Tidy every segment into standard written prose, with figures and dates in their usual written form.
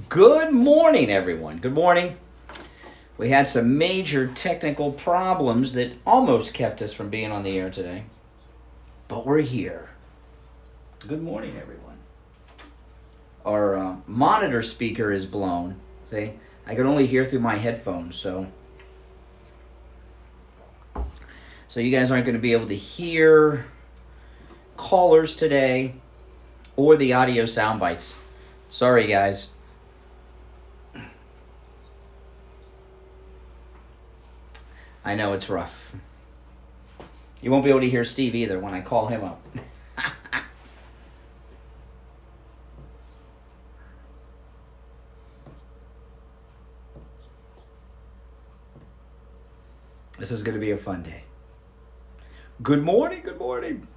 Good morning, everyone. Good morning. We had some major technical problems that almost kept us from being on the air today, but we're here. Good morning, everyone. Our monitor speaker is blown. See, I can only hear through my headphones, so you guys aren't going to be able to hear callers today or the audio sound bites. Sorry, guys. I know it's rough. You won't be able to hear Steve either when I call him up. This is going to be a fun day. Good morning, good morning.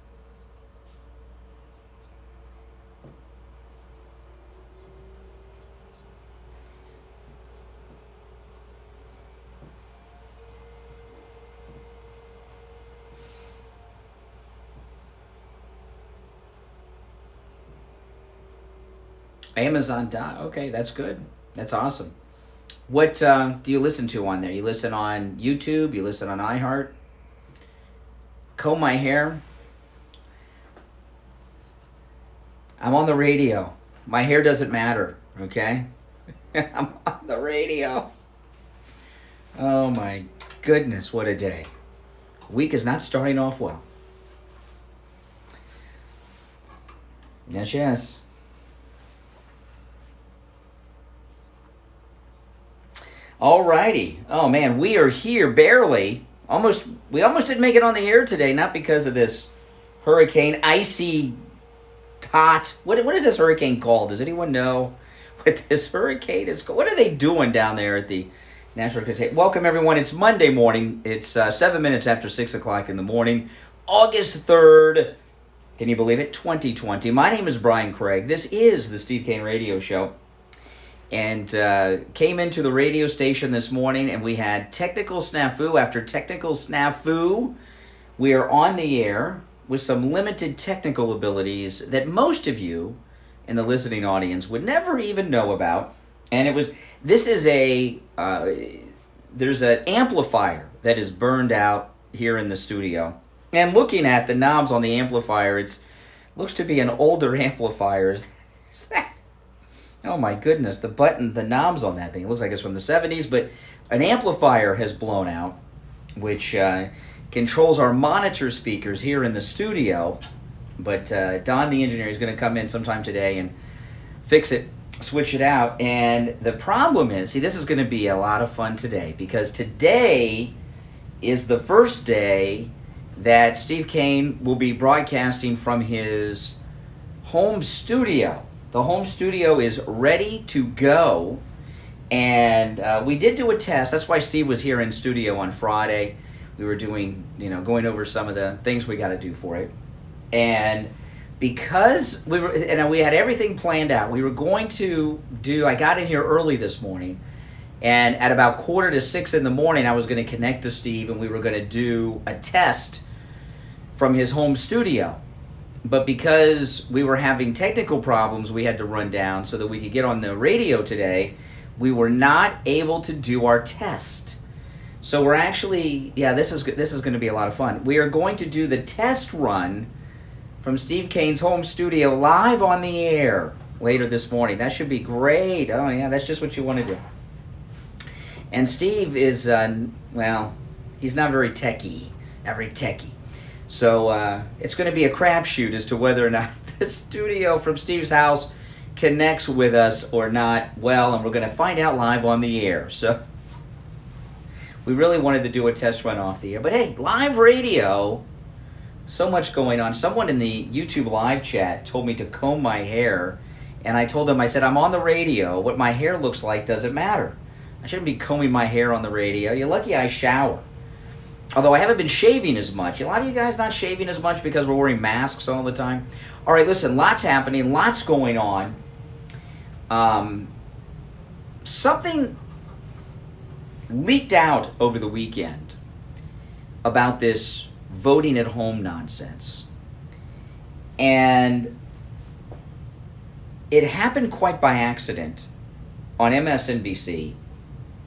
Amazon. Okay, that's good. That's awesome. What do you listen to on there? You listen on YouTube? You listen on iHeart? Comb my hair? I'm on the radio. My hair doesn't matter, okay? I'm on the radio. Oh my goodness, what a day. Week is not starting off well. Yes. Alrighty. Oh man, we are here barely. We almost didn't make it on the air today, not because of this hurricane, icy hot. What is this hurricane called? Does anyone know what this hurricane is called? What are they doing down there at the National Hurricane? Welcome everyone. It's Monday morning. It's 7 minutes after 6 o'clock in the morning, August 3rd. Can you believe it? 2020. My name is Brian Craig. This is the Steve Kane Radio Show. And came into the radio station this morning, and we had technical snafu after technical snafu. We are on the air with some limited technical abilities that most of you in the listening audience would never even know about. And there's an amplifier that is burned out here in the studio. And looking at the knobs on the amplifier, it looks to be an older amplifier. Is that? Oh my goodness, the knobs on that thing, it looks like it's from the 70s, but an amplifier has blown out, which controls our monitor speakers here in the studio. But Don, the engineer, is going to come in sometime today and fix it, switch it out. And the problem is, this is going to be a lot of fun today, because today is the first day that Steve Kane will be broadcasting from his home studio. The home studio is ready to go, and we did do a test. That's why Steve was here in studio on Friday. We were going over some of the things we got to do for it. And because we had everything planned out, we were going to I got in here early this morning, and at about 5:45 in the morning, I was going to connect to Steve, and we were going to do a test from his home studio. But because we were having technical problems, we had to run down so that we could get on the radio today. We were not able to do our test. So we're actually, this is going to be a lot of fun. We are going to do the test run from Steve Kane's home studio live on the air later this morning. That should be great. Oh yeah, that's just what you want to do. And Steve is, he's not very techy. So it's going to be a crapshoot as to whether or not the studio from Steve's house connects with us or not. Well, and we're going to find out live on the air. So we really wanted to do a test run off the air. But hey, live radio, so much going on. Someone in the YouTube live chat told me to comb my hair. And I told them, I said, I'm on the radio. What my hair looks like doesn't matter. I shouldn't be combing my hair on the radio. You're lucky I shower. Although I haven't been shaving as much. A lot of you guys not shaving as much because we're wearing masks all the time. All right, listen, lots happening, lots going on. Something leaked out over the weekend about this voting at home nonsense. And it happened quite by accident. on MSNBC,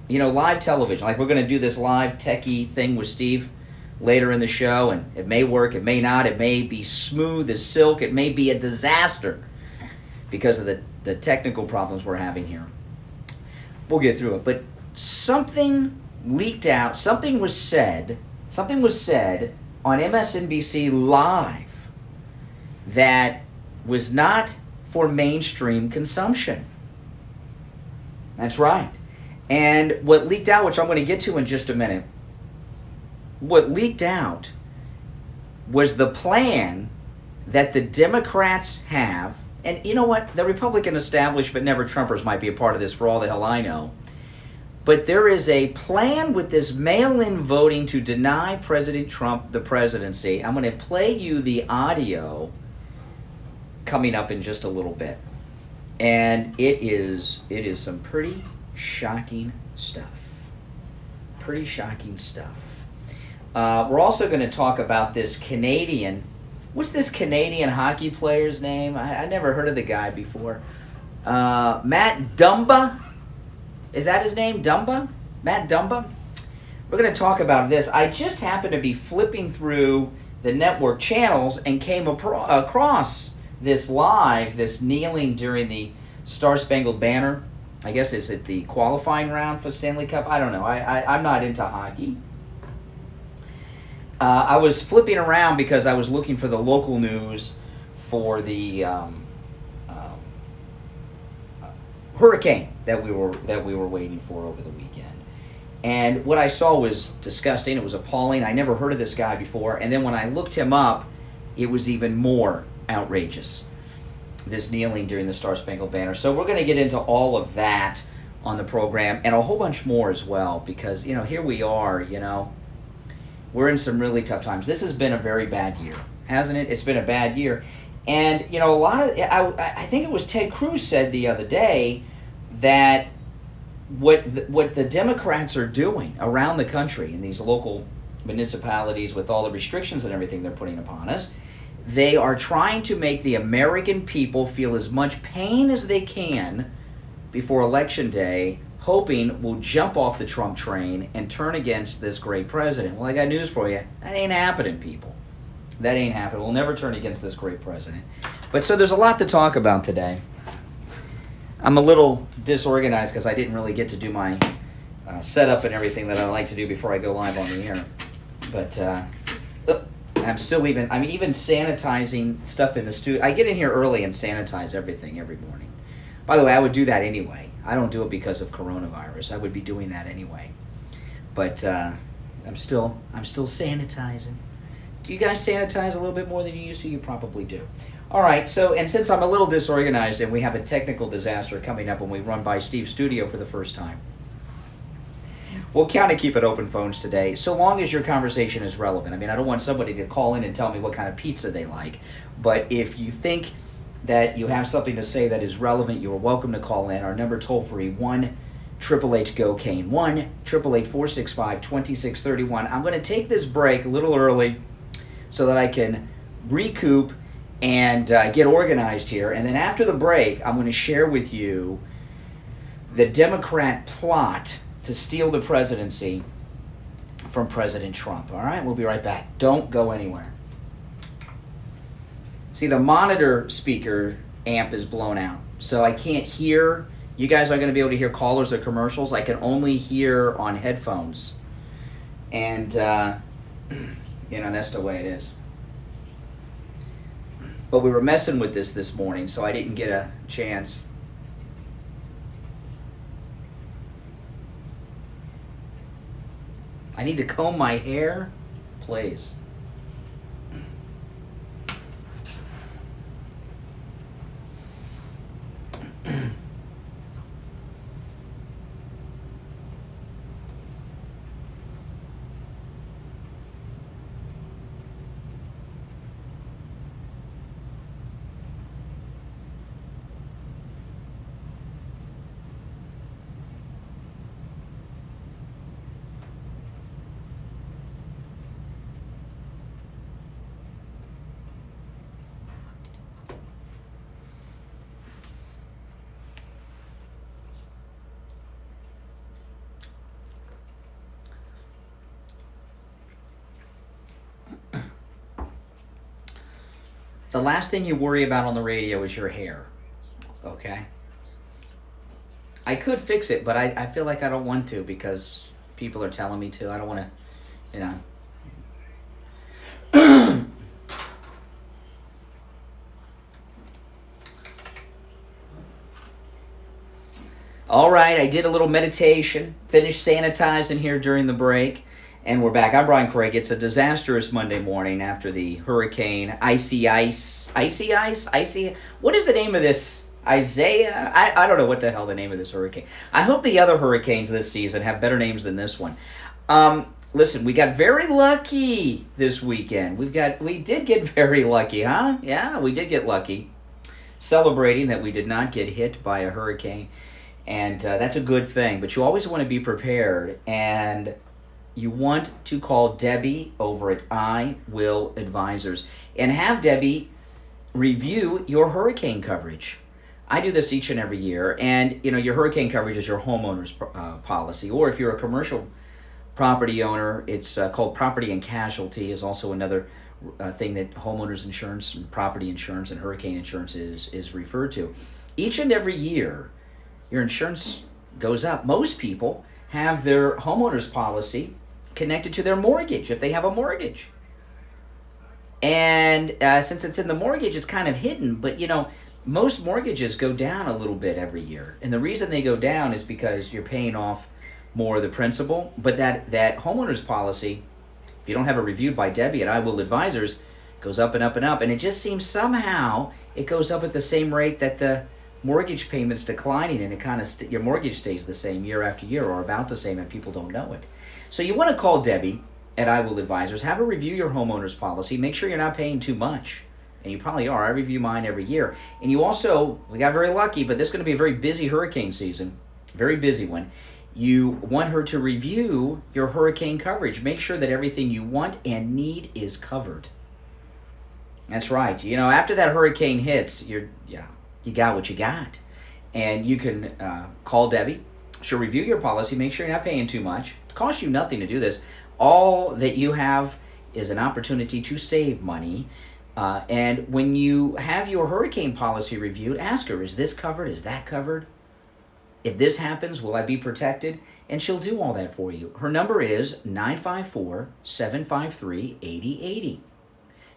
live television. Like, we're going to do this live techie thing with Steve later in the show, and it may work, it may not, it may be smooth as silk, it may be a disaster because of the technical problems we're having here. We'll get through it. But something leaked out, something was said on MSNBC Live that was not for mainstream consumption. That's right. And what leaked out, which I'm going to get to in just a minute, what leaked out was the plan that the Democrats have, and you know what? The Republican establishment, never Trumpers, might be a part of this for all the hell I know. But there is a plan with this mail-in voting to deny President Trump the presidency. I'm going to play you the audio coming up in just a little bit. And it is some pretty shocking stuff. Pretty shocking stuff. We're also going to talk about this Canadian, what's this Canadian hockey player's name? I never heard of the guy before. Matt Dumba? Is that his name? Dumba? Matt Dumba? We're going to talk about this. I just happened to be flipping through the network channels and came across this live, this kneeling during the Star-Spangled Banner. I guess, is it the qualifying round for Stanley Cup? I don't know. I'm not into hockey. I was flipping around because I was looking for the local news for the hurricane that we were waiting for over the weekend. And what I saw was disgusting. It was appalling. I never heard of this guy before. And then when I looked him up, it was even more outrageous, this kneeling during the Star-Spangled Banner. So we're going to get into all of that on the program and a whole bunch more as well, because, here we are, we're in some really tough times. This has been a very bad year, hasn't it? It's been a bad year. And, a lot of, I think it was Ted Cruz said the other day that what the Democrats are doing around the country in these local municipalities with all the restrictions and everything they're putting upon us, they are trying to make the American people feel as much pain as they can before Election Day, hoping we'll jump off the Trump train and turn against this great president. Well, I got news for you. That ain't happening, people. That ain't happening. We'll never turn against this great president. But so there's a lot to talk about today. I'm a little disorganized because I didn't really get to do my setup and everything that I like to do before I go live on the air. But I'm even sanitizing stuff in the studio. I get in here early and sanitize everything every morning. By the way, I would do that anyway. I don't do it because of coronavirus. I would be doing that anyway. But I'm still sanitizing. Do you guys sanitize a little bit more than you used to? You probably do. All right, and since I'm a little disorganized and we have a technical disaster coming up when we run by Steve's studio for the first time, we'll kind of keep it open phones today, so long as your conversation is relevant. I mean, I don't want somebody to call in and tell me what kind of pizza they like, but if you think that you have something to say that is relevant, you are welcome to call in. Our number toll-free, 1-888-GO-CANE, 1-888-465-2631. I'm going to take this break a little early so that I can recoup and get organized here. And then after the break, I'm going to share with you the Democrat plot to steal the presidency from President Trump. All right, we'll be right back. Don't go anywhere. See, the monitor speaker amp is blown out, so I can't hear. You guys aren't going to be able to hear callers or commercials. I can only hear on headphones. And, that's the way it is. But we were messing with this morning, so I didn't get a chance. I need to comb my hair, please. the last thing you worry about on the radio is your hair. Okay? I could fix it, but I feel like I don't want to because people are telling me to. I don't want to, All right, I did a little meditation, finished sanitizing here during the break, and we're back. I'm Brian Craig. It's a disastrous Monday morning after the hurricane, icy, what is the name of this? Isaiah? I don't know what the hell the name of this hurricane. I hope the other hurricanes this season have better names than this one. Listen, we got very lucky this weekend. We did get very lucky, huh? Yeah, we did get lucky. Celebrating that we did not get hit by a hurricane. And that's a good thing, but you always want to be prepared, and you want to call Debbie over at I Will Advisors and have Debbie review your hurricane coverage. I do this each and every year, and your hurricane coverage is your homeowner's policy, or if you're a commercial property owner, it's called property and casualty is also another thing that homeowners insurance and property insurance and hurricane insurance is referred to. Each and every year, your insurance goes up. Most people have their homeowner's policy connected to their mortgage if they have a mortgage. And since it's in the mortgage, it's kind of hidden. But, most mortgages go down a little bit every year. And the reason they go down is because you're paying off more of the principal. But that homeowner's policy, if you don't have it reviewed by Debbie at I Will Advisors, goes up and up and up. And it just seems somehow it goes up at the same rate that the mortgage payments declining, and it kind of your mortgage stays the same year after year, or about the same, and people don't know it. So you want to call Debbie at I Will Advisors, have her review your homeowner's policy, make sure you're not paying too much, and you probably are. I review mine every year. And you also, we got very lucky, but this is going to be a very busy hurricane season, very busy one. You want her to review your hurricane coverage. Make sure that everything you want and need is covered. That's right. After that hurricane hits, you got what you got. And you can call Debbie. She'll review your policy, make sure you're not paying too much. It costs you nothing to do this. All that you have is an opportunity to save money. And when you have your hurricane policy reviewed, ask her, is this covered? Is that covered? If this happens, will I be protected? And she'll do all that for you. Her number is 954-753-8080.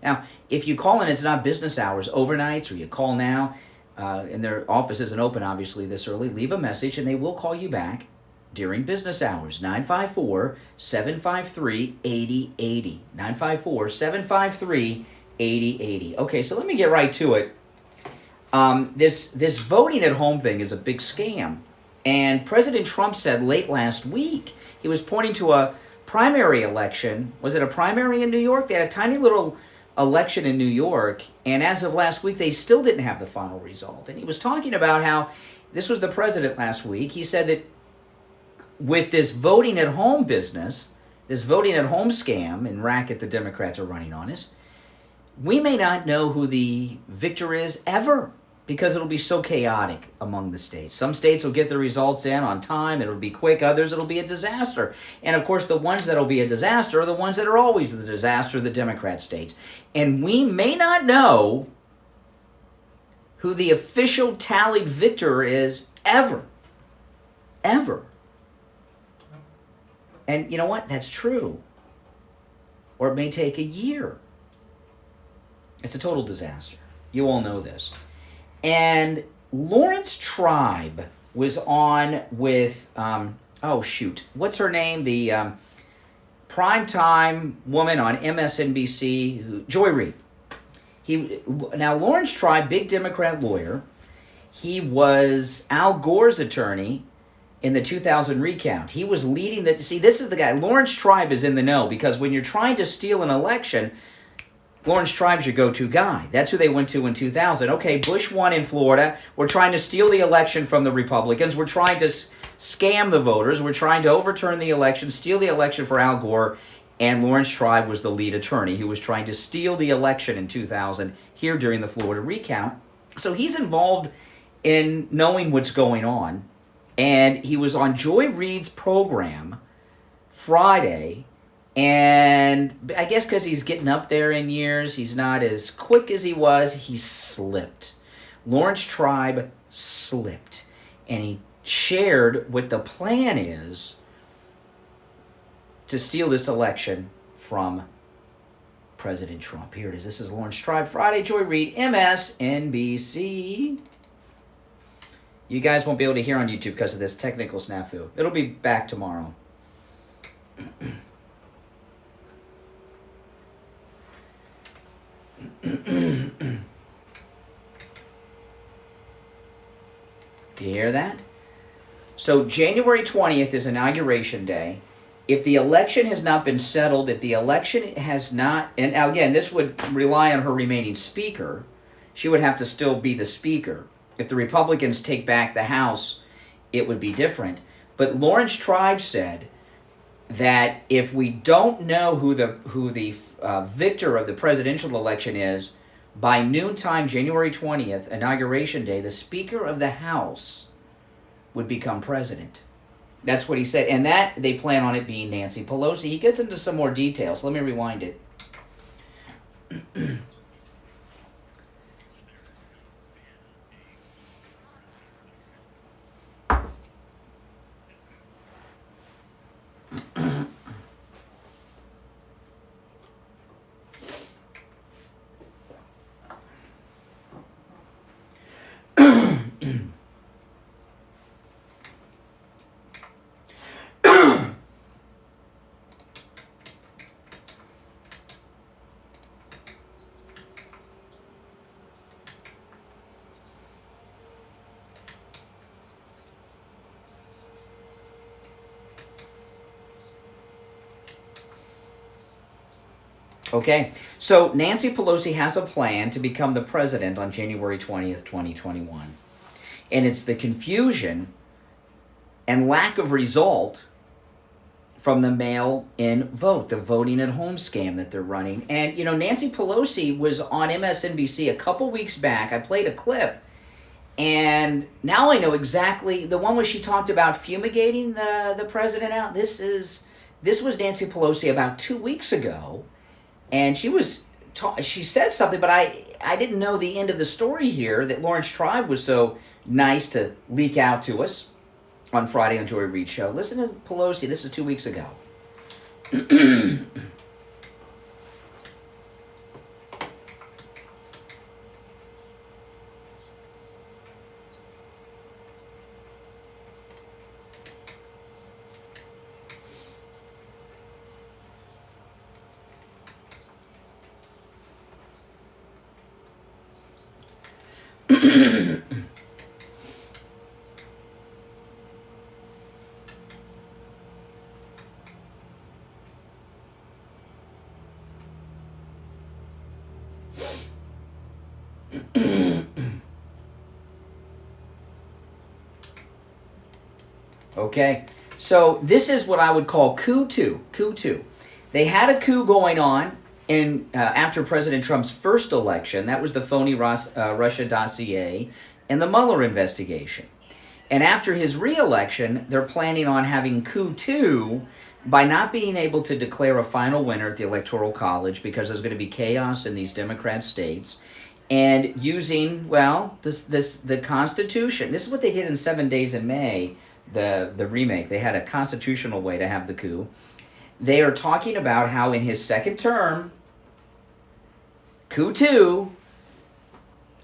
Now, if you call and it's not business hours, overnights, or you call now, and their office isn't open, obviously, this early, leave a message, and they will call you back during business hours. 954-753-8080. 954-753-8080. Okay, so let me get right to it. This voting at home thing is a big scam. And President Trump said late last week, he was pointing to a primary election. Was it a primary in New York? They had a tiny little election in New York, and as of last week, they still didn't have the final result. And he was talking about how, this was the president last week, he said that with this voting at home business, this voting at home scam and racket the Democrats are running on us, we may not know who the victor is ever, because it'll be so chaotic among the states. Some states will get the results in on time, it'll be quick, others it'll be a disaster. And of course, the ones that'll be a disaster are the ones that are always the disaster, the Democrat states. And we may not know who the official tallied victor is ever. Ever. And you know what? That's true. Or it may take a year. It's a total disaster. You all know this. And Lawrence Tribe was on with, what's her name? The primetime woman on MSNBC, Joy Reid. Now, Lawrence Tribe, big Democrat lawyer, he was Al Gore's attorney in the 2000 recount. He was leading this is the guy. Lawrence Tribe is in the know, because when you're trying to steal an election, Lawrence Tribe's your go-to guy. That's who they went to in 2000. Okay, Bush won in Florida. We're trying to steal the election from the Republicans. We're trying to scam the voters. We're trying to overturn the election, steal the election for Al Gore. And Lawrence Tribe was the lead attorney who was trying to steal the election in 2000 here during the Florida recount. So he's involved in knowing what's going on. And he was on Joy Reid's program Friday, And I guess because he's getting up there in years, he's not as quick as he was, he slipped. Lawrence Tribe slipped. And he shared what the plan is to steal this election from President Trump. Here it is. This is Lawrence Tribe Friday. Joy Reid, MSNBC. You guys won't be able to hear on YouTube because of this technical snafu. It'll be back tomorrow. Do you hear that? So January 20th is Inauguration Day. If the election has not been settled, if the election has not, and now again, this would rely on her remaining speaker, she would have to still be the speaker. If the Republicans take back the House, it would be different. But Lawrence Tribe said that if we don't know who the victor of the presidential election is, by noontime, January 20th, Inauguration Day, the Speaker of the House would become president. That's what he said. And that, they plan on it being Nancy Pelosi. He gets into some more details. Let me rewind it. Okay, so Nancy Pelosi has a plan to become the president on January 20th, 2021. And it's the confusion and lack of result from the mail-in vote, the voting at home scam that they're running. And, you know, Nancy Pelosi was on MSNBC a couple weeks back. I played a clip, and now I know exactly, the one where she talked about fumigating the president out. This was Nancy Pelosi about 2 weeks ago. And she said something, but I didn't know the end of the story here, that Lawrence Tribe was so nice to leak out to us on Friday on Joy Reid Show. Listen to Pelosi. This is 2 weeks ago. Okay, so this is what I would call coup two. They had a coup going on after President Trump's first election. That was the phony Russia dossier and the Mueller investigation. And after his re-election, they're planning on having coup two by not being able to declare a final winner at the Electoral College because there's going to be chaos in these Democrat states, and using, the Constitution. This is what they did in 7 Days in May, the remake. They had a constitutional way to have the coup. They are talking about how in his second term, coup two,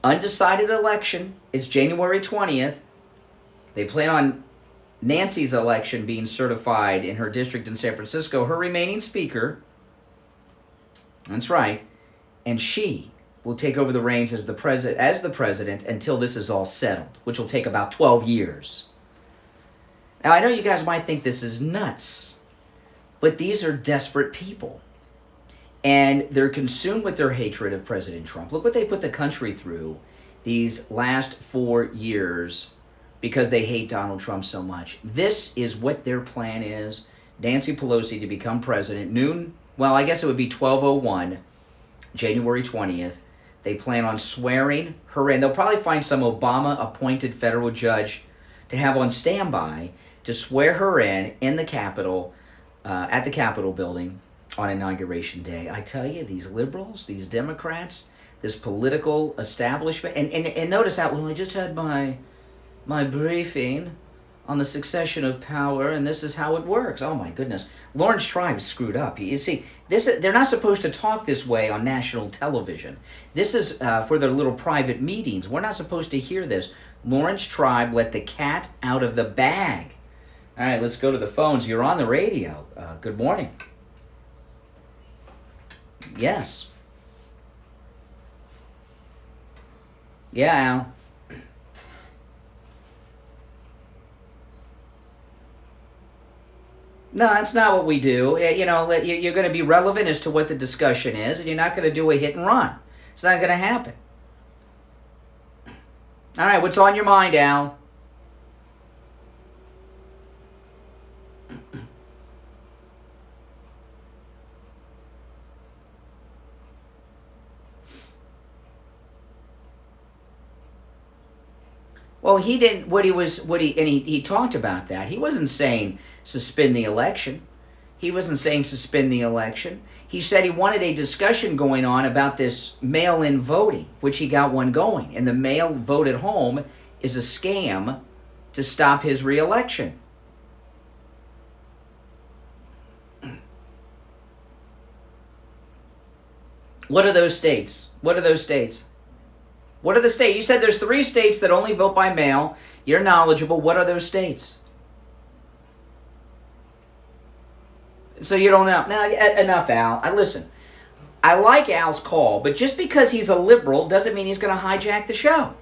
undecided election, it's January 20th. They plan on Nancy's election being certified in her district in San Francisco, her remaining speaker. That's right. And she will take over the reins as the president until this is all settled, which will take about 12 years. Now, I know you guys might think this is nuts, but these are desperate people. And they're consumed with their hatred of President Trump. Look what they put the country through these last 4 years because they hate Donald Trump so much. This is what their plan is. Nancy Pelosi to become president. Noon, I guess it would be 12:01, January 20th. They plan on swearing her in. They'll probably find some Obama-appointed federal judge to have on standby to swear her in the Capitol, at the Capitol building on Inauguration Day. I tell you, these liberals, these Democrats, this political establishment, and notice how, well, I just had my briefing on the succession of power, and this is how it works. Oh my goodness. Lawrence Tribe screwed up. You see, they're not supposed to talk this way on national television. This is for their little private meetings. We're not supposed to hear this. Lawrence Tribe let the cat out of the bag. All right, let's go to the phones. You're on the radio. Good morning. Yes. Yeah, Al. No, that's not what we do. You know, you're going to be relevant as to what the discussion is, and you're not going to do a hit and run. It's not going to happen. All right, what's on your mind, Al? Well, he didn't. He talked about that. He wasn't saying suspend the election. He wasn't saying suspend the election. He said he wanted a discussion going on about this mail-in voting, which he got one going. And the mail vote at home is a scam to stop his reelection. What are those states? What are those states? What are the states? You said there's 3 states that only vote by mail. You're knowledgeable. What are those states? So you don't know. Now, enough, Al. Listen, I like Al's call, but just because he's a liberal doesn't mean he's going to hijack the show.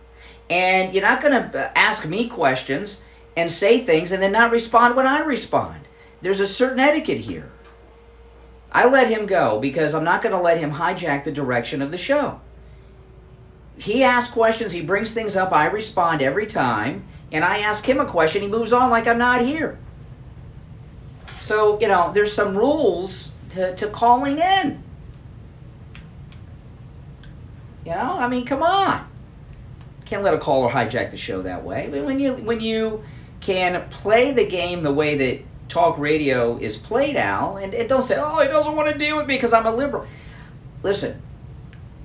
And you're not going to ask me questions and say things and then not respond when I respond. There's a certain etiquette here. I let him go because I'm not going to let him hijack the direction of the show. He asks questions, he brings things up, I respond every time, and I ask him a question, he moves on like I'm not here. So, you know, there's some rules to calling in. You know, I mean, come on. Can't let a caller hijack the show that way. When you can play the game the way that talk radio is played, Al, and don't say, oh, he doesn't want to deal with me because I'm a liberal. Listen,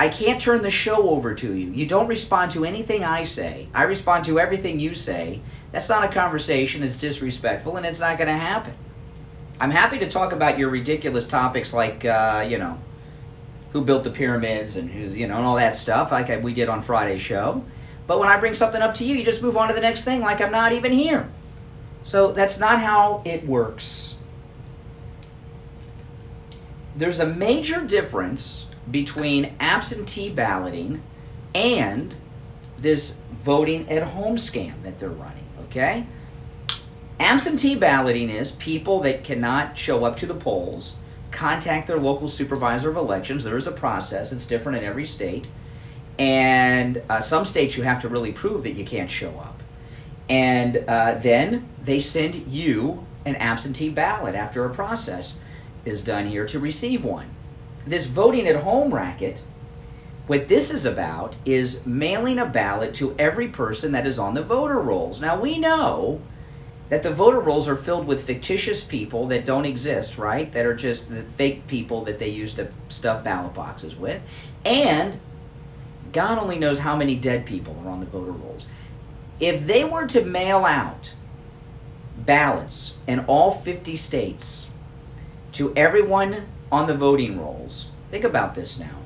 I can't turn the show over to you. You don't respond to anything I say. I respond to everything you say. That's not a conversation. It's disrespectful, and it's not going to happen. I'm happy to talk about your ridiculous topics like, who built the pyramids and and all that stuff like we did on Friday's show. But when I bring something up to you, you just move on to the next thing like I'm not even here. So that's not how it works. There's a major difference between absentee balloting and this voting at home scam that they're running, okay? Absentee balloting is people that cannot show up to the polls, contact their local supervisor of elections. There is a process. It's different in every state. And some states you have to really prove that you can't show up. And then they send you an absentee ballot after a process is done here to receive one. This voting at home racket, what this is about is mailing a ballot to every person that is on the voter rolls. Now we know that the voter rolls are filled with fictitious people that don't exist, right? That are just the fake people that they use to stuff ballot boxes with. And God only knows how many dead people are on the voter rolls. If they were to mail out ballots in all 50 states to everyone on the voting rolls, think about this now.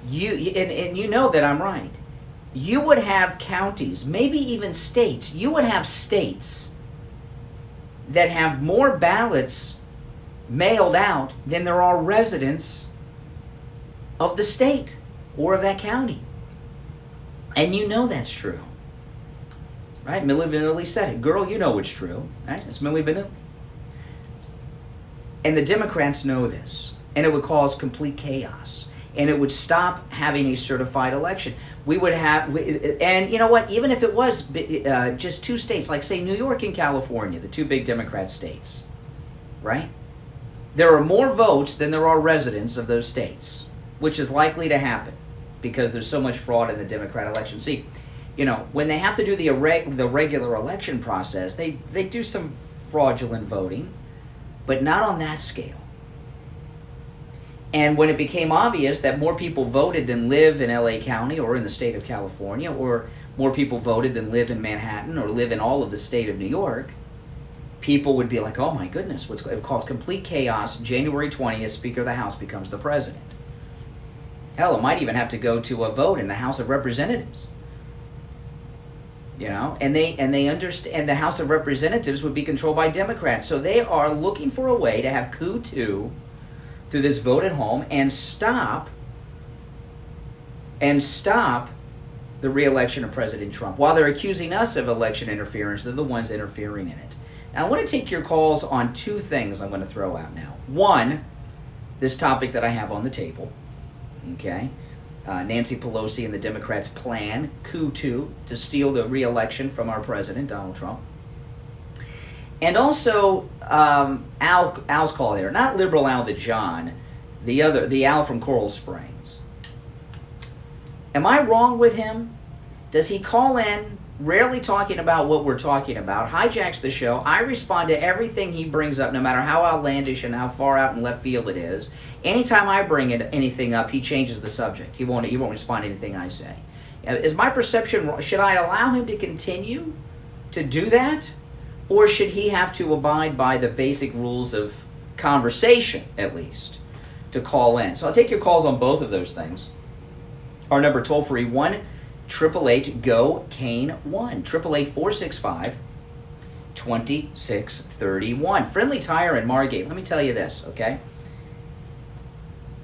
You know that I'm right. You would have counties, maybe even states. You would have states that have more ballots mailed out than there are residents of the state or of that county. And you know that's true. Right? Milli Vanilli said it. Girl, you know it's true. Right? It's Milli Vanilli. And the Democrats know this. And it would cause complete chaos. And it would stop having a certified election. We would have, and you know what, even if it was just 2 states, like say New York and California, the 2 big Democrat states, right? There are more votes than there are residents of those states, which is likely to happen because there's so much fraud in the Democrat election. See, you know, when they have to do the regular election process, they do some fraudulent voting. but not on that scale. And when it became obvious that more people voted than live in LA County or in the state of California, or more people voted than live in Manhattan or live in all of the state of New York, people would be like, oh my goodness, it would cause complete chaos. January 20th, Speaker of the House becomes the president. Hell, it might even have to go to a vote in the House of Representatives. You know, and they understand the House of Representatives would be controlled by Democrats. So they are looking for a way to have coup 2 through this vote at home and stop the re-election of President Trump. While they're accusing us of election interference, they're the ones interfering in it. Now, I want to take your calls on 2 things I'm going to throw out now. One, this topic that I have on the table, okay? Nancy Pelosi and the Democrats' plan, coup 2, to steal the re-election from our president, Donald Trump. And also, Al's call there, not liberal Al the John, the Al from Coral Springs. Am I wrong with him? Does he call in, rarely talking about what we're talking about, hijacks the show? I respond to everything he brings up, no matter how outlandish and how far out in left field it is. Anytime I bring anything up, he changes the subject. He won't respond to anything I say. Is my perception wrong? Should I allow him to continue to do that? Or should he have to abide by the basic rules of conversation, at least, to call in? So I'll take your calls on both of those things. Our number toll-free, 1-888-GO-KANE-1, 888-465-2631. Friendly Tire in Margate. Let me tell you this, okay?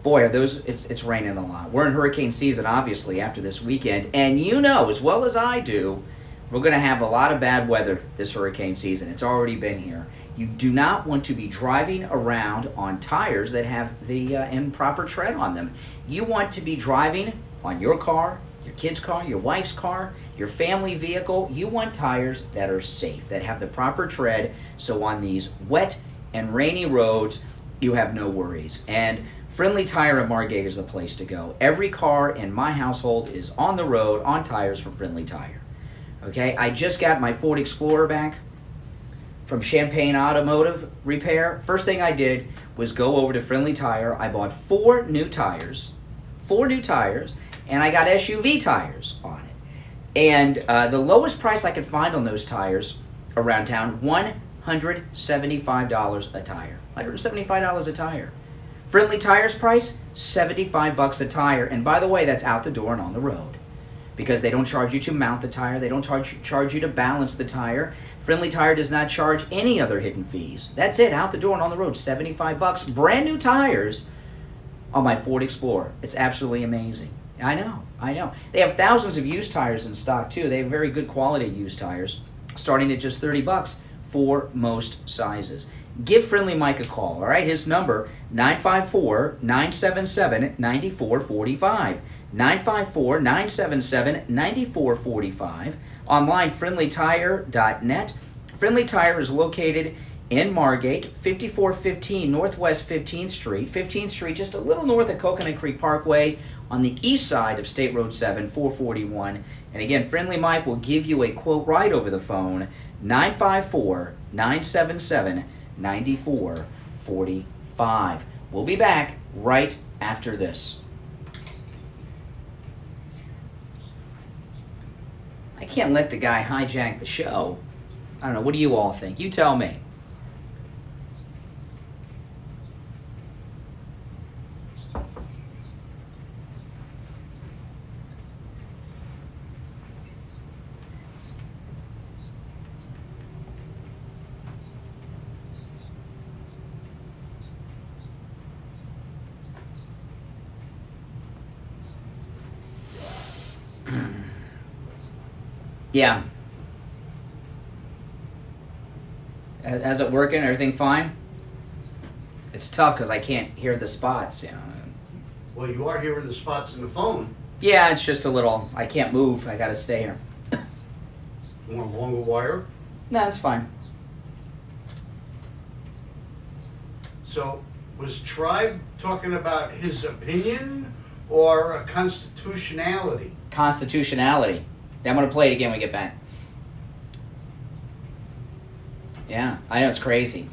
Boy, it's raining a lot. We're in hurricane season, obviously, after this weekend. And you know, as well as I do, we're going to have a lot of bad weather this hurricane season. It's already been here. You do not want to be driving around on tires that have the improper tread on them. You want to be driving on your car, your kid's car, your wife's car, your family vehicle. You want tires that are safe, that have the proper tread, so on these wet and rainy roads, you have no worries. And Friendly Tire at Margate is the place to go. Every car in my household is on the road on tires from Friendly Tire. Okay, I just got my Ford Explorer back from Champaign Automotive Repair. First thing I did was go over to Friendly Tire. I bought 4 new tires, and I got SUV tires on it. And the lowest price I could find on those tires around town, $175 a tire. $175 a tire. Friendly Tire's price, $75 a tire. And by the way, that's out the door and on the road, because they don't charge you to mount the tire. They don't charge you to balance the tire. Friendly Tire does not charge any other hidden fees. That's it, out the door and on the road, $75. Brand new tires on my Ford Explorer. It's absolutely amazing. I know. They have thousands of used tires in stock too. They have very good quality used tires, starting at just $30 for most sizes. Give Friendly Mike a call, all right? His number, 954-977-9445. 954-977-9445. Online, friendlytire.net. Friendly Tire is located in Margate, 5415 Northwest 15th Street. 15th Street, just a little north of Coconut Creek Parkway, on the east side of State Road 7, 441. And again, Friendly Mike will give you a quote right over the phone, 954-977-9445. We'll be back right after this. I can't let the guy hijack the show. I don't know. What do you all think? You tell me. Yeah. How's it working? Everything fine? It's tough because I can't hear the spots, you know. Well, you are hearing the spots in the phone. Yeah, it's just a little, I can't move. I got to stay here. You want a longer wire? No, it's fine. So, was Tribe talking about his opinion or a constitutionality? Constitutionality. I'm going to play it again when we get back. Yeah, I know, it's crazy.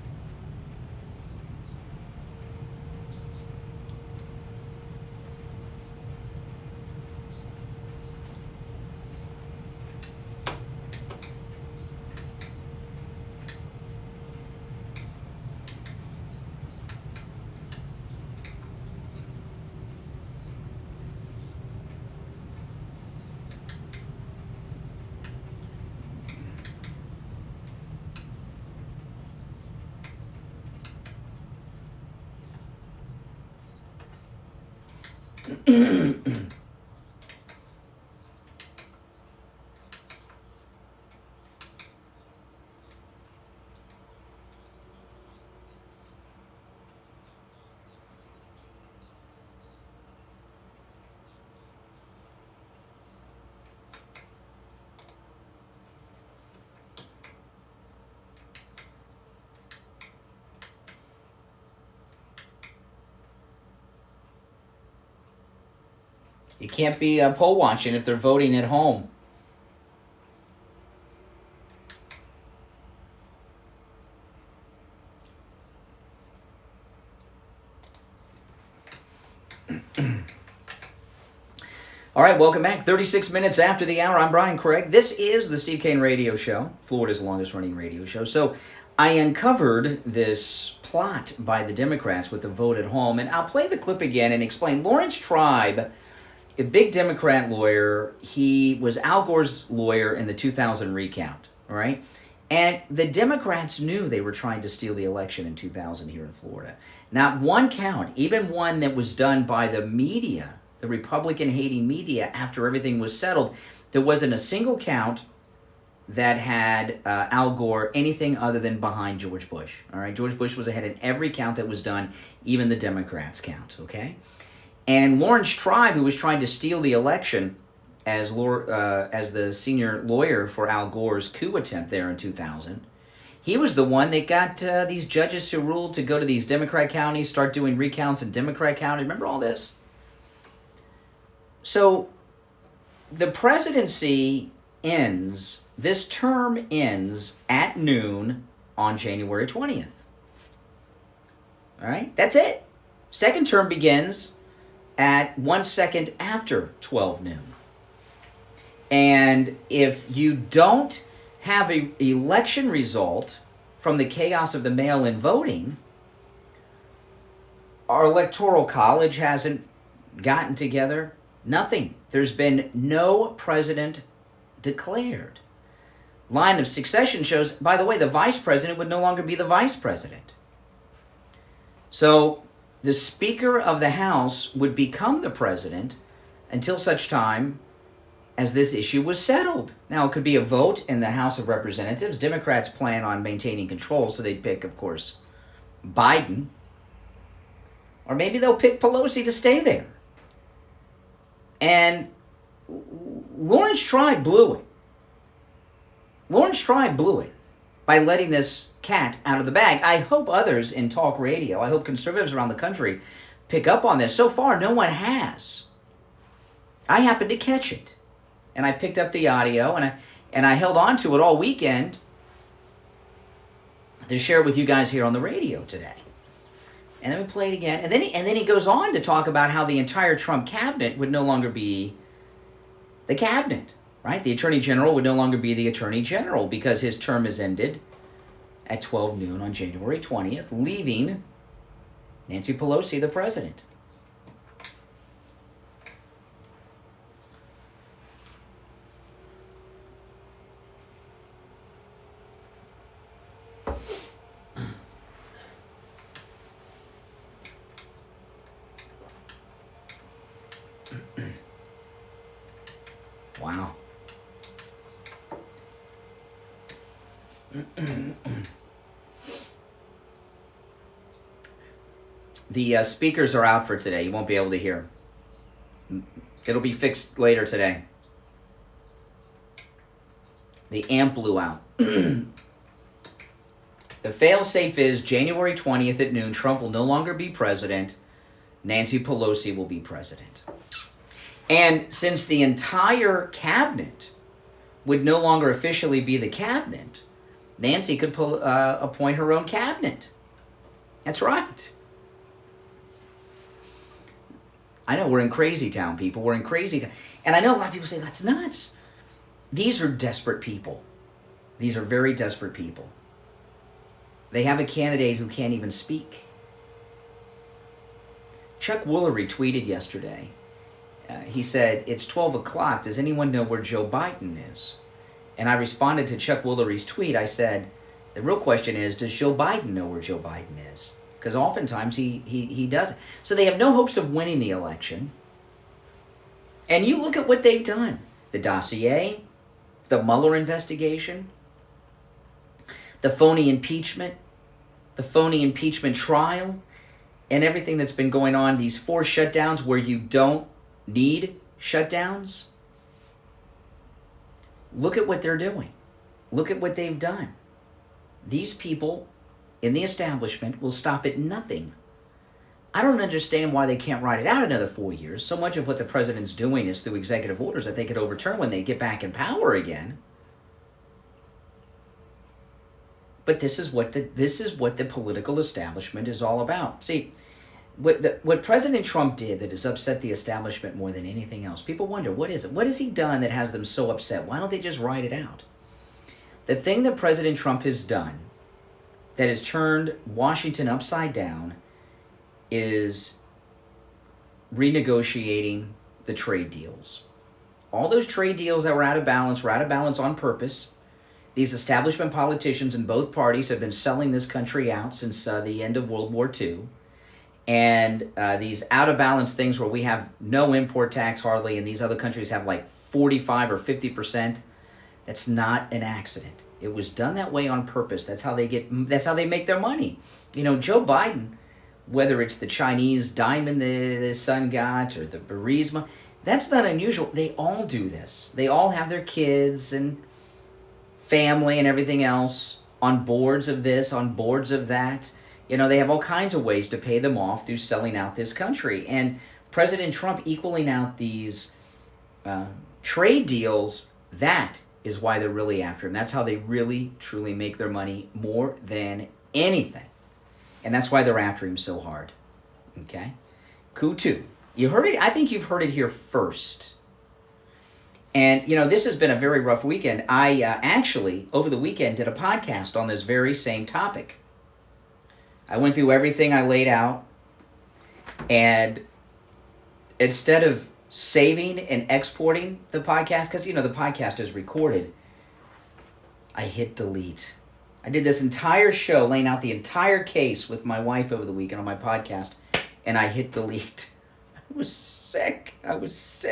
You can't be poll watching if they're voting at home. All right, welcome back. 36 minutes after the hour. I'm Brian Craig. This is the Steve Kane Radio Show, Florida's longest-running radio show. So I uncovered this plot by the Democrats with the vote at home, and I'll play the clip again and explain. Lawrence Tribe, a big Democrat lawyer, he was Al Gore's lawyer in the 2000 recount, all right? And the Democrats knew they were trying to steal the election in 2000 here in Florida. Not one count, even one that was done by the media, the Republican-hating media, after everything was settled, there wasn't a single count that had Al Gore anything other than behind George Bush, all right? George Bush was ahead in every count that was done, even the Democrats' count, okay? And Lawrence Tribe, who was trying to steal the election as the senior lawyer for Al Gore's coup attempt there in 2000, he was the one that got these judges who ruled to go to these Democrat counties, start doing recounts in Democrat counties. Remember all this? So the presidency ends, this term ends at noon on January 20th. All right? That's it. Second term begins at 1 second after 12 noon. And if you don't have an election result from the chaos of the mail-in voting, our electoral college hasn't gotten together. Nothing. There's been no president declared. Line of succession shows, by the way, the vice president would no longer be the vice president. So the Speaker of the House would become the president until such time as this issue was settled. Now, it could be a vote in the House of Representatives. Democrats plan on maintaining control, so they'd pick, of course, Biden. Or maybe they'll pick Pelosi to stay there. And Lawrence Tribe blew it. Lawrence Tribe blew it by letting this cat out of the bag. I hope others in talk radio, I hope conservatives around the country pick up on this. So far, no one has. I happened to catch it. And I picked up the audio, and I held on to it all weekend to share it with you guys here on the radio today. And then we play it again. And then he goes on to talk about how the entire Trump cabinet would no longer be the cabinet, right? The Attorney General would no longer be the Attorney General because his term is ended at 12 noon on January 20th, leaving Nancy Pelosi the president. Wow. The speakers are out for today. You won't be able to hear. It'll be fixed later today. The amp blew out. The fail-safe is January 20th at noon. Trump will no longer be president. Nancy Pelosi will be president. And since the entire cabinet would no longer officially be the cabinet, Nancy could appoint her own cabinet. That's right. I know we're in crazy town, people. We're in crazy town. And I know a lot of people say, that's nuts. These are desperate people. These are very desperate people. They have a candidate who can't even speak. Chuck Woolery tweeted yesterday. He said, it's 12 o'clock. Does anyone know where Joe Biden is? And I responded to Chuck Woolery's tweet. I said, the real question is, does Joe Biden know where Joe Biden is? Because oftentimes he doesn't. So they have no hopes of winning the election. And you look at what they've done. The dossier, the Mueller investigation, the phony impeachment trial, and everything that's been going on, these forced shutdowns where you don't need shutdowns. Look at what they're doing. Look at what they've done. These people in the establishment will stop at nothing. I don't understand why they can't ride it out another 4 years. So much of what the president's doing is through executive orders that they could overturn when they get back in power again. But this is what the political establishment is all about. See, what President Trump did that has upset the establishment more than anything else, people wonder, what is it? What has he done that has them so upset? Why don't they just ride it out? The thing that President Trump has done that has turned Washington upside down is renegotiating the trade deals. All those trade deals that were out of balance on purpose. These establishment politicians in both parties have been selling this country out since the end of World War II. And these out of balance things where we have no import tax hardly, and these other countries have like 45 or 50%, that's not an accident. It was done that way on purpose. That's how they make their money. You know, Joe Biden, whether it's the Chinese diamond the son got or the Burisma, that's not unusual. They all do this. They all have their kids and family and everything else on boards of this, on boards of that. You know, they have all kinds of ways to pay them off through selling out this country. And President Trump equaling out these trade deals, that is why they're really after him. That's how they really, truly make their money more than anything. And that's why they're after him so hard. Okay? Coup 2. You heard it? I think you've heard it here first. And, you know, this has been a very rough weekend. I actually, over the weekend, did a podcast on this very same topic. I went through everything I laid out. And instead of saving and exporting the podcast, because, you know, the podcast is recorded, I hit delete. I did this entire show, laying out the entire case with my wife over the weekend on my podcast, and I hit delete. I was sick. I was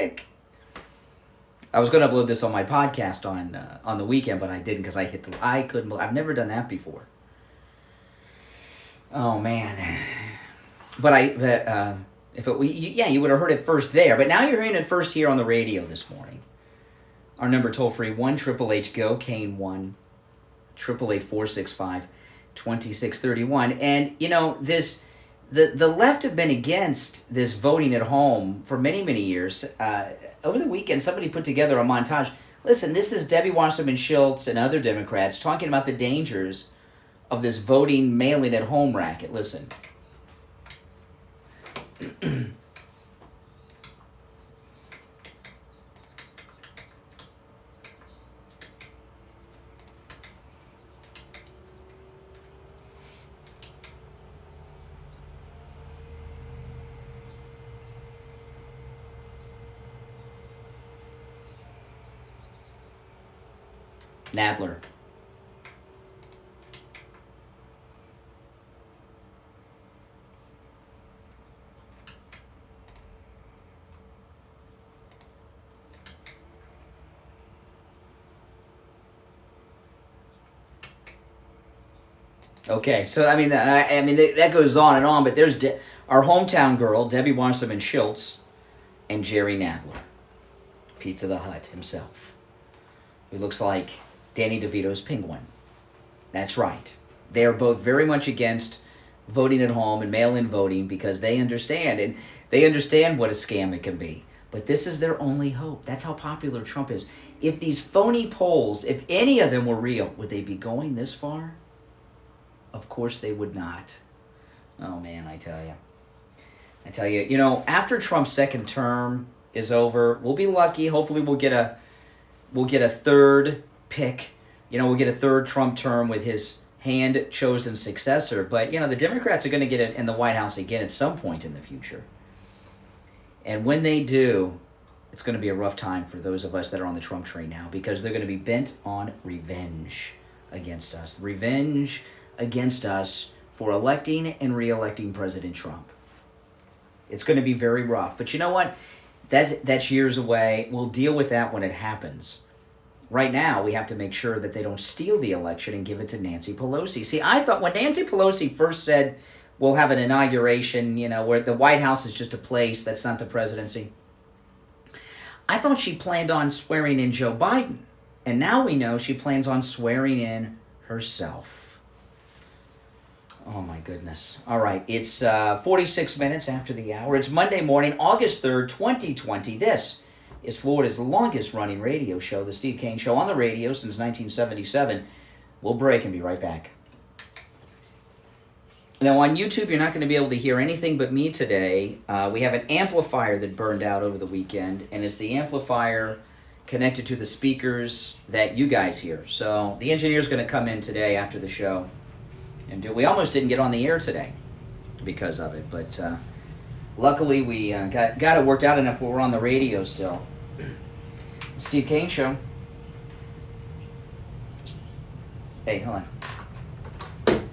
going to upload this on my podcast on the weekend, but I didn't because I hit delete. I've never done that before. Oh man. But you would have heard it first there. But now you're hearing it first here on the radio this morning. Our number toll free 1-888-GO Kane 1-888-465-2631. And you know the left have been against this voting at home for many, many years. Over the weekend, somebody put together a montage. Listen, this is Debbie Wasserman Schultz and other Democrats talking about the dangers of this voting mail-in at home racket. Listen. Nadler. Okay, so I mean that goes on and on, but there's our hometown girl, Debbie Wasserman Schultz, and Jerry Nadler, Pizza the Hut himself, who looks like Danny DeVito's penguin. That's right. They are both very much against voting at home and mail-in voting because they understand what a scam it can be. But this is their only hope. That's how popular Trump is. If these phony polls, if any of them were real, would they be going this far? Of course they would not. Oh man, I tell you, you know, after Trump's second term is over, we'll be lucky. Hopefully we'll get a third pick. You know, we'll get a third Trump term with his hand-chosen successor. But, you know, the Democrats are going to get it in the White House again at some point in the future. And when they do, it's going to be a rough time for those of us that are on the Trump train now because they're going to be bent on revenge against us. Revenge against us for electing and re-electing President Trump. It's going to be very rough. But you know what? That's years away. We'll deal with that when it happens. Right now, we have to make sure that they don't steal the election and give it to Nancy Pelosi. See, I thought when Nancy Pelosi first said we'll have an inauguration, where the White House is just a place, that's not the presidency, I thought she planned on swearing in Joe Biden. And now we know she plans on swearing in herself. Oh, my goodness. All right, it's 46 minutes after the hour. It's Monday morning, August 3rd, 2020. This is Florida's longest-running radio show, The Steve Kane Show, on the radio since 1977. We'll break and be right back. Now, on YouTube, you're not going to be able to hear anything but me today. We have an amplifier that burned out over the weekend, and it's the amplifier connected to the speakers that you guys hear. So the engineer's going to come in today after the show. And we almost didn't get on the air today because of it, but luckily we got it worked out enough where we're on the radio still. Steve Kane Show. Hey, hold on.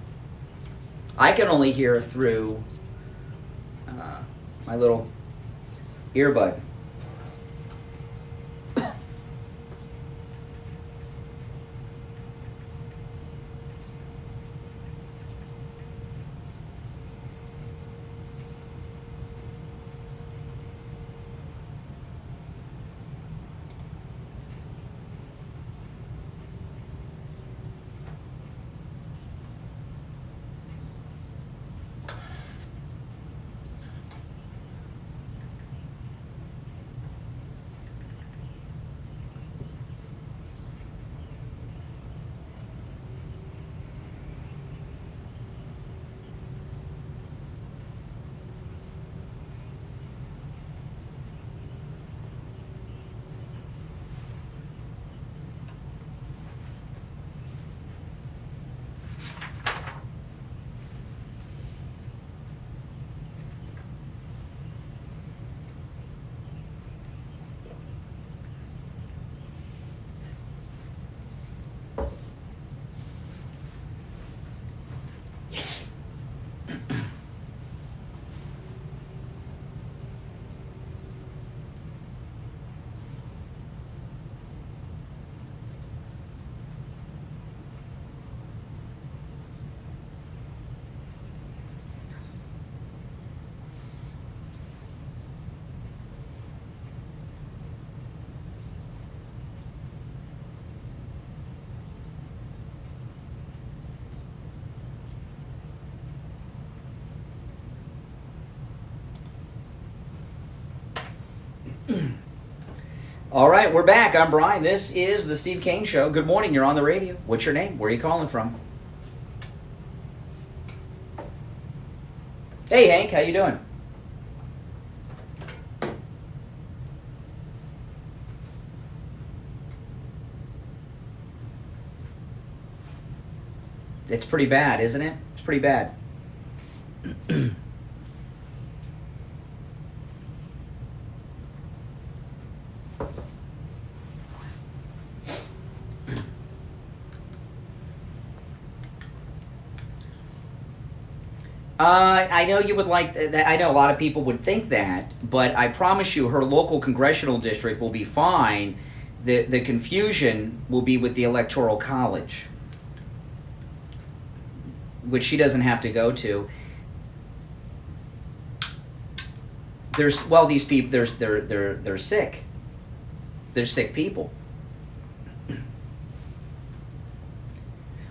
I can only hear through my little earbud. All right, we're back. I'm Brian. This is the Steve Kane Show. Good morning. You're on the radio. What's your name? Where are you calling from? Hey, Hank. How you doing? It's pretty bad, isn't it? It's pretty bad. I know you would like that. I know a lot of people would think that, but I promise you her local congressional district will be fine. The confusion will be with the Electoral College, which she doesn't have to go to. These people, they're sick. They're sick people.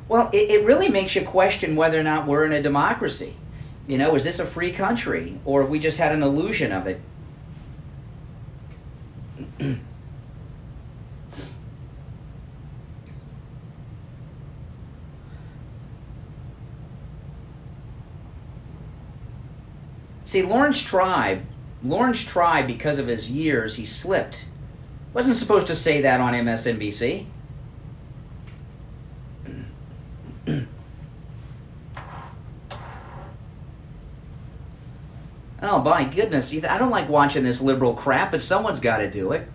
Well, it really makes you question whether or not we're in a democracy. Is this a free country, or have we just had an illusion of it? See, Lawrence Tribe, because of his years, he slipped. Wasn't supposed to say that on MSNBC. Oh, my goodness. I don't like watching this liberal crap, but someone's got to do it.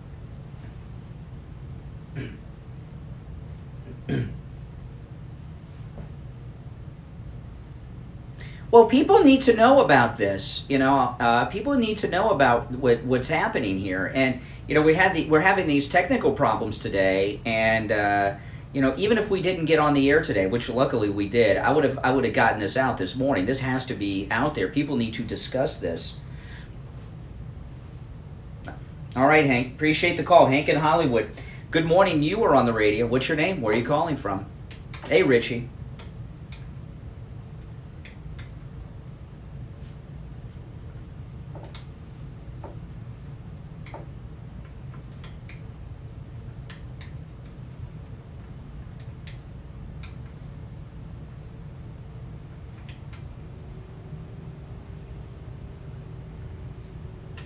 Well, people need to know about this. People need to know about what's happening here. And we're having these technical problems today, and even if we didn't get on the air today, which luckily we did, I would have gotten this out this morning. This has to be out there. People need to discuss this. All right, Hank. Appreciate the call, Hank in Hollywood. Good morning. You are on the radio. What's your name? Where are you calling from? Hey, Richie.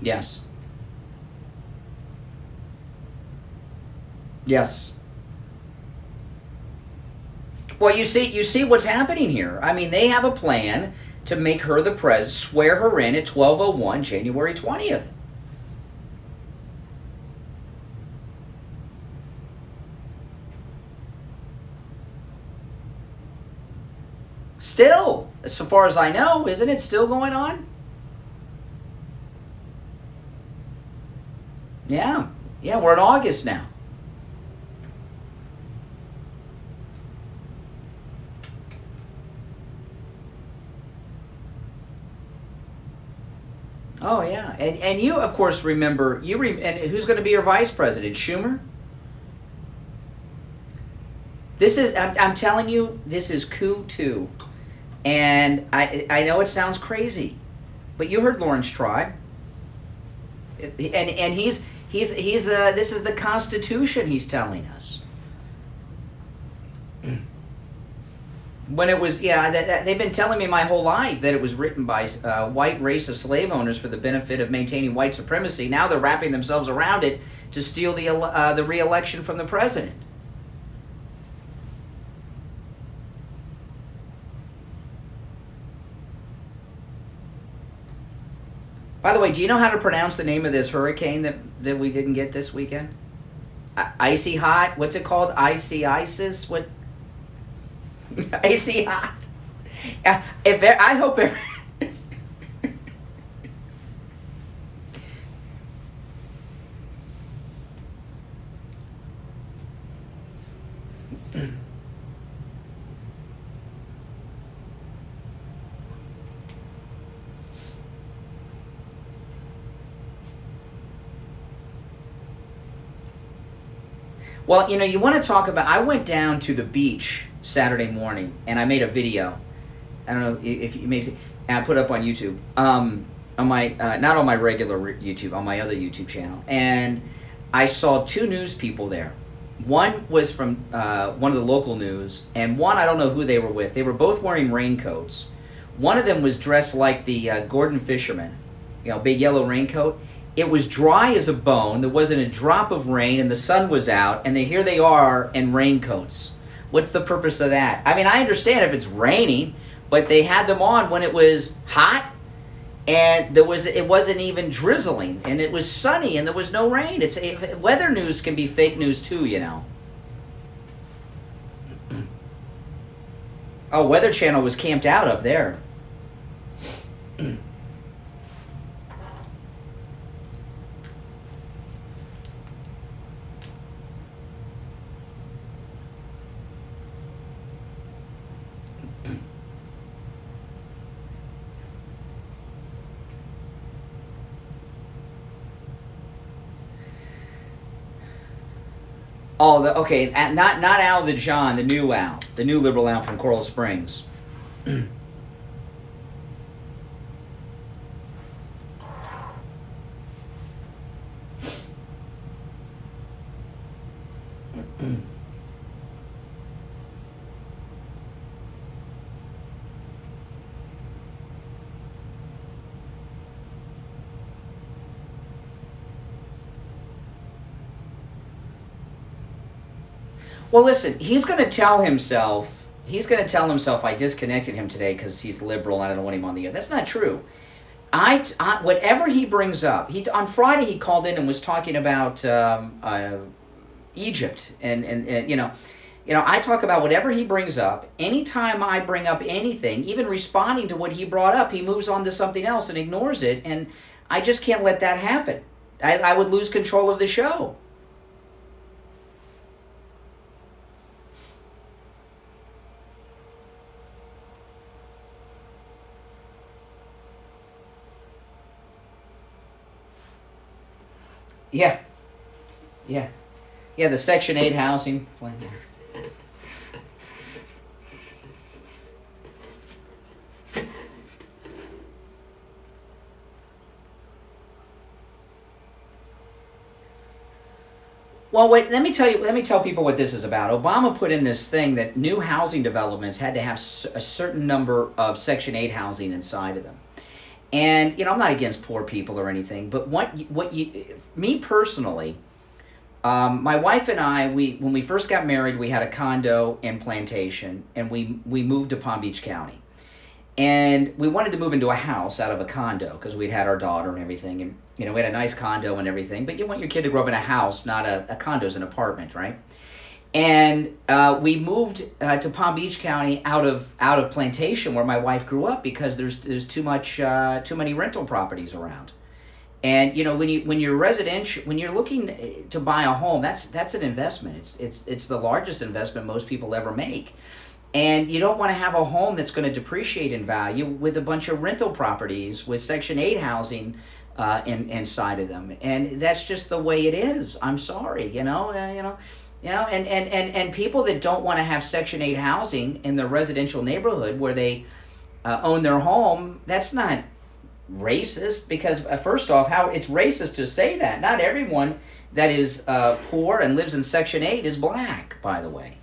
Yes. Yes. Well, you see what's happening here. I mean, they have a plan to make her the president, swear her in at 12:01, January 20th. Still, so far as I know, isn't it still going on? Yeah, we're in August now. Oh yeah, and you of course remember and who's going to be your vice president? Schumer. I'm telling you, this is coup 2, and I know it sounds crazy, but you heard Lawrence Tribe, and he's this is the Constitution he's telling us. When it was, they've been telling me my whole life that it was written by white racist slave owners for the benefit of maintaining white supremacy. Now they're wrapping themselves around it to steal the re-election from the president. By the way, do you know how to pronounce the name of this hurricane that we didn't get this weekend? Icy hot? What's it called? Icy ISIS? What? Icy hot. I hope every Well, you want to talk about, I went down to the beach Saturday morning, and I made a video. I don't know if you may see, and I put up on YouTube, on my, not on my regular YouTube, on my other YouTube channel. And I saw 2 news people there. One was from one of the local news, and one, I don't know who they were with. They were both wearing raincoats. One of them was dressed like the Gordon Fisherman, big yellow raincoat. It was dry as a bone. There wasn't a drop of rain, and the sun was out, and here they are in raincoats. What's the purpose of that? I mean, I understand if it's raining, but they had them on when it was hot, and it wasn't even drizzling, and it was sunny, and there was no rain. Weather news can be fake news too, Oh, Weather Channel was camped out up there. Oh, okay, not Al the John, the new Al, the new liberal Al from Coral Springs. Well, listen, he's going to tell himself, I disconnected him today because he's liberal and I don't want him on the air. That's not true. Whatever he brings up, on Friday he called in and was talking about Egypt and I talk about whatever he brings up. Anytime I bring up anything, even responding to what he brought up, he moves on to something else and ignores it. And I just can't let that happen. I would lose control of the show. Yeah. The Section 8 housing plan. Well, wait, let me tell people what this is about. Obama put in this thing that new housing developments had to have a certain number of Section 8 housing inside of them. And, I'm not against poor people or anything, but me personally, my wife and I, when we first got married, we had a condo in Plantation, and we moved to Palm Beach County. And we wanted to move into a house out of a condo because we'd had our daughter and everything. And, we had a nice condo and everything. But you want your kid to grow up in a house, not a condo's an apartment, right? And we moved to Palm Beach County out of Plantation, where my wife grew up, because there's too many rental properties around. And when you're residential, when you're looking to buy a home, that's an investment. It's the largest investment most people ever make. And you don't want to have a home that's going to depreciate in value with a bunch of rental properties with Section 8 housing inside of them. And that's just the way it is. I'm sorry, and people that don't want to have Section 8 housing in their residential neighborhood where they own their home, that's not racist, because first off, how it's racist to say that. Not everyone that is poor and lives in Section 8 is black, by the way.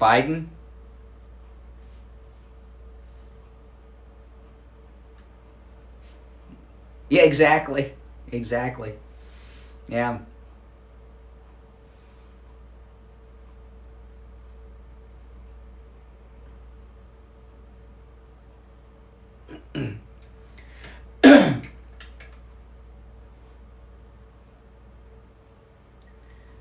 Biden? Yeah, exactly. Yeah.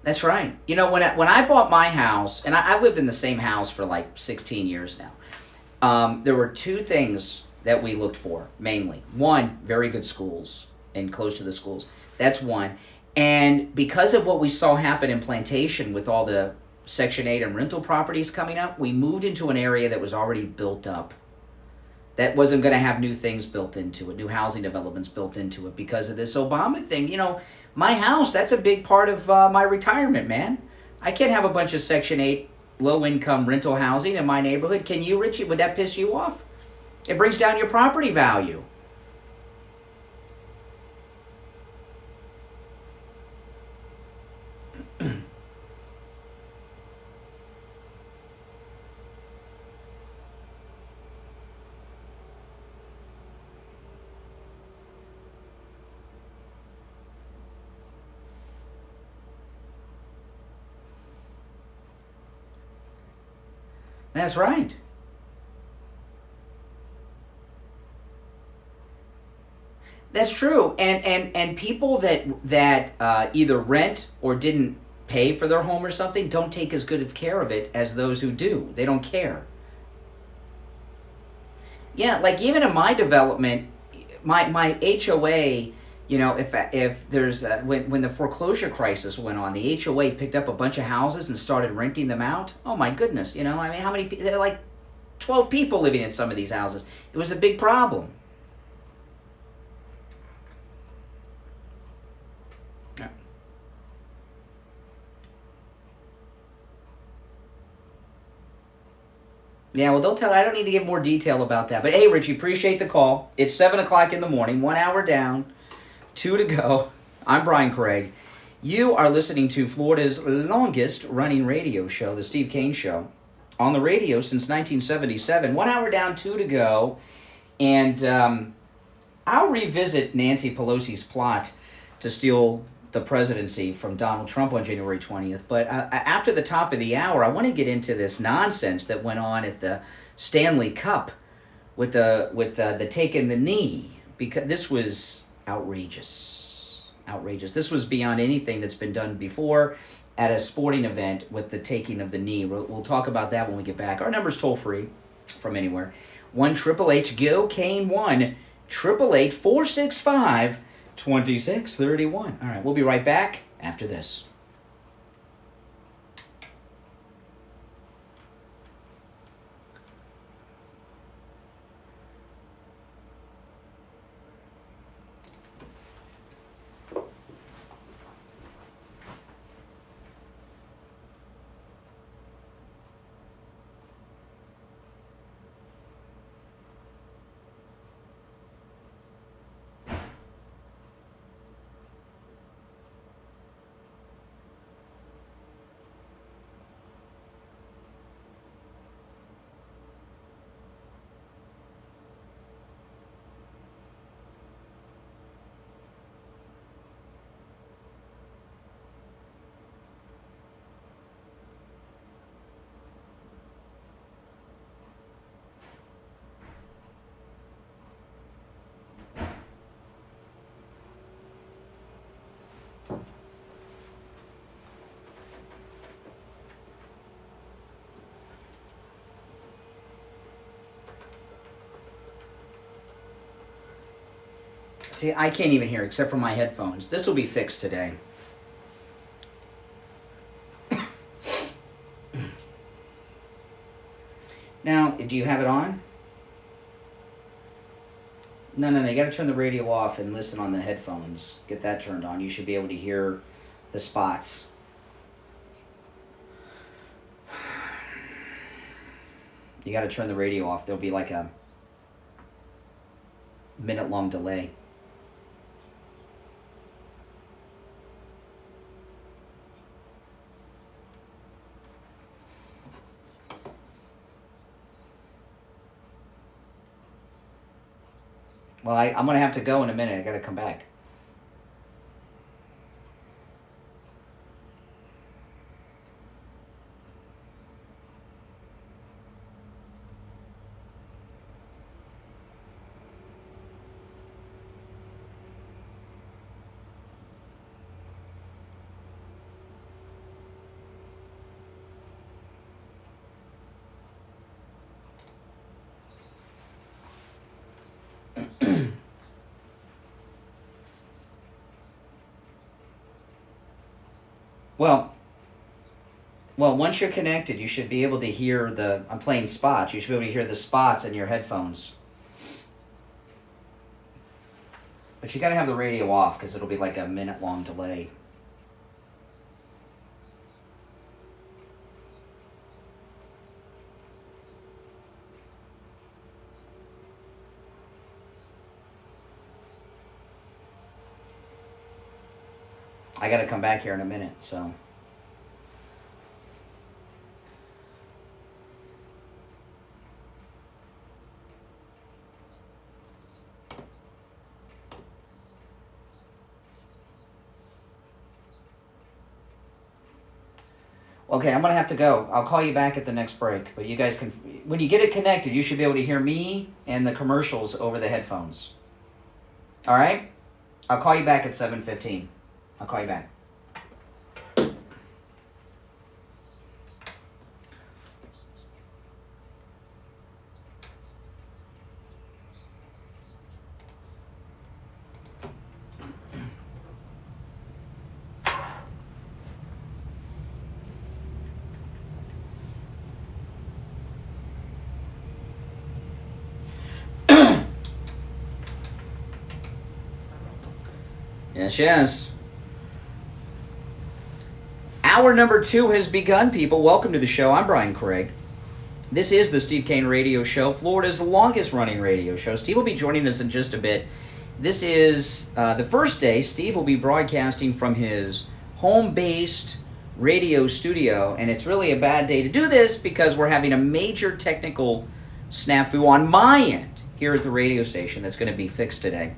That's right. When I bought my house, and I've lived in the same house for like 16 years now, there were two things that we looked for, mainly. One, very good schools and close to the schools. That's one. And because of what we saw happen in Plantation with all the Section 8 and rental properties coming up, we moved into an area that was already built up. That wasn't going to have new things built into it, new housing developments built into it because of this Obama thing. My house, that's a big part of my retirement, man. I can't have a bunch of Section 8 low-income rental housing in my neighborhood. Can you, Richie? Would that piss you off? It brings down your property value. That's right. That's true. And people that either rent or didn't pay for their home or something don't take as good of care of it as those who do. They don't care. Yeah, like even in my development, my HOA, if there's when the foreclosure crisis went on, the HOA picked up a bunch of houses and started renting them out. Oh my goodness, how many? There are like 12 people living in some of these houses. It was a big problem. Yeah, well, I don't need to give more detail about that. But hey, Richie, appreciate the call. It's 7 o'clock in the morning, 1 hour down, 2 to go. I'm Brian Craig. You are listening to Florida's longest running radio show, the Steve Kane Show, on the radio since 1977. 1 hour down, 2 to go. And I'll revisit Nancy Pelosi's plot to steal the presidency from Donald Trump on January 20th. But after the top of the hour, I want to get into this nonsense that went on at the Stanley Cup with the taking the knee, because this was outrageous. Outrageous. This was beyond anything that's been done before at a sporting event with the taking of the knee. We'll talk about that when we get back. Our number's toll free from anywhere. 1-888-GO-KANE 1-888-465-2631. All right, we'll be right back after this. See, I can't even hear except for my headphones. This will be fixed today. Now, do you have it on? No, you got to turn the radio off and listen on the headphones. Get that turned on. You should be able to hear the spots. You got to turn the radio off. There'll be like a minute-long delay. Well, I'm going to have to go in a minute. I got to come back. Well, once you're connected, you should be able to hear I'm playing spots. You should be able to hear the spots in your headphones. But you got to have the radio off because it'll be like a minute-long delay. I got to come back here in a minute, so. Okay, I'm going to have to go. I'll call you back at the next break. But you guys can, when you get it connected, you should be able to hear me and the commercials over the headphones. All right? I'll call you back at 7:15. I'll call you back. Yes. Hour number 2 has begun, people. Welcome to the show. I'm Brian Craig. This is the Steve Kane Radio Show, Florida's longest-running radio show. Steve will be joining us in just a bit. This is the first day Steve will be broadcasting from his home-based radio studio, and it's really a bad day to do this because we're having a major technical snafu on my end here at the radio station that's going to be fixed today.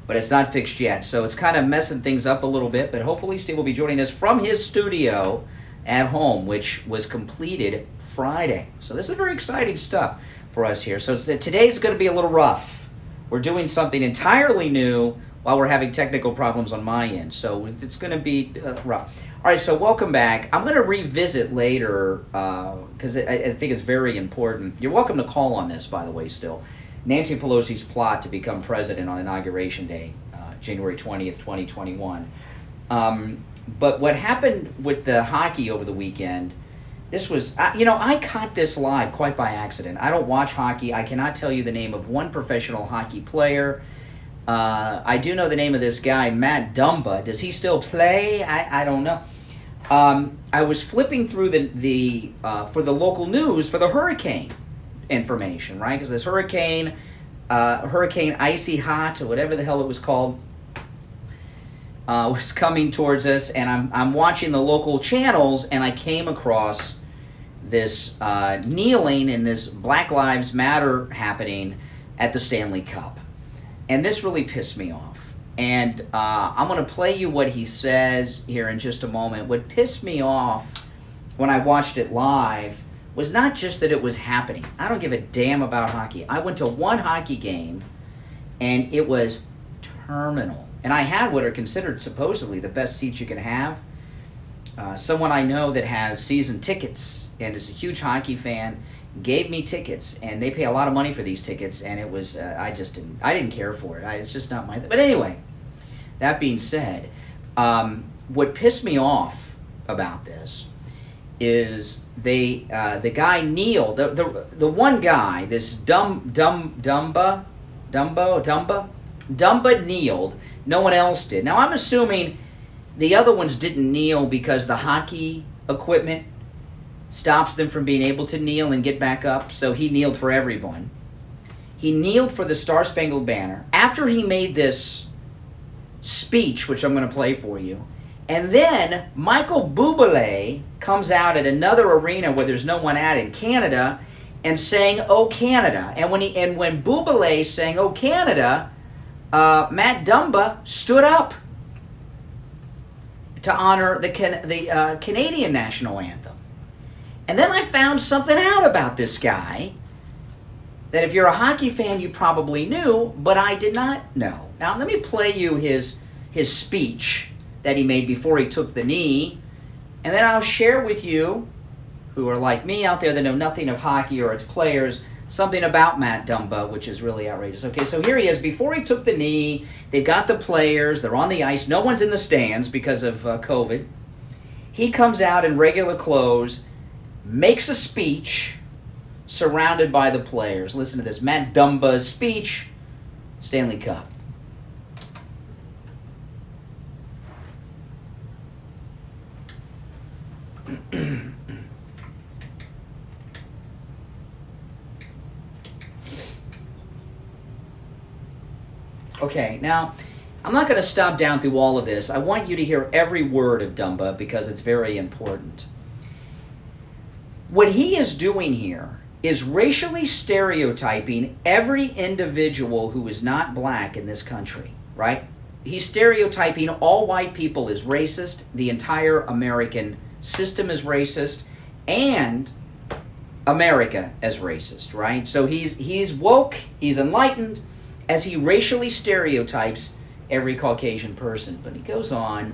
But it's not fixed yet, so it's kind of messing things up a little bit, but hopefully Steve will be joining us from his studio at home, which was completed Friday. So this is very exciting stuff for us here. So today's going to be a little rough. We're doing something entirely new while we're having technical problems on my end. So it's going to be rough. All right, so welcome back. I'm going to revisit later because I think it's very important. You're welcome to call on this, by the way, still. Nancy Pelosi's plot to become president on Inauguration Day, January 20th, 2021. But what happened with the hockey over the weekend, this was, I caught this live quite by accident. I don't watch hockey. I cannot tell you the name of one professional hockey player. I do know the name of this guy, Matt Dumba. Does he still play? I don't know. I was flipping through the for the local news for the hurricane information, right? Because this Hurricane Icy Hot, or whatever the hell it was called, was coming towards us, and I'm watching the local channels, and I came across this kneeling and this Black Lives Matter happening at the Stanley Cup. And this really pissed me off. And I'm going to play you what he says here in just a moment. What pissed me off when I watched it live was not just that it was happening. I don't give a damn about hockey. I went to one hockey game, and it was terminal. And I had what are considered supposedly the best seats you can have. Someone I know that has season tickets and is a huge hockey fan gave me tickets, and they pay a lot of money for these tickets, and it was I didn't care for it. It's just not my thing. But anyway, that being said, what pissed me off about this is the guy kneeled. The one guy, this Dumba kneeled. No one else did. Now I'm assuming the other ones didn't kneel because the hockey equipment stops them from being able to kneel and get back up, so he kneeled for everyone. He kneeled for the Star-Spangled Banner after he made this speech, which I'm going to play for you. And then Michael Bublé comes out at another arena where there's no one at in Canada and sang "Oh Canada." And when Bublé sang "Oh Canada," Matt Dumba stood up to honor the Canadian national anthem. And then I found something out about this guy that if you're a hockey fan, you probably knew, but I did not know. Now, let me play you his speech that he made before he took the knee, and then I'll share with you, who are like me out there that know nothing of hockey or its players, something about Matt Dumba, which is really outrageous. Okay, so here he is. Before he took the knee, they've got the players. They're on the ice. No one's in the stands because of COVID. He comes out in regular clothes, makes a speech surrounded by the players. Listen to this. Matt Dumba's speech, Stanley Cup. Okay, now, I'm not going to stop down through all of this. I want you to hear every word of Dumba because it's very important. What he is doing here is racially stereotyping every individual who is not black in this country, right? He's stereotyping all white people as racist, the entire American system is racist, and America as racist, right? So he's woke, he's enlightened, as he racially stereotypes every Caucasian person. But he goes on.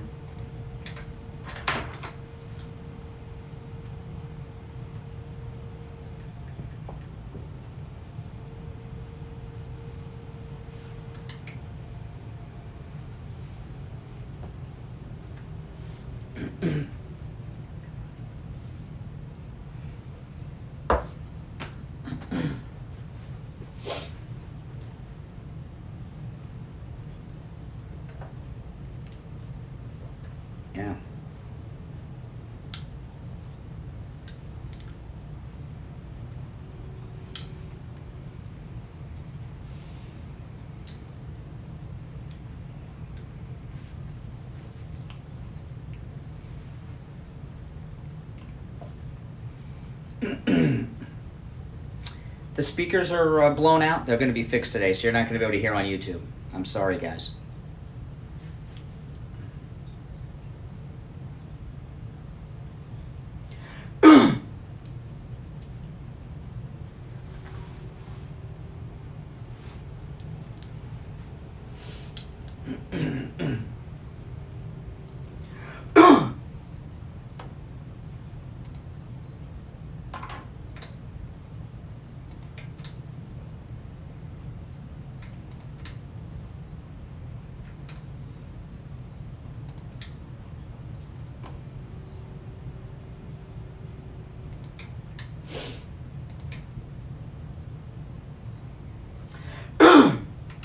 Yeah. The speakers are blown out. They're going to be fixed today, so you're not going to be able to hear on YouTube. I'm sorry, guys.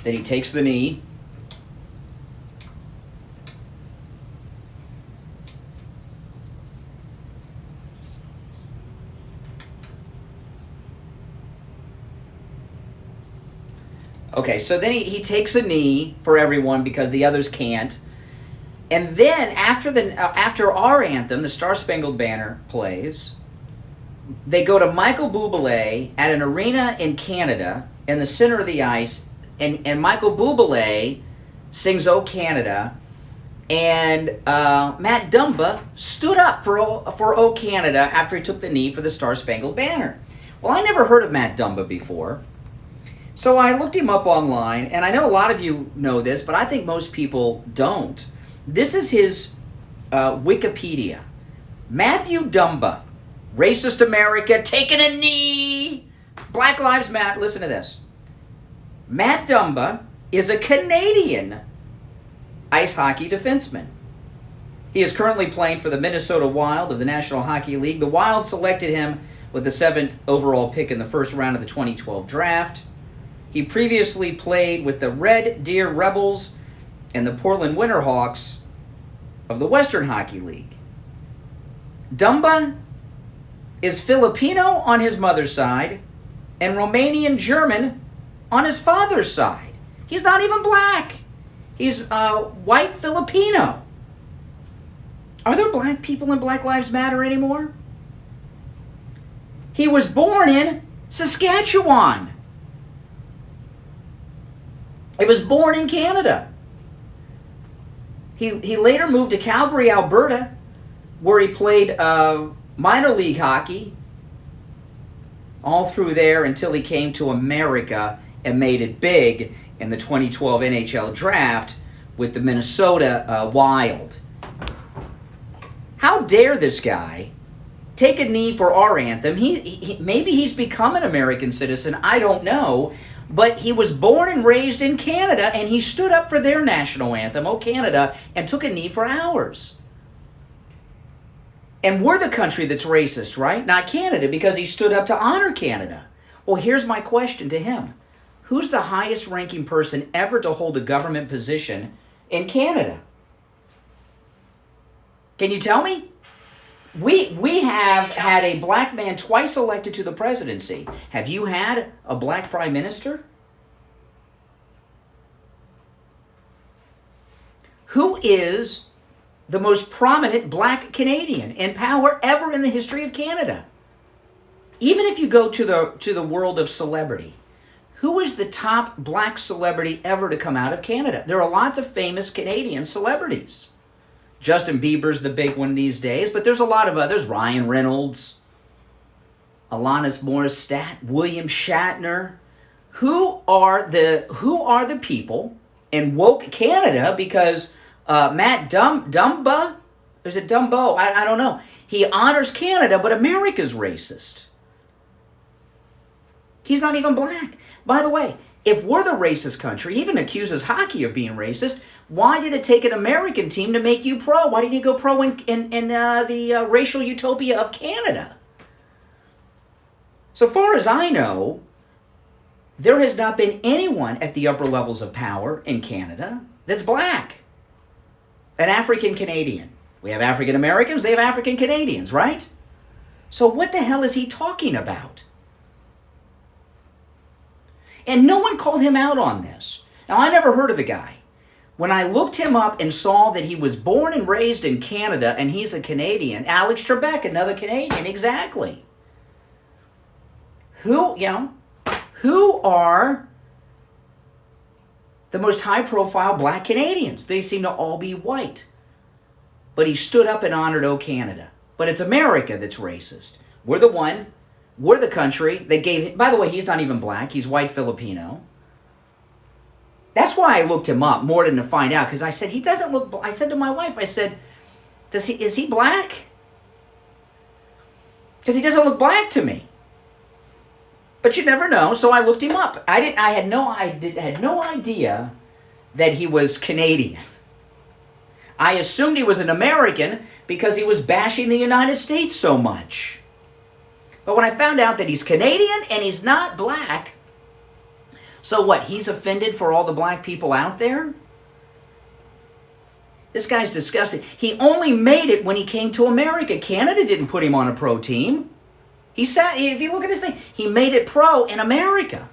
Then he takes the knee. Okay, so then he takes a knee for everyone because the others can't. And then after our anthem, the Star Spangled Banner plays, they go to Michael Bublé at an arena in Canada in the center of the ice, and Michael Bublé sings "O Canada," and Matt Dumba stood up for "O Canada" after he took the knee for the Star Spangled Banner. Well, I never heard of Matt Dumba before. So I looked him up online, and I know a lot of you know this, but I think most people don't. This is his Wikipedia. Matthew Dumba, racist America, taking a knee. Black Lives Matter. Listen to this. Matt Dumba is a Canadian ice hockey defenseman. He is currently playing for the Minnesota Wild of the National Hockey League. The Wild selected him with the 7th overall pick in the first round of the 2012 draft. He previously played with the Red Deer Rebels and the Portland Winterhawks of the Western Hockey League. Dumba is Filipino on his mother's side and Romanian German on his father's side. He's not even black. He's white Filipino. Are there black people in Black Lives Matter anymore? He was born in Saskatchewan. He was born in Canada. He later moved to Calgary, Alberta, where he played minor league hockey all through there until he came to America and made it big in the 2012 NHL draft with the Minnesota Wild. How dare this guy take a knee for our anthem? Maybe he's become an American citizen, I don't know. But he was born and raised in Canada, and he stood up for their national anthem, "O Canada," and took a knee for ours. And we're the country that's racist, right? Not Canada, because he stood up to honor Canada. Well, here's my question to him. Who's the highest ranking person ever to hold a government position in Canada? Can you tell me? We have had a black man twice elected to the presidency. Have you had a black prime minister? Who is the most prominent black Canadian in power ever in the history of Canada? Even if you go to the world of celebrity, who is the top black celebrity ever to come out of Canada? There are lots of famous Canadian celebrities. Justin Bieber's the big one these days, but there's a lot of others. Ryan Reynolds, Alanis Morissette, William Shatner. Who are the people in woke Canada? Because Matt Dumba, is it Dumbo? I don't know. He honors Canada, but America's racist. He's not even black. By the way, if we're the racist country, even accuses hockey of being racist, why did it take an American team to make you pro? Why didn't you go pro in the racial utopia of Canada? So far as I know, there has not been anyone at the upper levels of power in Canada that's black. An African Canadian. We have African Americans, they have African Canadians, right? So what the hell is he talking about? And no one called him out on this. Now, I never heard of the guy. When I looked him up and saw that he was born and raised in Canada and he's a Canadian, Alex Trebek, another Canadian, exactly. Who are the most high-profile black Canadians? They seem to all be white. But he stood up and honored "O Canada." But it's America that's racist. We're the country that gave him, by the way, he's not even black, he's white Filipino. That's why I looked him up more than to find out, because I said, he doesn't look, I said to my wife, I said, is he black? Because he doesn't look black to me. But you never know, so I looked him up. I had no idea that he was Canadian. I assumed he was an American because he was bashing the United States so much. But when I found out that he's Canadian and he's not black, So what, he's offended for all the black people out there? This guy's disgusting. He only made it when he came to America. Canada didn't put him on a pro team. If you look at his thing, he made it pro in America.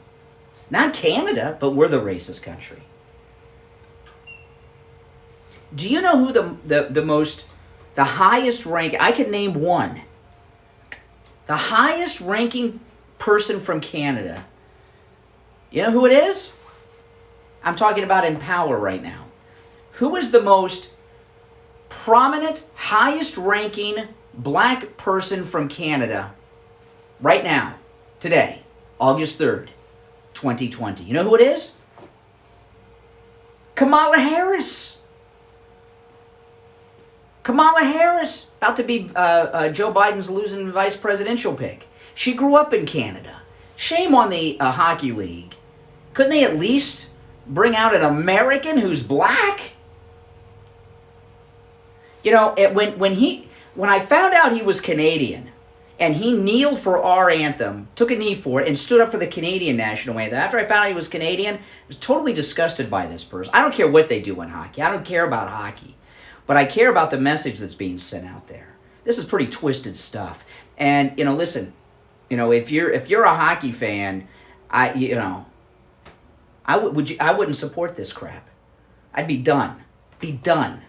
Not Canada, but we're the racist country. Do you know who the highest rank, I can name one. The highest ranking person from Canada. You know who it is? I'm talking about in power right now. Who is the most prominent, highest ranking black person from Canada right now, today, August 3rd, 2020? You know who it is? Kamala Harris. Kamala Harris, about to be Joe Biden's losing vice presidential pick. She grew up in Canada. Shame on the hockey league. Couldn't they at least bring out an American who's black? You know, when I found out he was Canadian, and he kneeled for our anthem, took a knee for it, and stood up for the Canadian national anthem. After I found out he was Canadian, I was totally disgusted by this person. I don't care what they do in hockey. I don't care about hockey. But I care about the message that's being sent out there. This is pretty twisted stuff. And, you know, listen, you know, if you're a hockey fan, I wouldn't support this crap. I'd be done. Be done.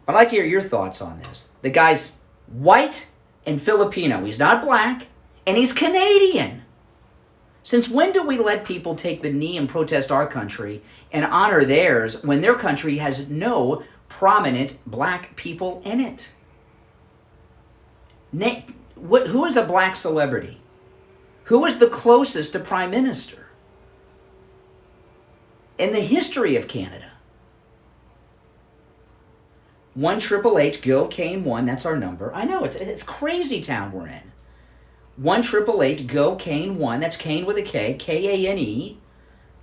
I'd like to hear your thoughts on this. The guy's white and Filipino. He's not black, and he's Canadian. Since when do we let people take the knee and protest our country and honor theirs when their country has no prominent black people in it? Who is a black celebrity? Who is the closest to Prime Minister in the history of Canada? 1-888-GO-CANE-1, that's our number. I know, it's crazy town we're in. 1-888-GO-CANE-1, that's Kane with a K, K-A-N-E,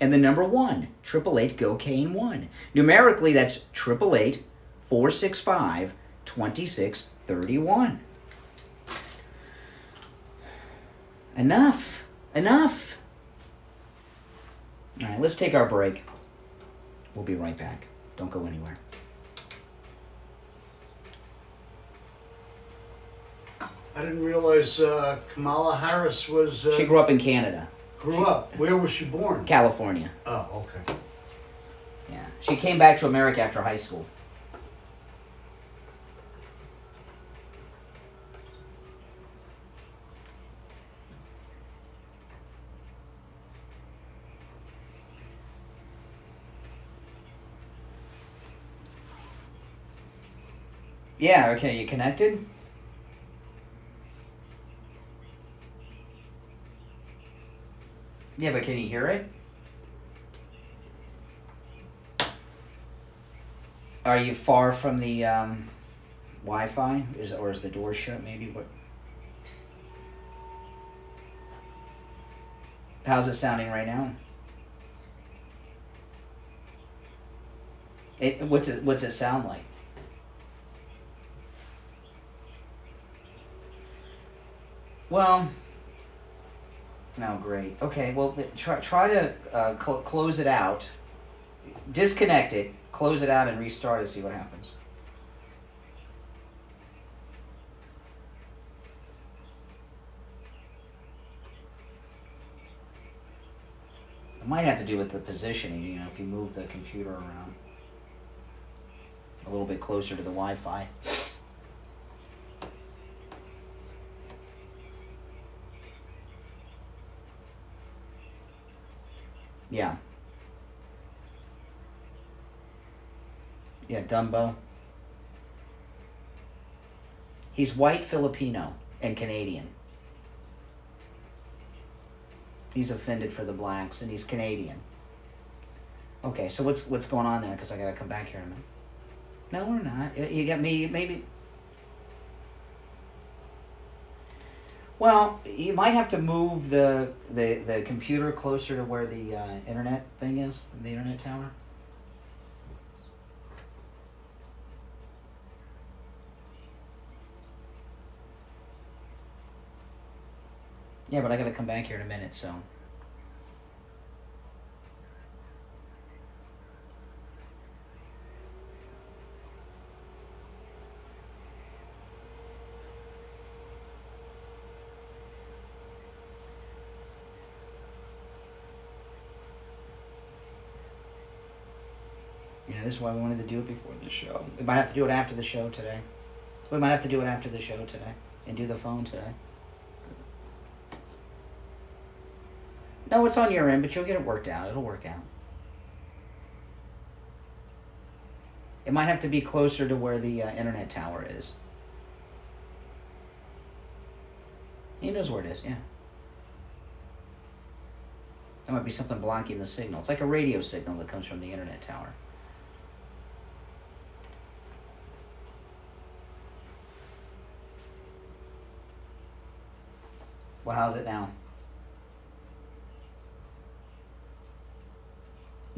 and the number 1, 888-GO-CANE-1. Numerically, that's 888-465-2631. Enough. All right, let's take our break. We'll be right back. Don't go anywhere. I didn't realize Kamala Harris was... She grew up in Canada. Grew up? Where was she born? California. Oh, okay. Yeah. She came back to America after high school. Yeah, okay, you connected? Yeah, but can you hear it? Are you far from the Wi-Fi? Or is the door shut maybe? What? How's it sounding right now? What's it sound like? Well, no, great. Okay, well, try to close it out. Disconnect it, close it out, and restart it, see what happens. It might have to do with the positioning, you know, if you move the computer around a little bit closer to the Wi-Fi. Yeah. Yeah, Dumbo. He's white, Filipino, and Canadian. He's offended for the blacks, and he's Canadian. Okay, so what's going on there? Because I gotta come back here in a minute. No, we're not. You got me, maybe. Well, you might have to move the computer closer to where the internet thing is, the internet tower. Yeah, but I got to come back here in a minute, so. Yeah, this is why we wanted to do it before the show. We might have to do it after the show today. We might have to do it after the show today and do the phone today. No, it's on your end, but you'll get it worked out. It'll work out. It might have to be closer to where the internet tower is. He knows where it is, yeah. There might be something blocking the signal. It's like a radio signal that comes from the internet tower. Well, how's it now?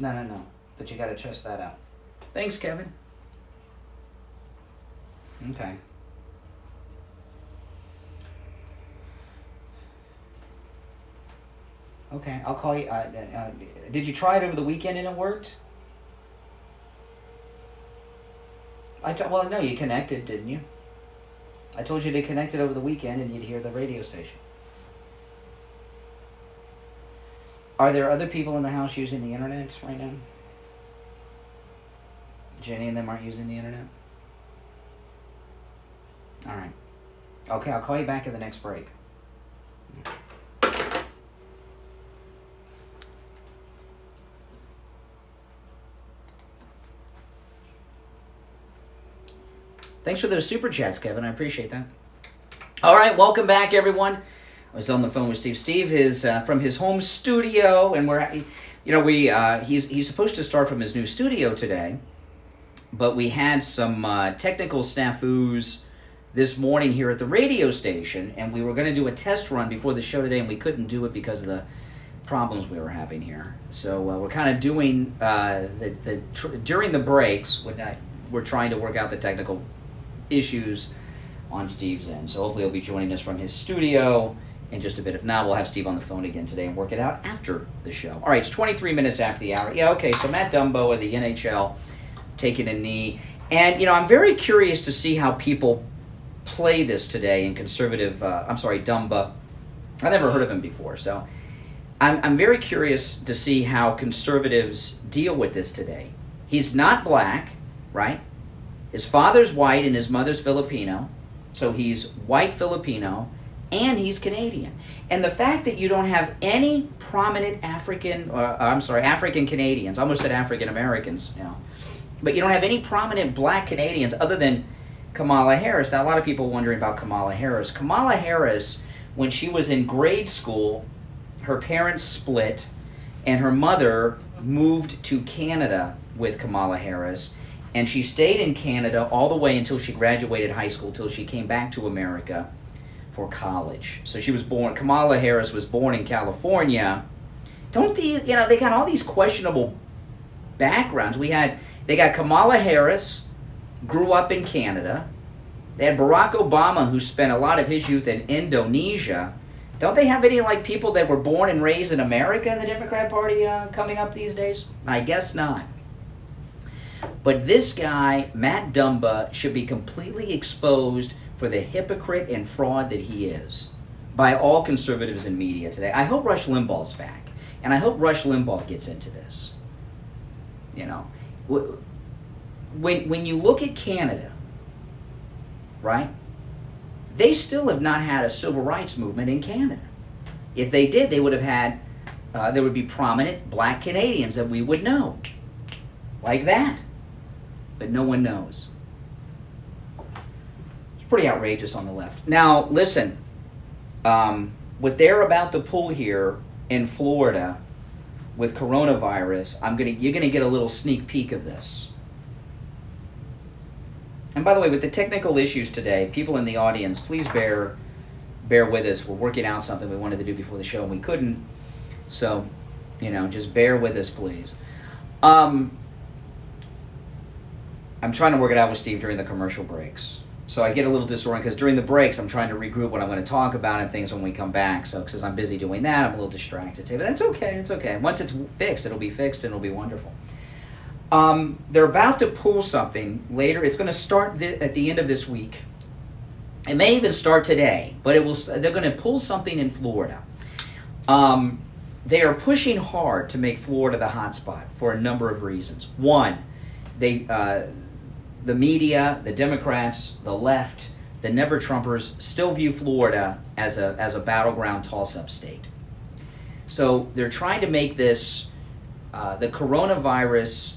No. But you got to test that out. Thanks, Kevin. Okay. Okay, I'll call you. Did you try it over the weekend and it worked? Well, no, you connected, didn't you? I told you to connect it over the weekend and you'd hear the radio station. Are there other people in the house using the internet right now? Jenny and them aren't using the internet? All right. Okay, I'll call you back at the next break. Thanks for those super chats, Kevin. I appreciate that. All right, welcome back, everyone. I was on the phone with Steve. Steve is from his home studio, and he's supposed to start from his new studio today, but we had some technical snafus this morning here at the radio station, and we were going to do a test run before the show today, and we couldn't do it because of the problems we were having here. So we're kind of doing during the breaks. We're trying to work out the technical issues on Steve's end. So hopefully he'll be joining us from his studio in just a bit. If not, we'll have Steve on the phone again today and work it out after the show. All right, it's 23 minutes after the hour. Yeah, okay, so Matt Dumbo of the NHL taking a knee. And, I'm very curious to see how people play this today in conservative, Dumba. I've never heard of him before, so I'm very curious to see how conservatives deal with this today. He's not black, right? His father's white and his mother's Filipino, so he's white Filipino, and he's Canadian. And the fact that you don't have any prominent African Canadians, I almost said African Americans, but you don't have any prominent black Canadians other than Kamala Harris. Now, a lot of people wondering about Kamala Harris. Kamala Harris, when she was in grade school, her parents split, and her mother moved to Canada with Kamala Harris, and she stayed in Canada all the way until she graduated high school, till she came back to America for college. So she was born, Kamala Harris was born in California. They got all these questionable backgrounds. They got Kamala Harris, grew up in Canada. They had Barack Obama, who spent a lot of his youth in Indonesia. Don't they have any people that were born and raised in America in the Democrat Party coming up these days? I guess not. But this guy, Matt Dumba, should be completely exposed for the hypocrite and fraud that he is by all conservatives and media today. I hope Rush Limbaugh's back, and I hope Rush Limbaugh gets into this. When you look at Canada, right, they still have not had a civil rights movement in Canada. If they did, they would have had, there would be prominent black Canadians that we would know, like that. But no one knows. It's pretty outrageous on the left. Now, listen, what they're about to pull here in Florida with coronavirus, you're gonna get a little sneak peek of this. And by the way, with the technical issues today, people in the audience, please bear with us. We're working out something we wanted to do before the show and we couldn't. So, just bear with us, please. I'm trying to work it out with Steve during the commercial breaks. So I get a little disoriented because during the breaks I'm trying to regroup what I'm going to talk about and things when we come back. So because I'm busy doing that, I'm a little distracted today. But that's okay. It's okay. Once it's fixed, it'll be fixed and it'll be wonderful. They're about to pull something later. It's going to start at the end of this week. It may even start today, but they're going to pull something in Florida. They are pushing hard to make Florida the hotspot for a number of reasons. One, the media, the Democrats, the left, the never-Trumpers still view Florida as a battleground toss-up state. So they're trying to make this the coronavirus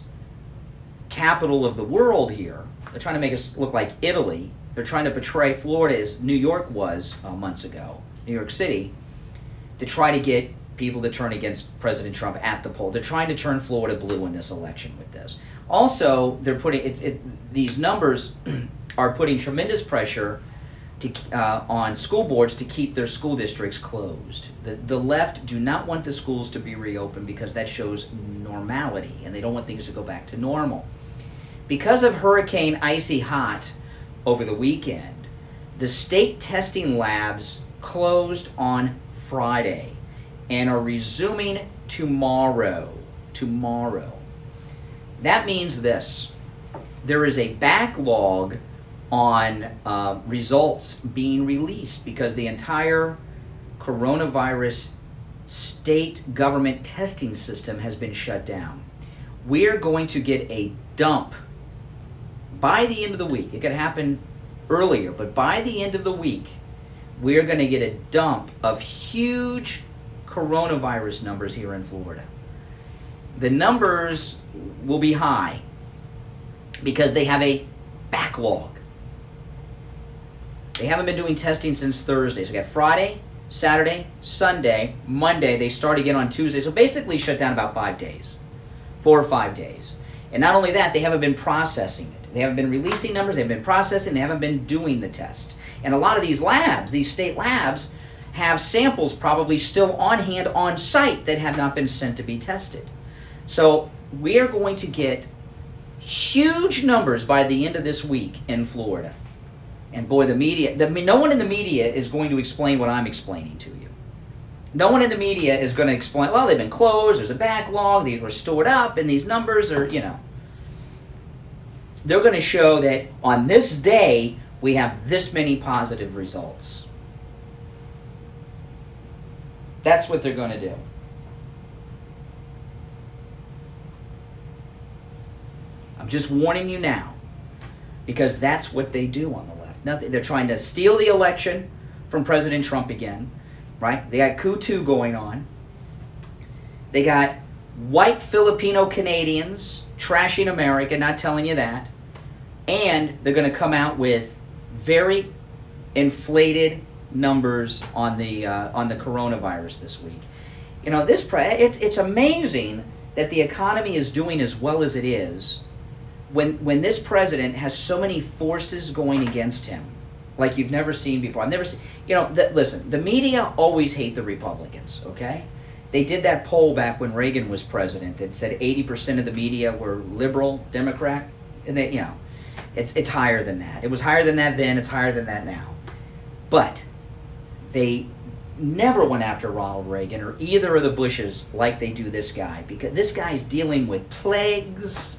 capital of the world here. They're trying to make us look like Italy. They're trying to portray Florida as New York was months ago, New York City, to try to get people to turn against President Trump at the poll. They're trying to turn Florida blue in this election with this. Also, they're putting these numbers are putting tremendous pressure on school boards to keep their school districts closed. The left do not want the schools to be reopened because that shows normality, and they don't want things to go back to normal. Because of Hurricane Icy Hot over the weekend, the state testing labs closed on Friday and are resuming tomorrow. That means this: there is a backlog on results being released because the entire coronavirus state government testing system has been shut down. We're going to get a dump by the end of the week. It could happen earlier, but by the end of the week, we're going to get a dump of huge coronavirus numbers here in Florida. The numbers will be high because they have a backlog. They haven't been doing testing since Thursday. So we got Friday, Saturday, Sunday, Monday. They start again on Tuesday. So basically shut down about 5 days, 4 or 5 days. And not only that, they haven't been processing it. They haven't been releasing numbers. They've been processing. They haven't been doing the test. And a lot of these labs, these state labs, have samples probably still on hand on site that have not been sent to be tested. So we are going to get huge numbers by the end of this week in Florida. And boy, the media, no one in the media is going to explain what I'm explaining to you. No one in the media is going to explain, well, they've been closed, there's a backlog, these were stored up, and these numbers are, They're going to show that on this day, we have this many positive results. That's what they're going to do. I'm just warning you now, because that's what they do on the left. Nothing. They're trying to steal the election from President Trump again, right? They got coup 2 going on. They got white Filipino Canadians trashing America, not telling you that. And they're going to come out with very inflated numbers on the coronavirus this week. It's amazing that the economy is doing as well as it is when this president has so many forces going against him, like you've never seen before. I've never seen. Listen, the media always hate the Republicans. Okay, they did that poll back when Reagan was president that said 80% of the media were liberal Democrat, and it's higher than that. It was higher than that then. It's higher than that now. But they never went after Ronald Reagan or either of the Bushes like they do this guy, because this guy's dealing with plagues,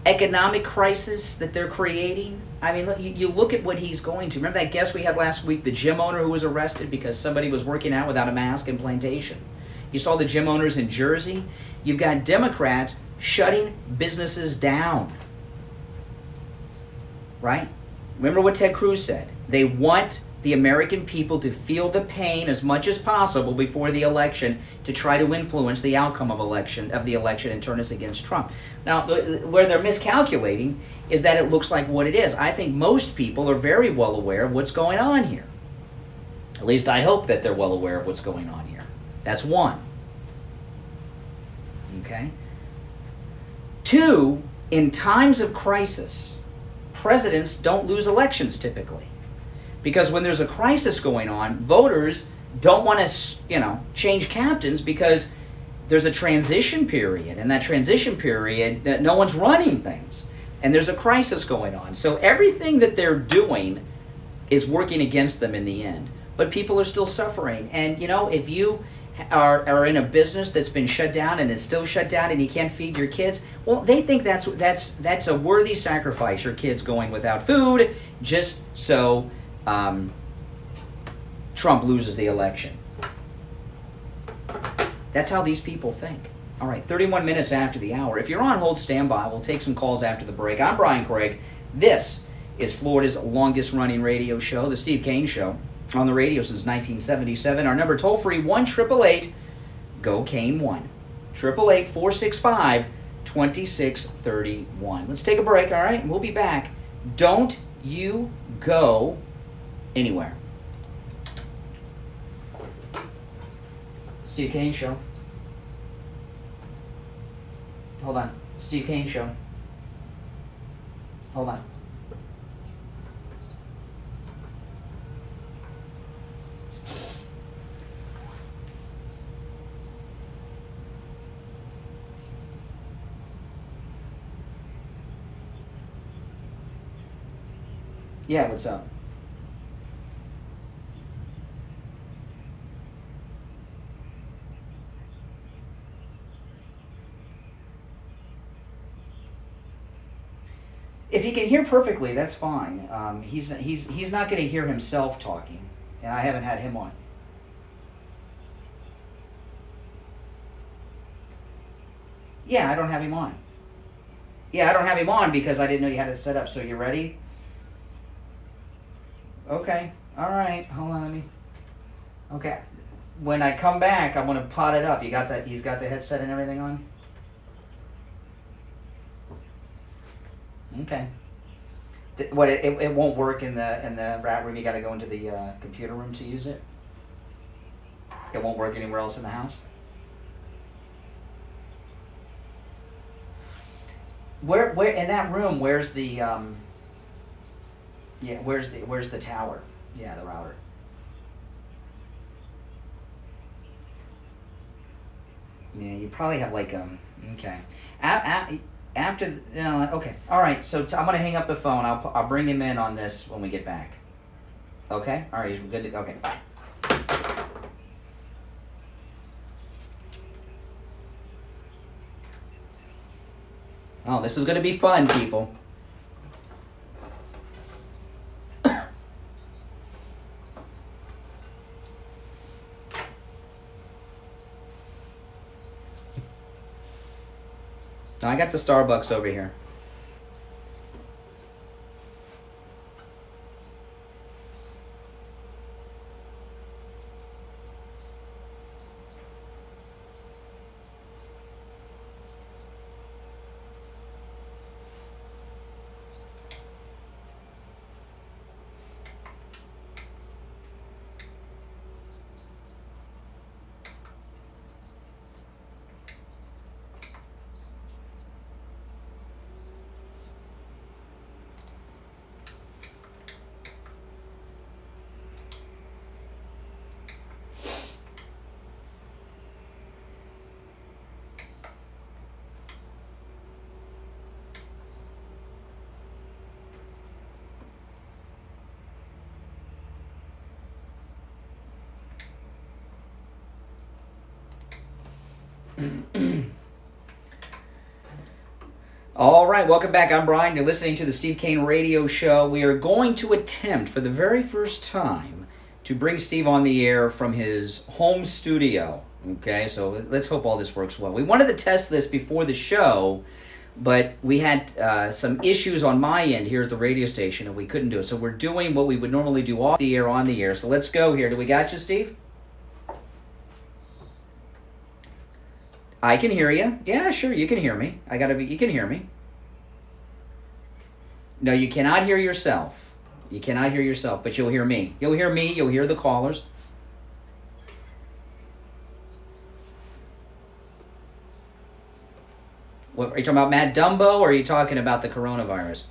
economic crisis that they're creating. I mean, look, you look at what he's going to. Remember that guest we had last week, the gym owner who was arrested because somebody was working out without a mask in Plantation? You saw the gym owners in Jersey. You've got Democrats shutting businesses down. Right? Remember what Ted Cruz said. They want the American people to feel the pain as much as possible before the election to try to influence the outcome of the election and turn us against Trump. Now, where they're miscalculating is that it looks like what it is. I think most people are very well aware of what's going on here. At least I hope that they're well aware of what's going on here. That's one. Okay? 2, in times of crisis, presidents don't lose elections typically. Because when there's a crisis going on, voters don't want to, change captains because there's a transition period. And that transition period, no one's running things. And there's a crisis going on. So everything that they're doing is working against them in the end. But people are still suffering. And, if you are in a business that's been shut down and is still shut down and you can't feed your kids, well, they think that's a worthy sacrifice, your kids going without food, just so Trump loses the election. That's how these people think. All right, 31 minutes after the hour. If you're on hold, stand by. We'll take some calls after the break. I'm Brian Craig. This is Florida's longest-running radio show, The Steve Kane Show, on the radio since 1977. Our number toll-free, 1-888-GO-KANE-1. 888-465-2631. Let's take a break, all right? And we'll be back. Don't you go anywhere. Steve Kane Show. Hold on. Steve Kane Show. Hold on. Yeah, what's up? If he can hear perfectly, that's fine. He's not going to hear himself talking, and I haven't had him on. Yeah, I don't have him on. Yeah, I don't have him on because I didn't know you had it set up. So you ready? Okay. All right. Hold on. Let me. Okay. When I come back, I want to pot it up. You got that? He's got the headset and everything on. Okay. What? It won't work in the rat room. You got to go into the computer room to use it. It won't work anywhere else in the house. Where in that room? Where's the Yeah. Where's the tower? Yeah, the router. Yeah, you probably have like okay. After okay, all right. So I'm gonna hang up the phone. I'll bring him in on this when we get back. Okay. All right. He's good to go. Okay. Bye. Oh, this is gonna be fun, people. I got the Starbucks over here. All right, welcome back. I'm Brian. You're listening to the Steve Kane Radio Show. We are going to attempt for the very first time to bring Steve on the air from his home studio. Okay, so let's hope all this works well. We wanted to test this before the show, but we had some issues on my end here at the radio station, and we couldn't do it. So we're doing what we would normally do off the air, on the air. So let's go here. Do we got you, Steve? I can hear you. Yeah, sure, you can hear me. You can hear me. No, you cannot hear yourself. You cannot hear yourself, but you'll hear me. You'll hear me, you'll hear the callers. What, are you talking about Matt Dumbo, or are you talking about the coronavirus?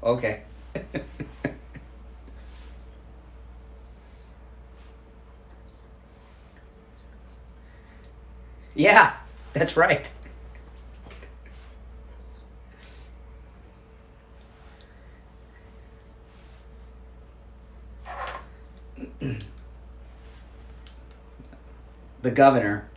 Okay. Yeah, that's right. The governor.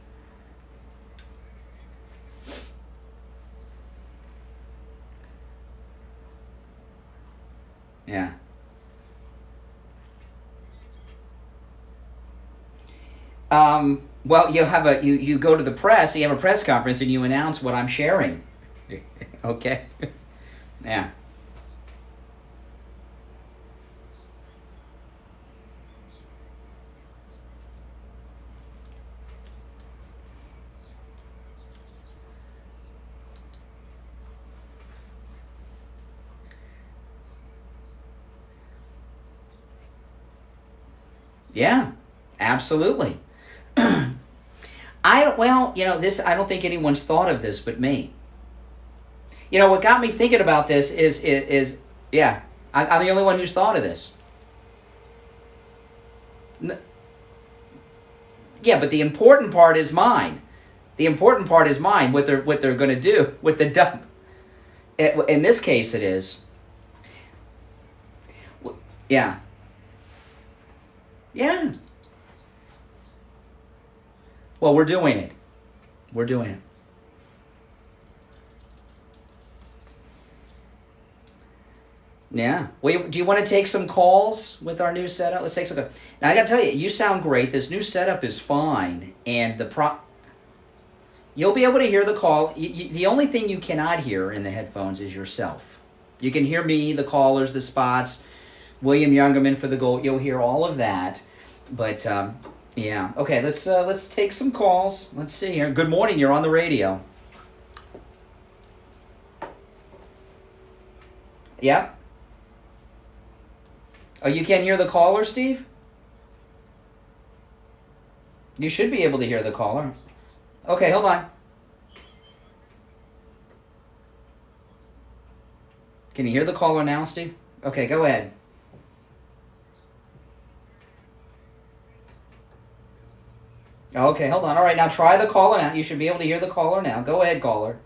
Yeah. Well, you go to the press, you have a press conference, and you announce what I'm sharing. Okay? Yeah. Yeah, absolutely. I don't think anyone's thought of this but me. What got me thinking about this is yeah, I'm the only one who's thought of this. Yeah, but the important part is mine. The important part is mine. What they're going to do with the dump. In this case, it is. Yeah. Yeah. Well, we're doing it. We're doing it. Yeah. Well, do you want to take some calls with our new setup? Let's take some. Now, I got to tell you, you sound great. This new setup is fine, and you'll be able to hear the call. The only thing you cannot hear in the headphones is yourself. You can hear me, the callers, the spots, William Youngerman for the goal. You'll hear all of that, but yeah. Okay, let's take some calls. Let's see here. Good morning. You're on the radio. Yep. Oh, you can't hear the caller, Steve? You should be able to hear the caller. Okay, hold on. Can you hear the caller now, Steve? Okay, go ahead. Okay, hold on. All right, now try the caller now. You should be able to hear the caller now. Go ahead, caller.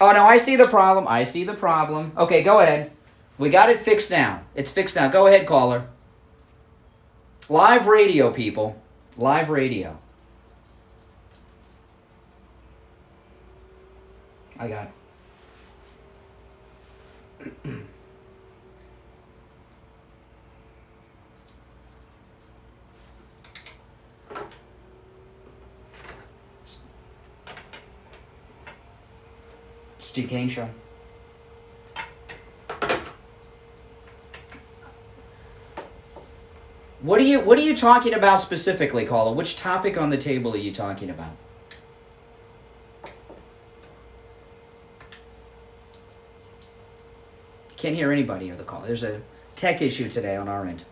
Oh, no, I see the problem. I see the problem. Okay, go ahead. We got it fixed now. It's fixed now. Go ahead, caller. Live radio, people. Live radio. I got it. Steve Kane Show. What are you talking about specifically, caller? Which topic on the table are you talking about? Can't hear anybody or the call. There's a tech issue today on our end.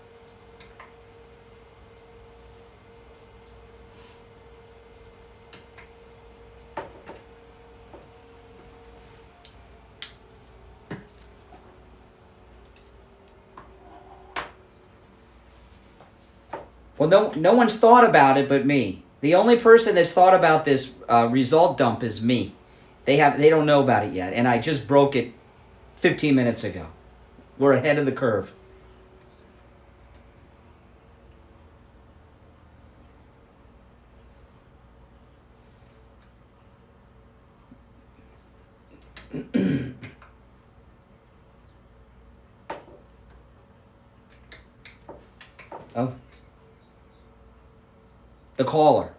Well, no one's thought about it but me. The only person that's thought about this result dump is me. They don't know about it yet, and I just broke it 15 minutes ago. We're ahead of the curve. Oh. The caller.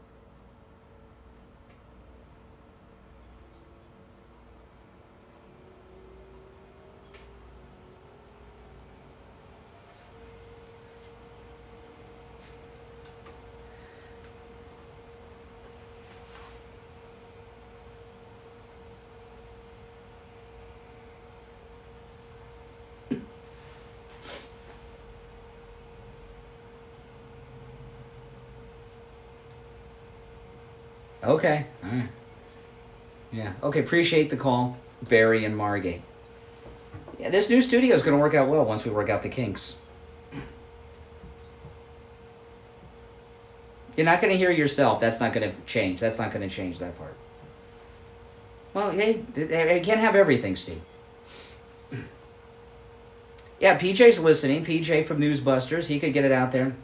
Okay. All right. Yeah. Okay. Appreciate the call, Barry and Margate. Yeah, this new studio is going to work out well once we work out the kinks. You're not going to hear yourself. That's not going to change. That's not going to change that part. Well, hey, you can't have everything, Steve. Yeah, PJ's listening. PJ from Newsbusters. He could get it out there.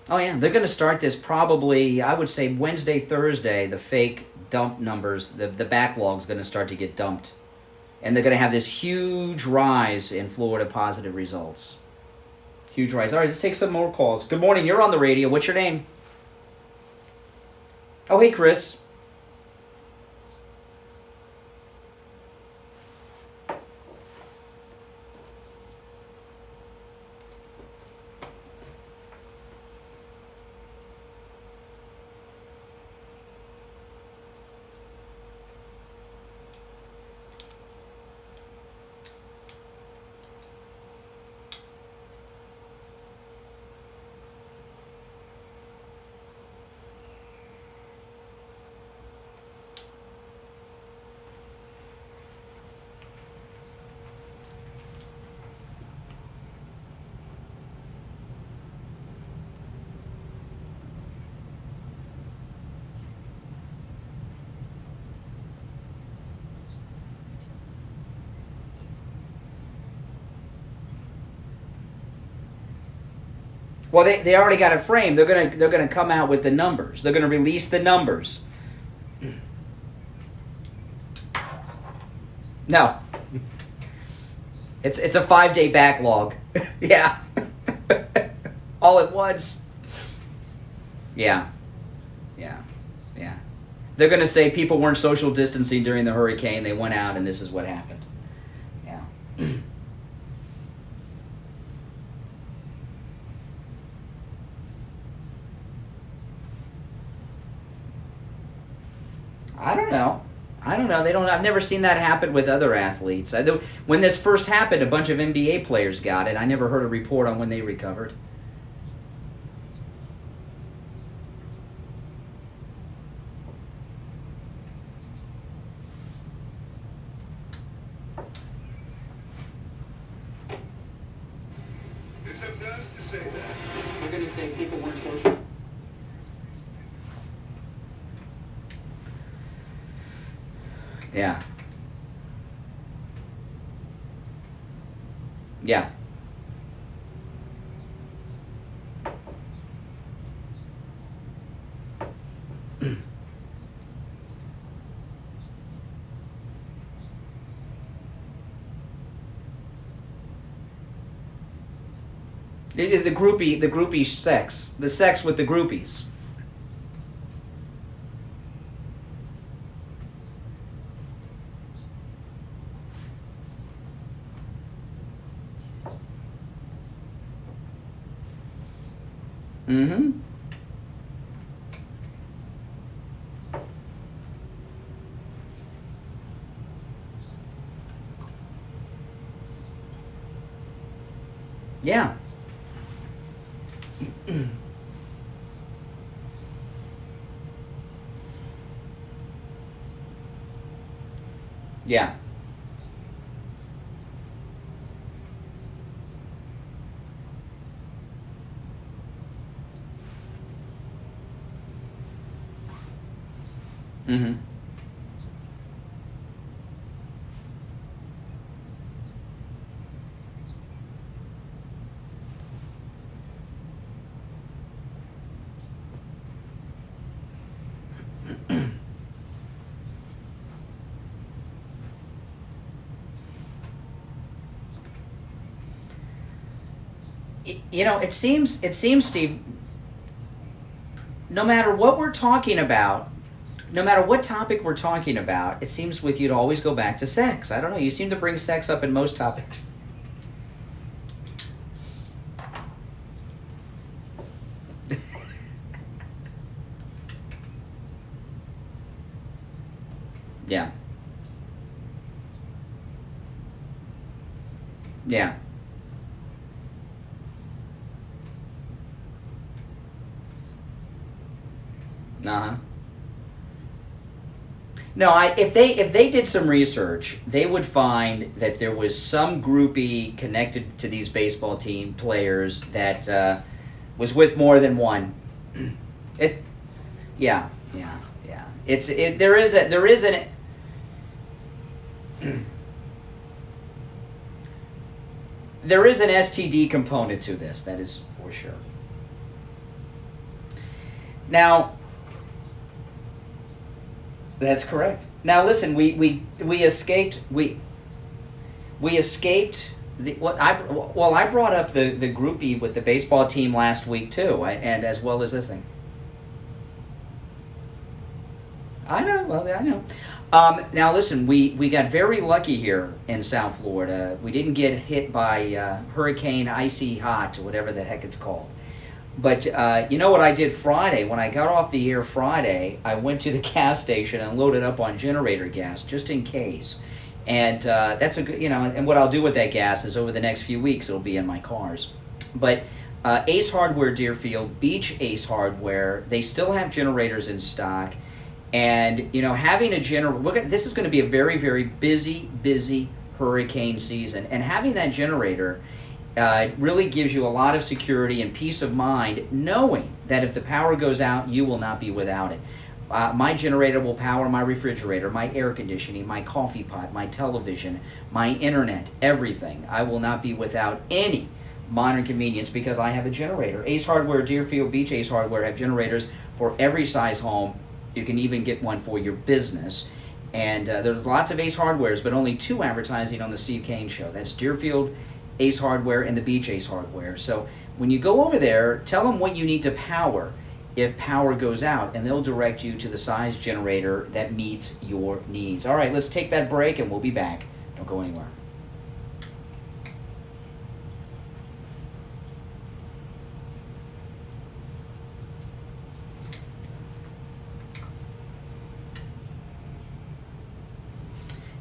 Oh, yeah. They're going to start this probably, I would say, Wednesday, Thursday. The fake dump numbers, the backlog's going to start to get dumped. And they're going to have this huge rise in Florida positive results. Huge rise. All right, let's take some more calls. Good morning. You're on the radio. What's your name? Oh, hey, Chris. Well, they already got it framed. They're gonna come out with the numbers. They're gonna release the numbers. No. It's a 5-day backlog. Yeah. All at once. Yeah. Yeah. Yeah. They're gonna say people weren't social distancing during the hurricane. They went out and this is what happened. Yeah. I don't know. I've never seen that happen with other athletes. When this first happened, a bunch of NBA players got it. I never heard a report on when they recovered. It's up to us to say that. We're going to say people weren't social. Yeah. Yeah. The groupie sex. The sex with the groupies. Mm-hmm. Yeah. Yeah. Mm-hmm. It seems, Steve, no matter what we're talking about, no matter what topic we're talking about, it seems with you to always go back to sex. I don't know. You seem to bring sex up in most topics. Yeah. Yeah. Uh-huh. No, if they did some research, they would find that there was some groupie connected to these baseball team players that was with more than one. Yeah. There is an there is an STD component to this. That is for sure. Now. That's correct. Now listen, we escaped I brought up the groupie with the baseball team last week too, and as well as this thing. I know. Now listen, we got very lucky here in South Florida. We didn't get hit by Hurricane Icy Hot or whatever the heck it's called. But you know what I did Friday? When I got off the air Friday, I went to the gas station and loaded up on generator gas just in case. And that's a good, and what I'll do with that gas is over the next few weeks it'll be in my cars. But Ace Hardware Deerfield, Beach Ace Hardware, they still have generators in stock. And having a generator, this is going to be a very, very busy hurricane season, and having that generator. Really gives you a lot of security and peace of mind knowing that if the power goes out, you will not be without it. My generator will power my refrigerator, my air conditioning, my coffee pot, my television, my internet, everything. I will not be without any modern convenience because I have a generator. Ace Hardware, Deerfield, Beach Ace Hardware have generators for every size home. You can even get one for your business. And there's lots of Ace Hardwares, but only 2 advertising on the Steve Kane Show. That's Deerfield Ace Hardware and the Beach Ace Hardware. So when you go over there, tell them what you need to power if power goes out, and they'll direct you to the size generator that meets your needs. All right, let's take that break, and we'll be back. Don't go anywhere.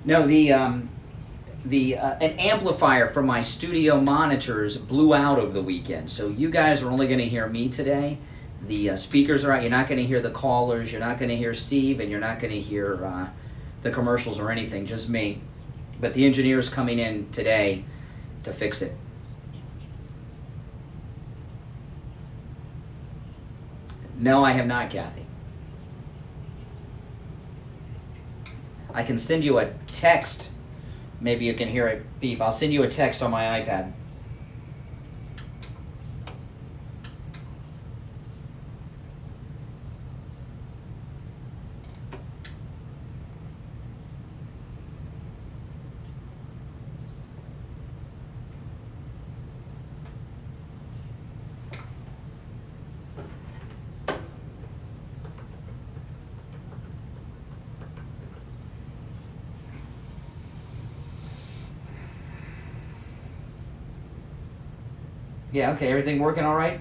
No, an amplifier from my studio monitors blew out over the weekend, so you guys are only going to hear me today. The speakers are out. You're not going to hear the callers. You're not going to hear Steve, and you're not going to hear the commercials or anything. Just me. But the engineer's coming in today to fix it. No, I have not, Kathy. I can send you a text. Maybe you can hear it beep. I'll send you a text on my iPad. Yeah, okay, everything working all right?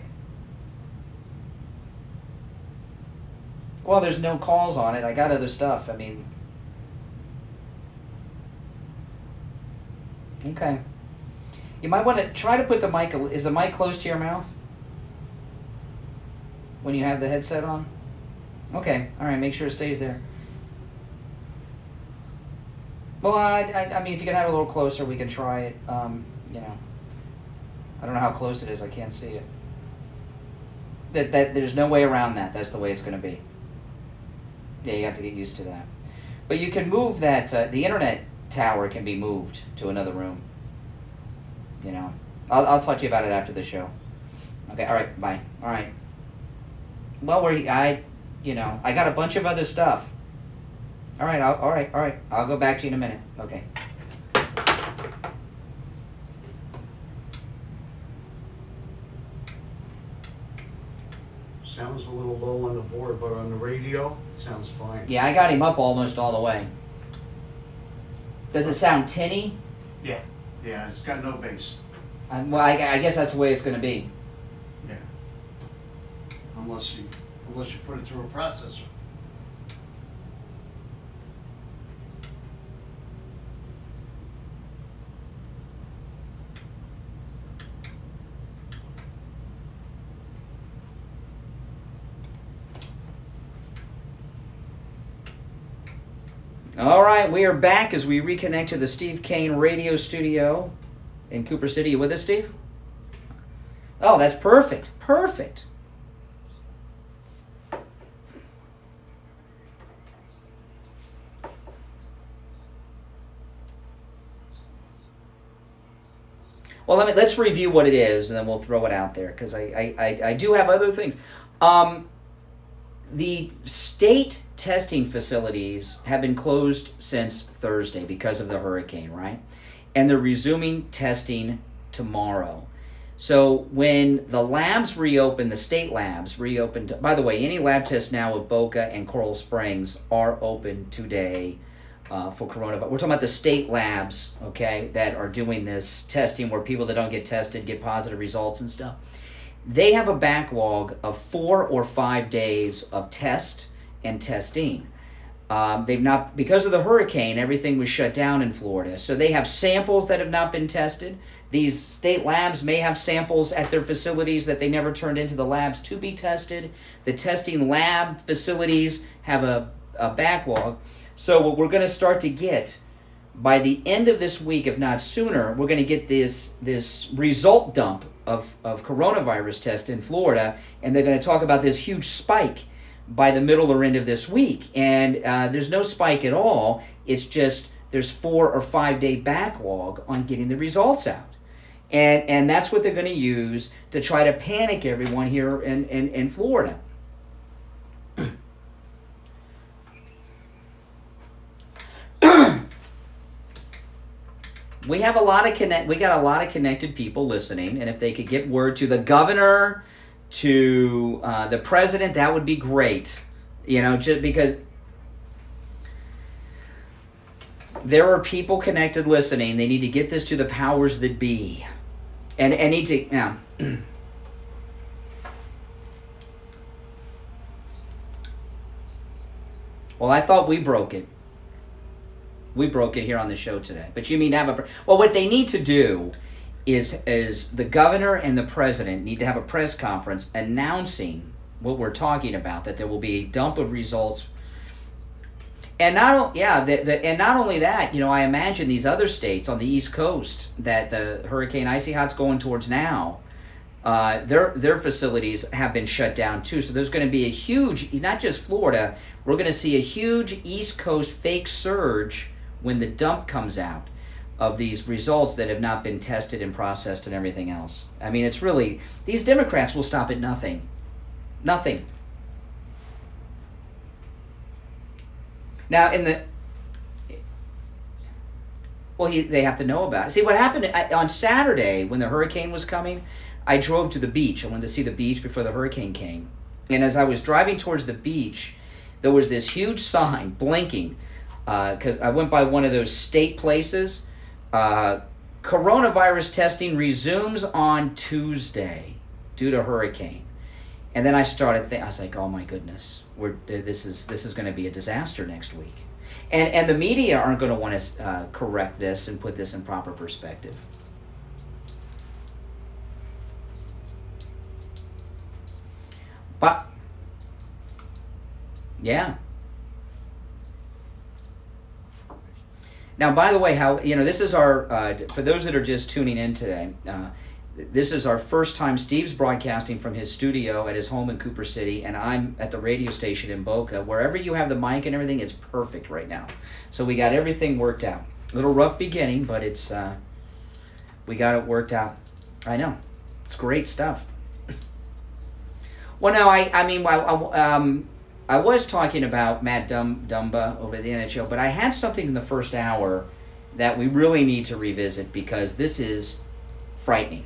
Well, there's no calls on it. I got other stuff. I mean, okay. You might want to try to put the mic, is the mic close to your mouth when you have the headset on? Okay, all right, make sure it stays there. Well, I mean, if you can have it a little closer, we can try it, I don't know how close it is. I can't see it. That there's no way around that. That's the way it's going to be. Yeah, you have to get used to that. But you can move that. The internet tower can be moved to another room. I'll talk to you about it after the show. Okay. All right. Bye. All right. Well, I got a bunch of other stuff. All right. All right. I'll go back to you in a minute. Okay. Sounds a little low on the board, but on the radio, it sounds fine. Yeah, I got him up almost all the way. Does it sound tinny? Yeah, it's got no bass. Well, I guess that's the way it's going to be. Yeah. Unless you put it through a processor. All right, we are back as we reconnect to the Steve Kane Radio Studio in Cooper City. You with us, Steve? Oh, that's perfect. Perfect. Well, let's review what it is, and then we'll throw it out there, because I do have other things. The state testing facilities have been closed since Thursday because of the hurricane, right? And they're resuming testing tomorrow. So when the labs reopen, the state labs reopened. By the way, any lab tests now of Boca and Coral Springs are open today for coronavirus. We're talking about the state labs, okay, that are doing this testing where people that don't get tested get positive results and stuff. They have a backlog of 4 or 5 days of test and testing. They've not, because of the hurricane, everything was shut down in Florida. So they have samples that have not been tested. These state labs may have samples at their facilities that they never turned into the labs to be tested. The testing lab facilities have a backlog. So what we're going to start to get by the end of this week, if not sooner, we're going to get this result dump of coronavirus test in Florida, and they're going to talk about this huge spike by the middle or end of this week. And there's no spike at all. It's just there's 4 or 5 day backlog on getting the results out. And that's what they're going to use to try to panic everyone here in Florida. We got a lot of connected people listening, and if they could get word to the governor, to the president, that would be great. Just because there are people connected listening, they need to get this to the powers that be, and need to now. Well, I thought we broke it. We broke it here on the show today. But you mean have a... Well, what they need to do is the governor and the president need to have a press conference announcing what we're talking about, that there will be a dump of results. And not only that, I imagine these other states on the East Coast that the Hurricane Icy Hot's going towards now, their facilities have been shut down too. So there's going to be a huge, not just Florida, we're going to see a huge East Coast fake surge when the dump comes out of these results that have not been tested and processed and everything else. I mean, it's really, these Democrats will stop at nothing. Nothing. Now, they have to know about it. See, what happened on Saturday when the hurricane was coming, I drove to the beach. I wanted to see the beach before the hurricane came. And as I was driving towards the beach, there was this huge sign blinking, because I went by one of those state places. Coronavirus testing resumes on Tuesday due to hurricane. And then I started thinking, I was like, oh my goodness, this is going to be a disaster next week. And the media aren't going to want to correct this and put this in proper perspective. But, yeah. Now, by the way, this is our, for those that are just tuning in today, this is our first time. Steve's broadcasting from his studio at his home in Cooper City, and I'm at the radio station in Boca. Wherever you have the mic and everything, it's perfect right now. So we got everything worked out. A little rough beginning, but we got it worked out. I know. It's great stuff. Well, no, I was talking about Matt Dumba over at the NHL, but I had something in the first hour that we really need to revisit because this is frightening.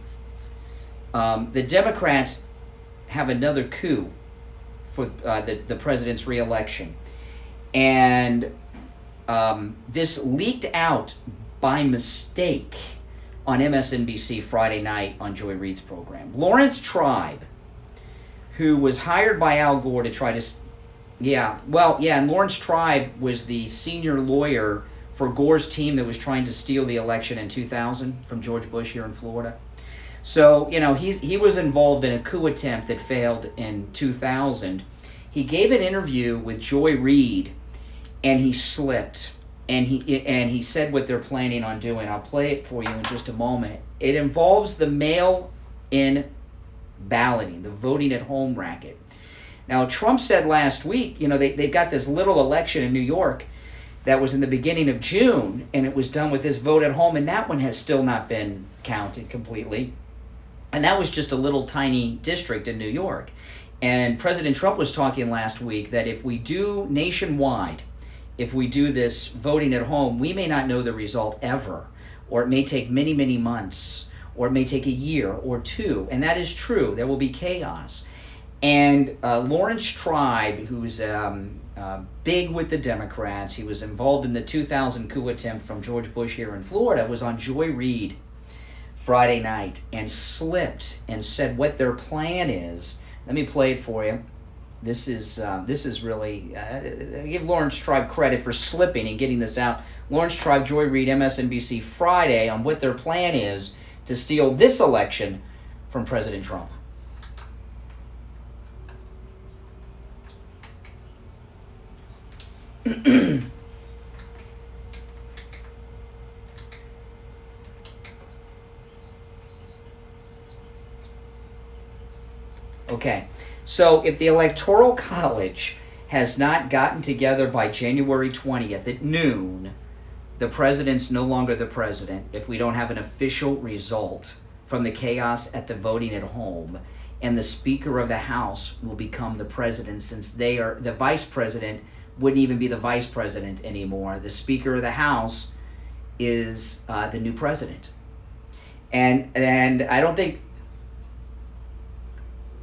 The Democrats have another coup for the president's reelection. And this leaked out by mistake on MSNBC Friday night on Joy Reid's program. Lawrence Tribe, who was hired by Al Gore to try to... and Lawrence Tribe was the senior lawyer for Gore's team that was trying to steal the election in 2000 from George Bush here in Florida. So, he was involved in a coup attempt that failed in 2000. He gave an interview with Joy Reid, and he slipped. and he said what they're planning on doing. I'll play it for you in just a moment. It involves the mail-in balloting, the voting at home racket. Now, Trump said last week, they've got this little election in New York that was in the beginning of June, and it was done with this vote at home, and that one has still not been counted completely. And that was just a little tiny district in New York. And President Trump was talking last week that if we do nationwide, if we do this voting at home, we may not know the result ever, or it may take many, many months, or it may take a year or two. And that is true. There will be chaos. And Lawrence Tribe, who's big with the Democrats, he was involved in the 2000 coup attempt from George Bush here in Florida, was on Joy Reid Friday night and slipped and said what their plan is. Let me play it for you. This is really, I give Lawrence Tribe credit for slipping and getting this out. Lawrence Tribe, Joy Reid, MSNBC, Friday, on what their plan is to steal this election from President Trump. Okay, so if the Electoral College has not gotten together by January 20th at noon, the president's no longer the president if we don't have an official result from the chaos at the voting at home, and the Speaker of the House will become the president, since the vice president wouldn't even be the vice president anymore. The Speaker of the House is the new president. And I don't think...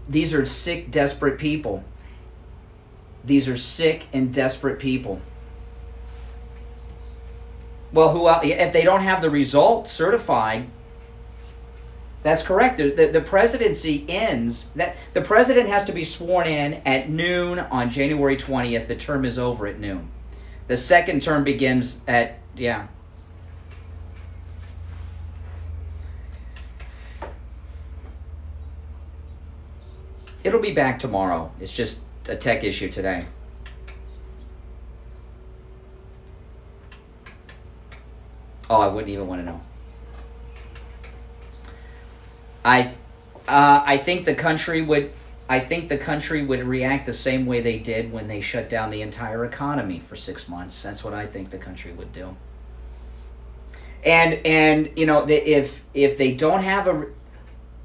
These are sick, desperate people. These are sick and desperate people. Well, if they don't have the result certified, that's correct. The presidency ends. The president has to be sworn in at noon on January 20th. The term is over at noon. The second term begins at, yeah. It'll be back tomorrow. It's just a tech issue today. Oh, I wouldn't even want to know. I think the country would react the same way they did when they shut down the entire economy for 6 months. That's what I think the country would do. And if they don't have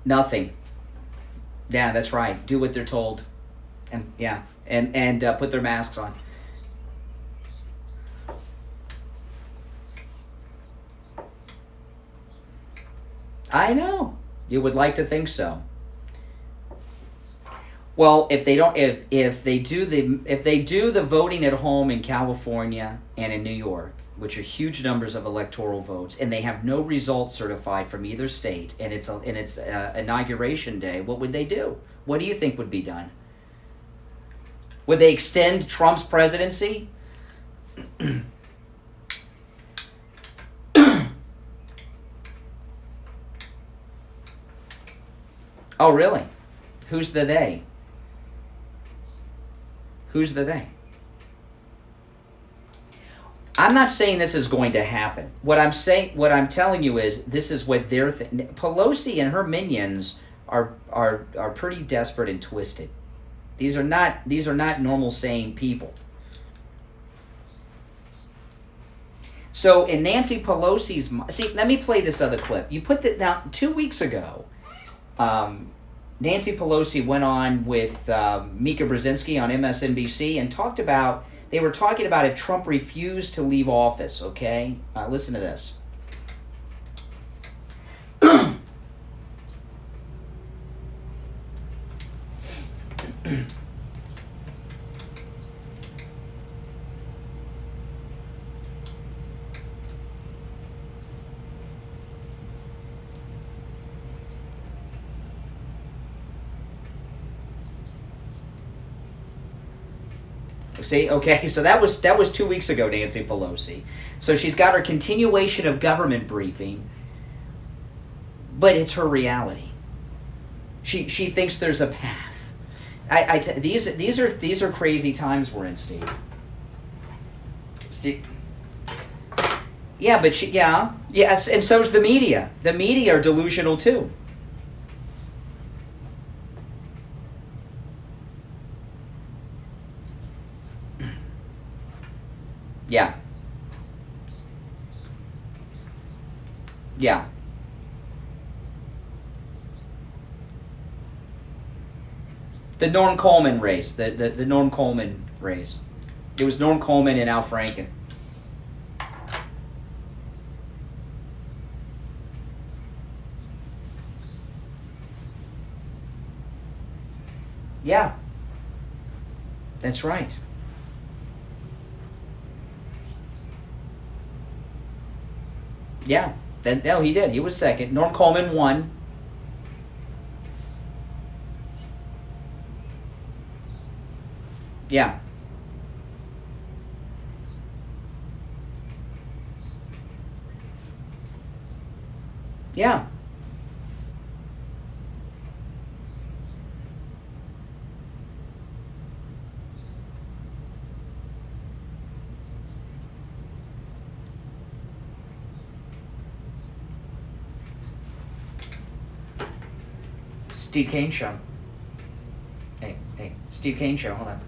nothing. Yeah, that's right. Do what they're told, and put their masks on. I know you would like to think so. Well, if they do the voting at home in California and in New York, which are huge numbers of electoral votes, and they have no results certified from either state, and it's inauguration day, what would they do? What do you think would be done? Would they extend Trump's presidency? Oh, really? Who's the they? Who's the they? I'm not saying this is going to happen. What I'm telling you is this is what they're Pelosi and her minions are pretty desperate and twisted. These are not normal sane people. So in Nancy Pelosi's, let me play this other clip. You put that now 2 weeks ago. Nancy Pelosi went on with Mika Brzezinski on MSNBC and they were talking about if Trump refused to leave office, okay? Listen to this. See, okay, so that was 2 weeks ago, Nancy Pelosi. So she's got her continuation of government briefing, but it's her reality. She thinks there's a path. These are crazy times we're in, Steve. Yeah, but yes, and so's the media. The media are delusional too. Yeah. Yeah. The Norm Coleman race. The Norm Coleman race. It was Norm Coleman and Al Franken. Yeah. That's right. Yeah. No, he did. He was second. Norm Coleman won. Yeah. Yeah. Steve Kane Show. Hey, Steve Kane Show, hold on.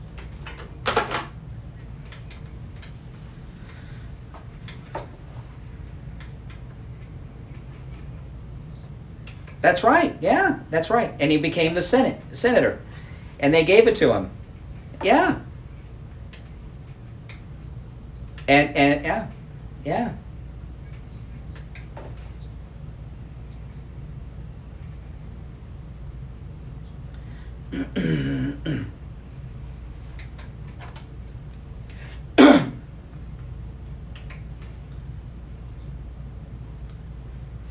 That's right, yeah, that's right. And he became the senator. And they gave it to him. Yeah. And yeah.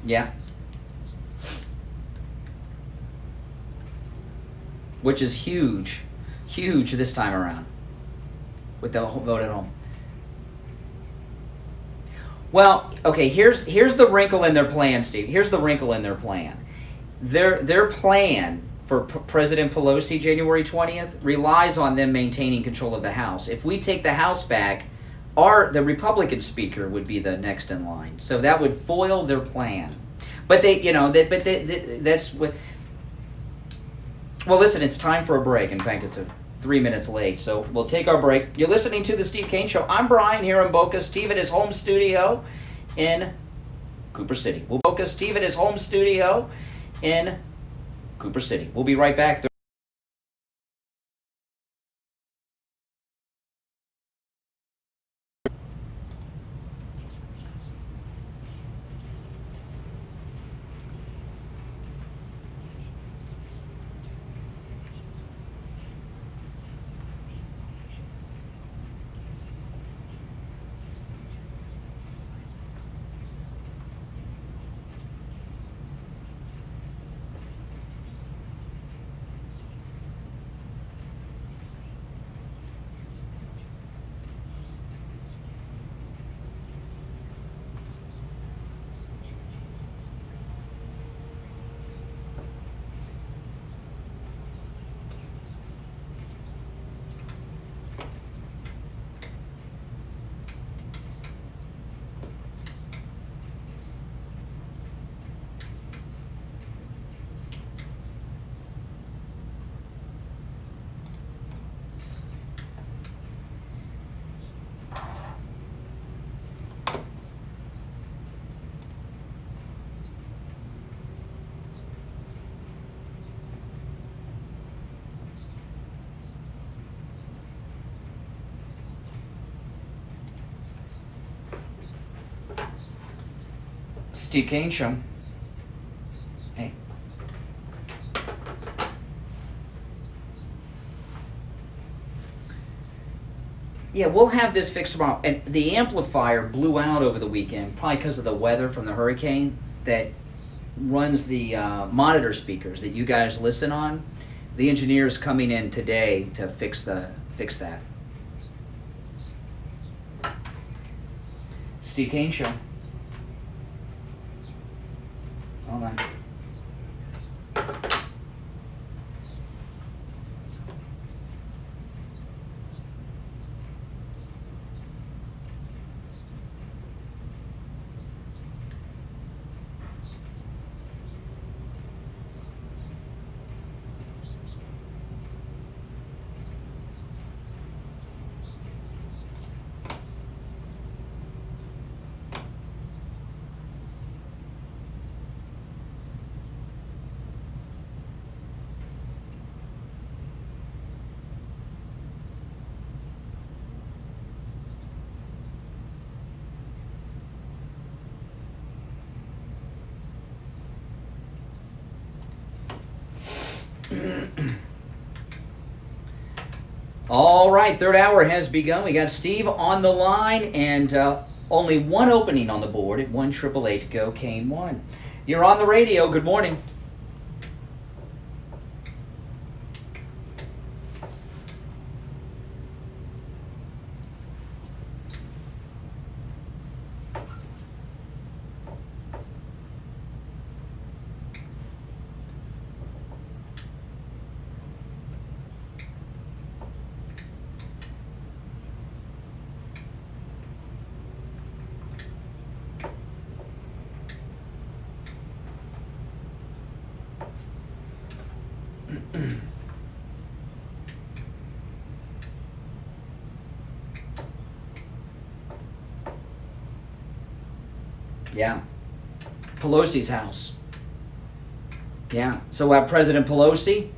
Yeah. Which is huge this time around with the vote at home. Well, okay, here's the wrinkle in their plan, Steve. Here's the wrinkle in their plan. Their plan for President Pelosi January 20th relies on them maintaining control of the House. If we take the House back, the Republican speaker would be the next in line. So that would foil their plan. But that's what. Well, listen, it's time for a break. In fact, it's 3 minutes late, so we'll take our break. You're listening to The Steve Kane Show. I'm Brian here in Boca. Steve at his home studio in Cooper City. Steve at his home studio in Cooper City. We'll be right back. Steve Kane Show. Hey. Yeah, we'll have this fixed tomorrow. And the amplifier blew out over the weekend, probably because of the weather from the hurricane that runs the monitor speakers that you guys listen on. The engineer's coming in today to fix that. Steve Kane Show. Hold on. All right, third hour has begun. We got Steve on the line, and only one opening on the board at 1-888-GO-KANE-1. You're on the radio. Good morning. Yeah. Pelosi's house. Yeah. So President Pelosi?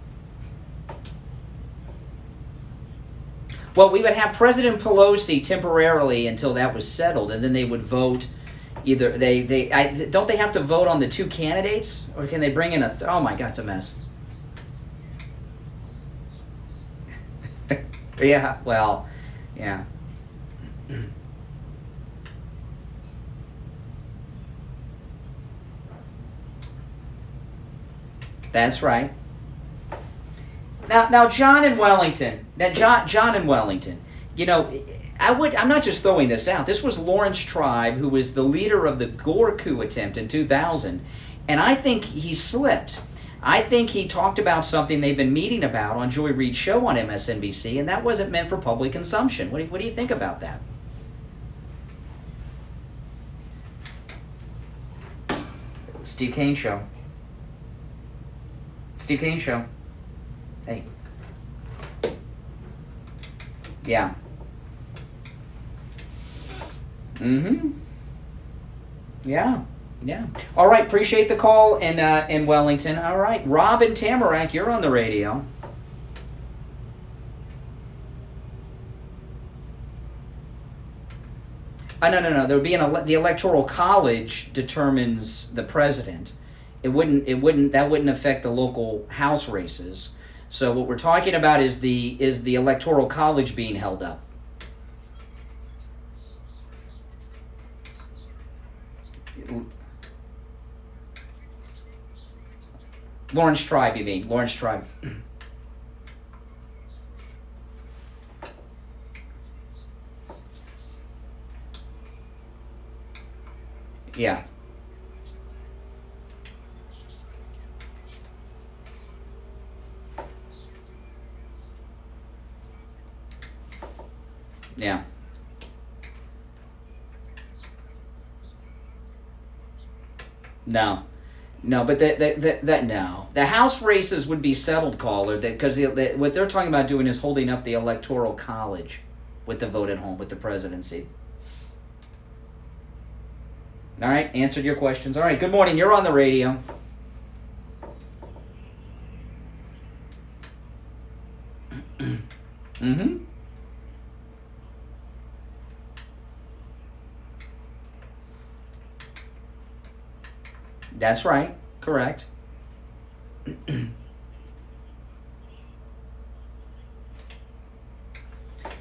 Well, we would have President Pelosi temporarily until that was settled, and then they would vote. Either don't they have to vote on the two candidates, or can they bring in oh my God, it's a mess. Yeah. Well. Yeah. That's right. Now, John in Wellington. John in Wellington. You know, I'm not just throwing this out. This was Lawrence Tribe, who was the leader of the Gore coup attempt in 2000, and I think he slipped. I think he talked about something they've been meeting about on Joy Reid's show on MSNBC, and that wasn't meant for public consumption. What do you think about that? Steve Kane Show. Steve Kane Show. Hey. Yeah. Yeah. Yeah. All right. Appreciate the call in Wellington. All right. Rob in Tamarack, you're on the radio. No. There would be the Electoral College determines the president. That wouldn't affect the local House races. So what we're talking about is the Electoral College being held up. Lawrence Tribe, you mean? Lawrence Tribe. Yeah. Yeah. No, but no. The House races would be settled, caller, because what they're talking about doing is holding up the Electoral College with the vote at home, with the presidency. All right, answered your questions. All right, good morning. You're on the radio. That's right. Correct.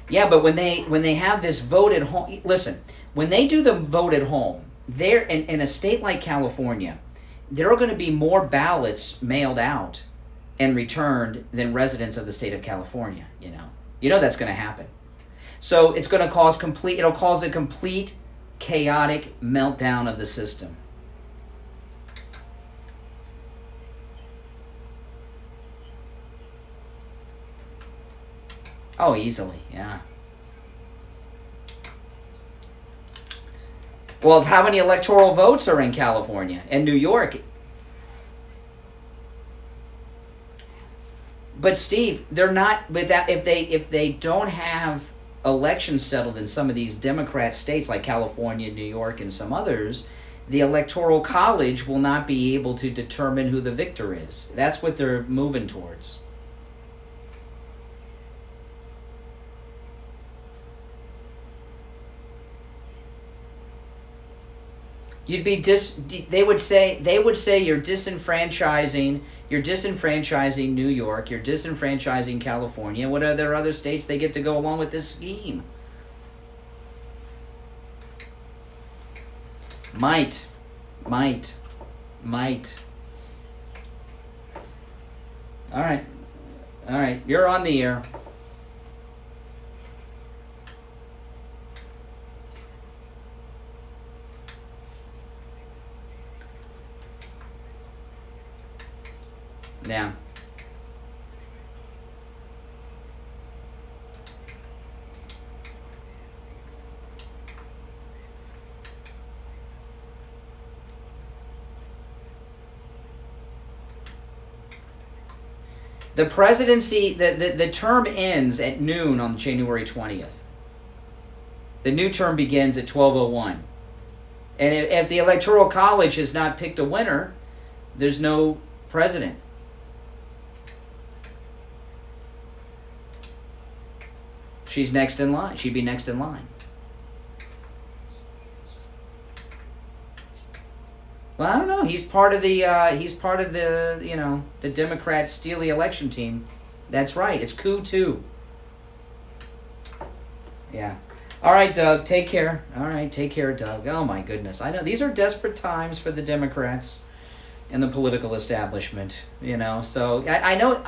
Yeah, but when they have this vote at home, listen, when they do the vote at home, there in a state like California, there are going to be more ballots mailed out and returned than residents of the state of California. You know that's going to happen. So it's going to cause a complete chaotic meltdown of the system. Oh, easily, yeah. Well, how many electoral votes are in California and New York? But Steve, they're not with that. If they don't have elections settled in some of these Democrat states like California, New York, and some others, the Electoral College will not be able to determine who the victor is. That's what they're moving towards. You'd be they would say you're disenfranchising New York, you're disenfranchising California. What are there other states they get to go along with this scheme? Might. All right, you're on the air. Now, the presidency, the term ends at noon on January 20th. The new term begins at 12:01. And if the Electoral College has not picked a winner, there's no president. She's next in line. She'd be next in line. Well, I don't know. He's part of the the Democrat Steely election team. That's right. It's coup 2. Yeah. All right, Doug. Take care. All right, take care, Doug. Oh my goodness. I know these are desperate times for the Democrats and the political establishment. So I know.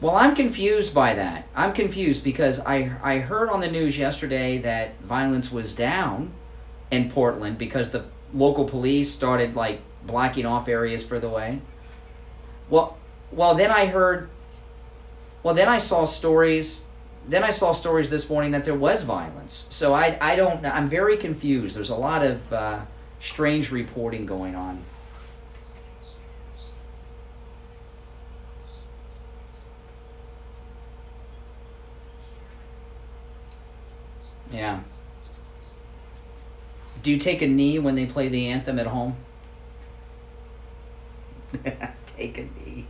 Well, I'm confused by that. I'm confused because I heard on the news yesterday that violence was down in Portland because the local police started blocking off areas for the way. Well, then I saw stories. Then I saw stories this morning that there was violence. So I'm very confused. There's a lot of strange reporting going on. Yeah. Do you take a knee when they play the anthem at home? Take a knee.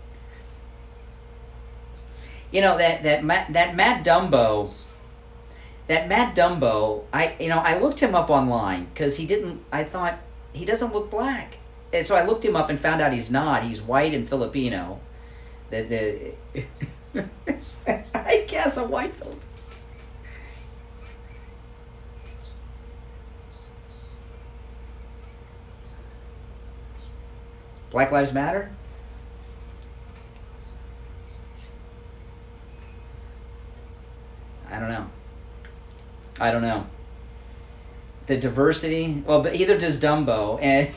That Matt Dumbo. I looked him up online because I thought he doesn't look black, and so I looked him up and found out he's not. He's white and Filipino. I guess a white Filipino. Black Lives Matter? I don't know. The diversity, well, but either does Dumbo, and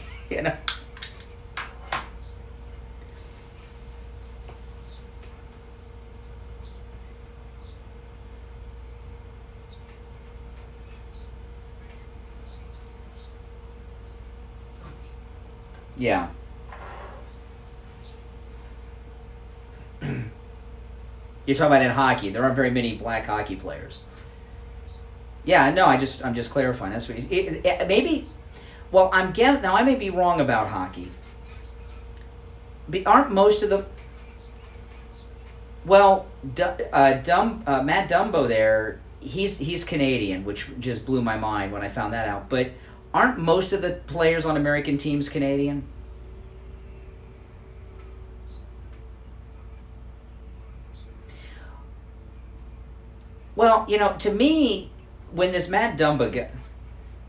yeah. You're talking about in hockey. There aren't very many black hockey players. Yeah, no, I'm just clarifying. That's what maybe. Well, now I may be wrong about hockey. But aren't most of the Matt Dumbo there? He's Canadian, which just blew my mind when I found that out. But aren't most of the players on American teams Canadian? Well, to me, when this Matt Dumba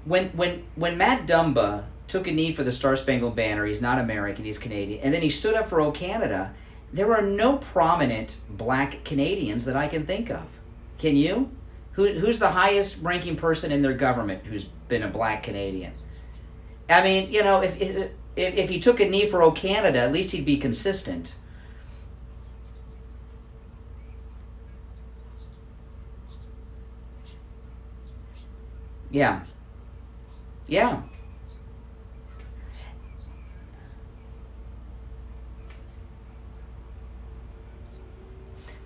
when Matt Dumba took a knee for the Star Spangled Banner, he's not American, he's Canadian, and then he stood up for O Canada, there are no prominent black Canadians that I can think of. Can you? Who's the highest ranking person in their government who's been a black Canadian? I mean, if he took a knee for O Canada, at least he'd be consistent. Yeah. Yeah.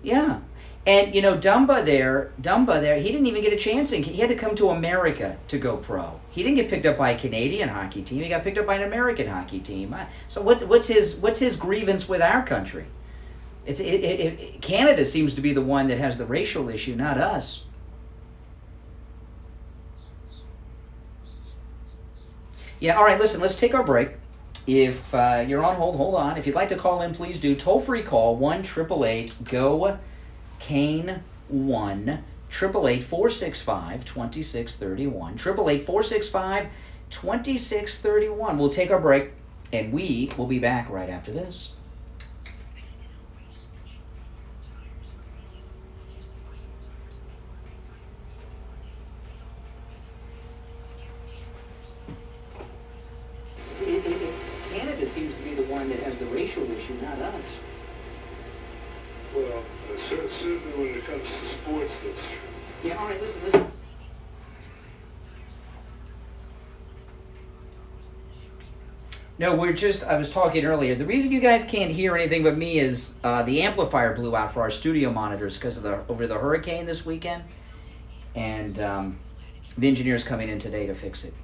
Yeah. And, Dumba there, he didn't even get a chance. He had to come to America to go pro. He didn't get picked up by a Canadian hockey team. He got picked up by an American hockey team. So what's his grievance with our country? Canada seems to be the one that has the racial issue, not us. Yeah, all right, listen, let's take our break. If you're on hold on. If you'd like to call in, please do. Toll-free call, 1-888-GO-CANE 1-888-465-2631. 888-465-2631. We'll take our break, and we will be back right after this. Canada seems to be the one that has the racial issue, not us. Well, certainly when it comes to sports, that's true. Yeah, all right, listen. No, I was talking earlier. The reason you guys can't hear anything but me is the amplifier blew out for our studio monitors because of over the hurricane this weekend. And the engineer's coming in today to fix it.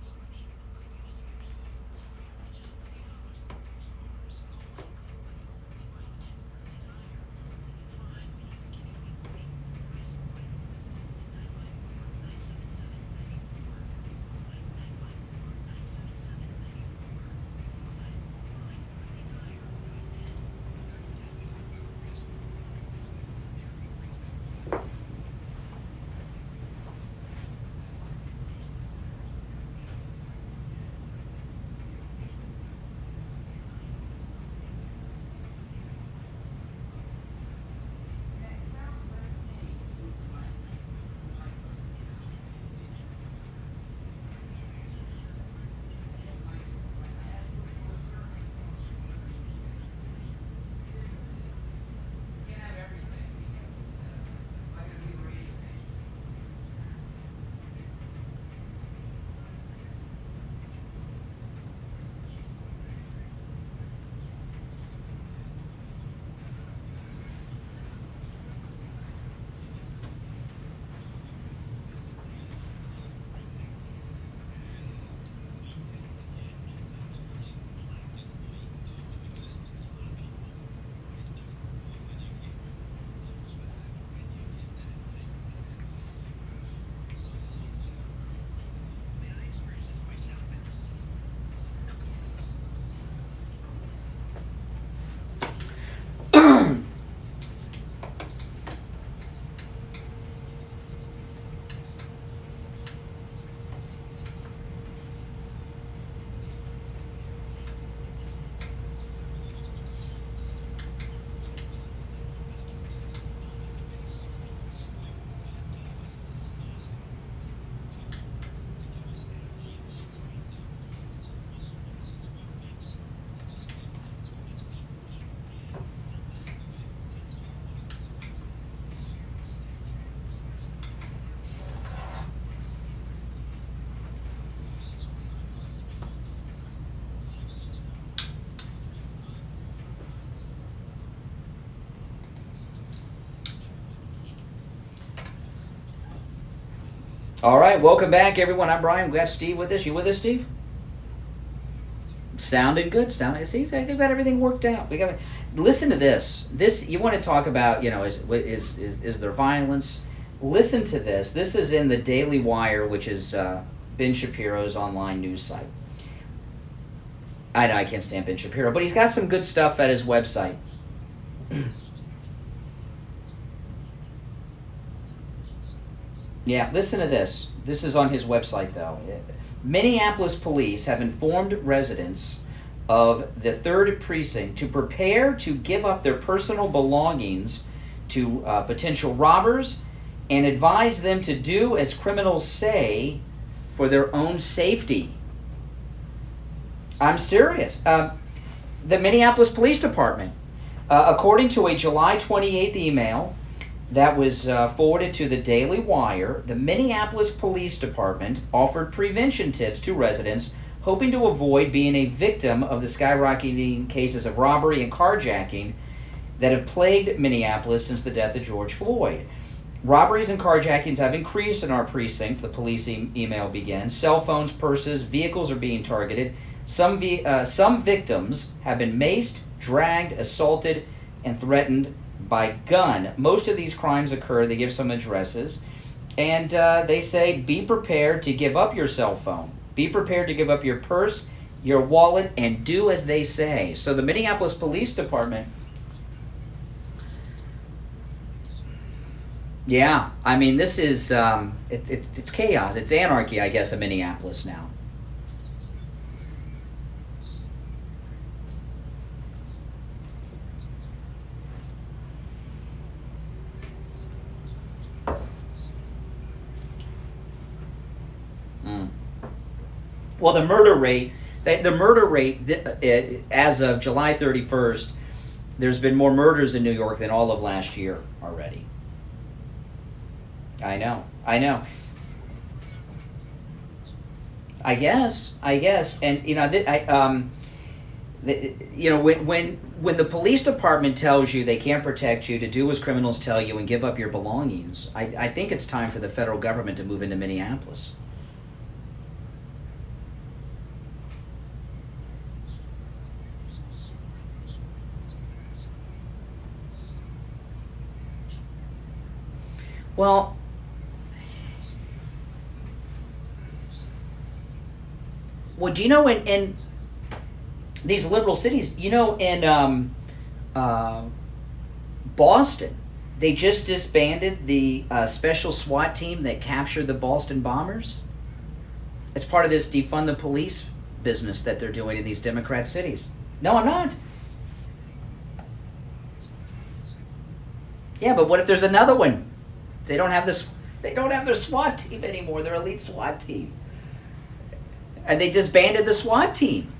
All right, welcome back, everyone. I'm Brian. We got Steve with us. You with us, Steve? Sounding good. See, I think we got everything worked out. We got to listen to this. This you want to talk about? Is there violence? Listen to this. This is in the Daily Wire, which is Ben Shapiro's online news site. I know I can't stand Ben Shapiro, but he's got some good stuff at his website. Yeah, listen to this. This is on his website, though. Minneapolis police have informed residents of the 3rd Precinct to prepare to give up their personal belongings to potential robbers and advise them to do as criminals say for their own safety. I'm serious. The Minneapolis Police Department, according to a July 28th email that was forwarded to the Daily Wire, the Minneapolis Police Department offered prevention tips to residents hoping to avoid being a victim of the skyrocketing cases of robbery and carjacking that have plagued Minneapolis since the death of George Floyd. Robberies and carjackings have increased in our precinct, the police email begins. Cell phones, purses, vehicles are being targeted. Some victims have been maced, dragged, assaulted, and threatened by gun. Most of these crimes occur, they give some addresses, and they say, be prepared to give up your cell phone. Be prepared to give up your purse, your wallet, and do as they say. So the Minneapolis Police Department, yeah, I mean, this is, it's chaos. It's anarchy, I guess, in Minneapolis now. Well, the murder rate, as of July 31st, there's been more murders in New York than all of last year already. I know. I guess, and when the police department tells you they can't protect you, to do as criminals tell you and give up your belongings, I think it's time for the federal government to move into Minneapolis. Well, do you know in these liberal cities, in Boston, they just disbanded the special SWAT team that captured the Boston bombers? It's part of this defund the police business that they're doing in these Democrat cities. No, I'm not. Yeah, but what if there's another one? They don't have this. They don't have their SWAT team anymore. Their elite SWAT team, and they disbanded the SWAT team.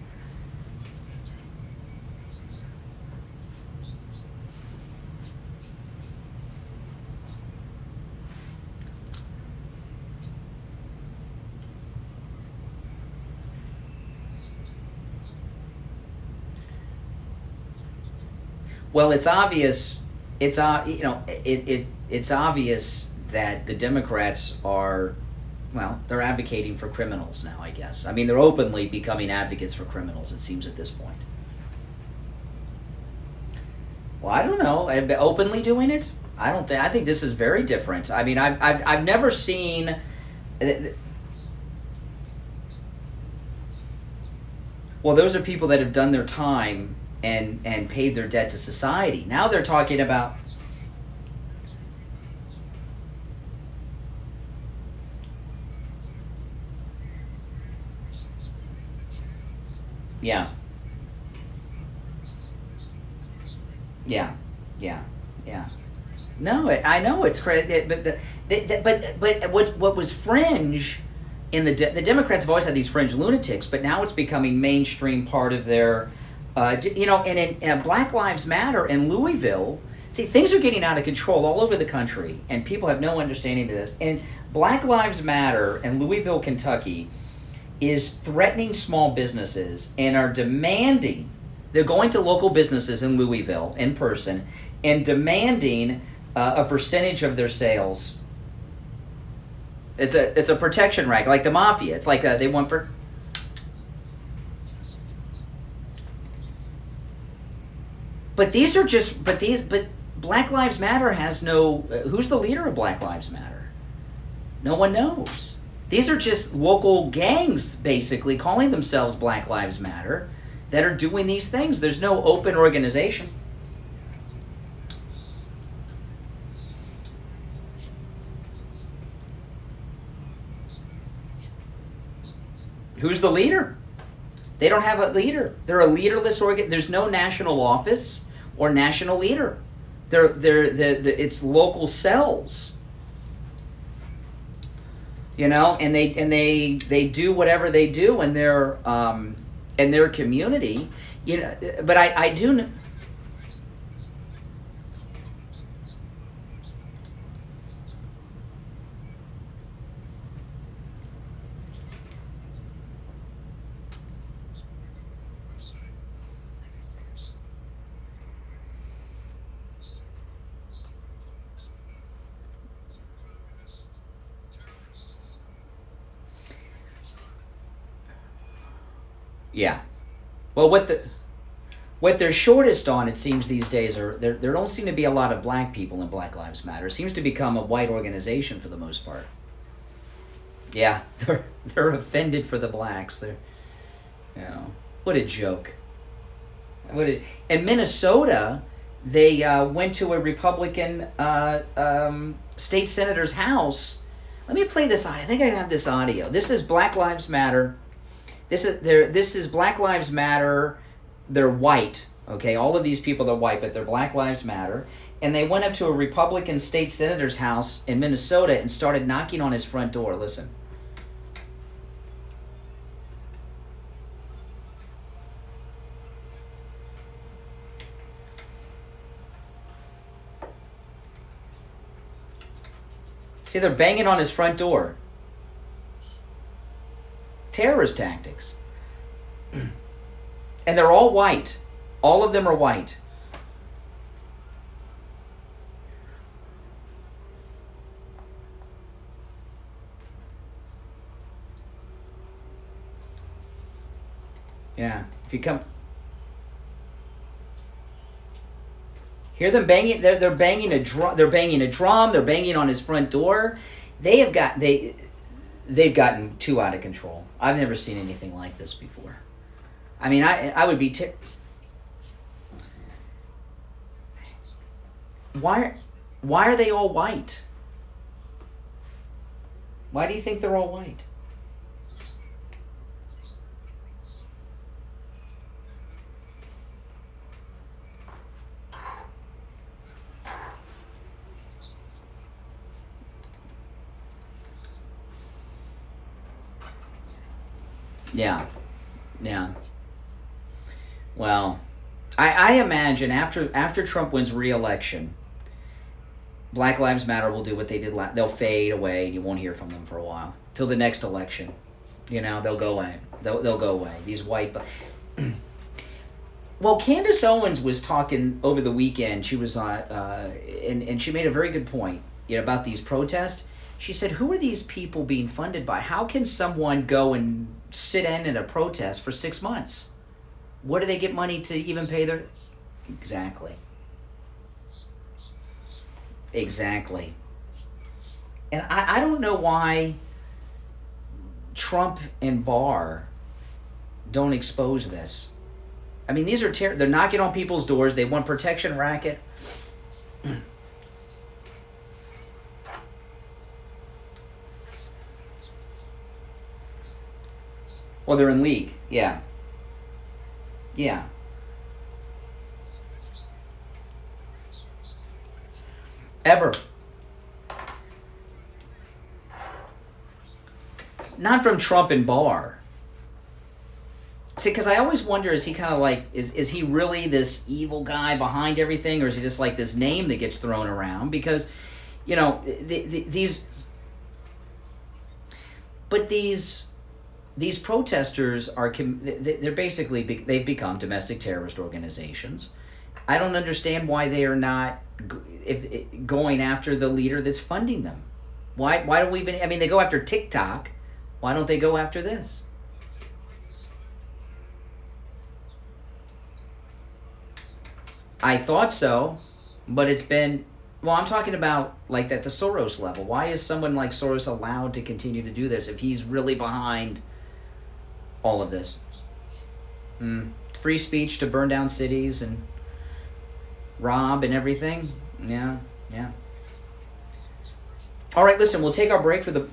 Well, it's obvious. It's it's obvious that the Democrats are, they're advocating for criminals now, I guess. I mean, they're openly becoming advocates for criminals, it seems, at this point. Well, I don't know. Openly doing it? I think this is very different. I mean, I've never seen. Well, those are people that have done their time and paid their debt to society. Now they're talking about. Yeah. No, I know it's crazy, but what was fringe in the Democrats have always had these fringe lunatics, but now it's becoming mainstream part of their, and in Black Lives Matter in Louisville. See, things are getting out of control all over the country, and people have no understanding of this. And Black Lives Matter in Louisville, Kentucky, is threatening small businesses and are demanding, they're going to local businesses in Louisville in person and demanding a percentage of their sales. It's a protection racket, like the mafia. It's like they want but Black Lives Matter has no, who's the leader of Black Lives Matter? No one knows. These are just local gangs, basically, calling themselves Black Lives Matter, that are doing these things. There's no open organization. Who's the leader? They don't have a leader. They're a leaderless organ. There's no national office or national leader. It's local cells. And they do whatever they do in their community. But I do know. Yeah. Well, what they're shortest on, it seems these days, are there don't seem to be a lot of black people in Black Lives Matter. It seems to become a white organization for the most part. Yeah, they're offended for the blacks. They're, what a joke. In Minnesota, they went to a Republican state senator's house. Let me play this audio. I think I have this audio. This is Black Lives Matter. This is Black Lives Matter. They're white, okay? All of these people are white, but they're Black Lives Matter. And they went up to a Republican state senator's house in Minnesota and started knocking on his front door. Listen. See, they're banging on his front door. Terrorist tactics. And they're all white. All of them are white. Yeah. If you come... Hear them banging. They're banging a drum. They're banging a drum. They're banging on his front door. They've gotten too out of control. I've never seen anything like this before. I mean, I would be. Why are they all white? Why do you think they're all white? Yeah. Well, I imagine after Trump wins re-election, Black Lives Matter will do what they did last. They'll fade away, and you won't hear from them for a while till the next election. They'll go away. They'll go away. These white. Well, Candace Owens was talking over the weekend. She was on, and she made a very good point about these protests. She said, who are these people being funded by? How can someone go and sit in a protest for 6 months? Where do they get money to even pay their... Exactly. And I don't know why Trump and Barr don't expose this. I mean, these are they're knocking on people's doors. They want protection racket. Well, they're in league. Yeah. Ever. Not from Trump and Barr. See, because I always wonder, is he kind of like, is he really this evil guy behind everything, or is he just like this name that gets thrown around? Because, these protesters they're basically, they've become domestic terrorist organizations. I don't understand why they are not going after the leader that's funding them. Why don't we even, they go after TikTok. Why don't they go after this? I thought so, but it's been, I'm talking about like at the Soros level. Why is someone like Soros allowed to continue to do this if he's really behind all of this? Free speech to burn down cities and rob and everything. Yeah. All right, listen, we'll take our break for the...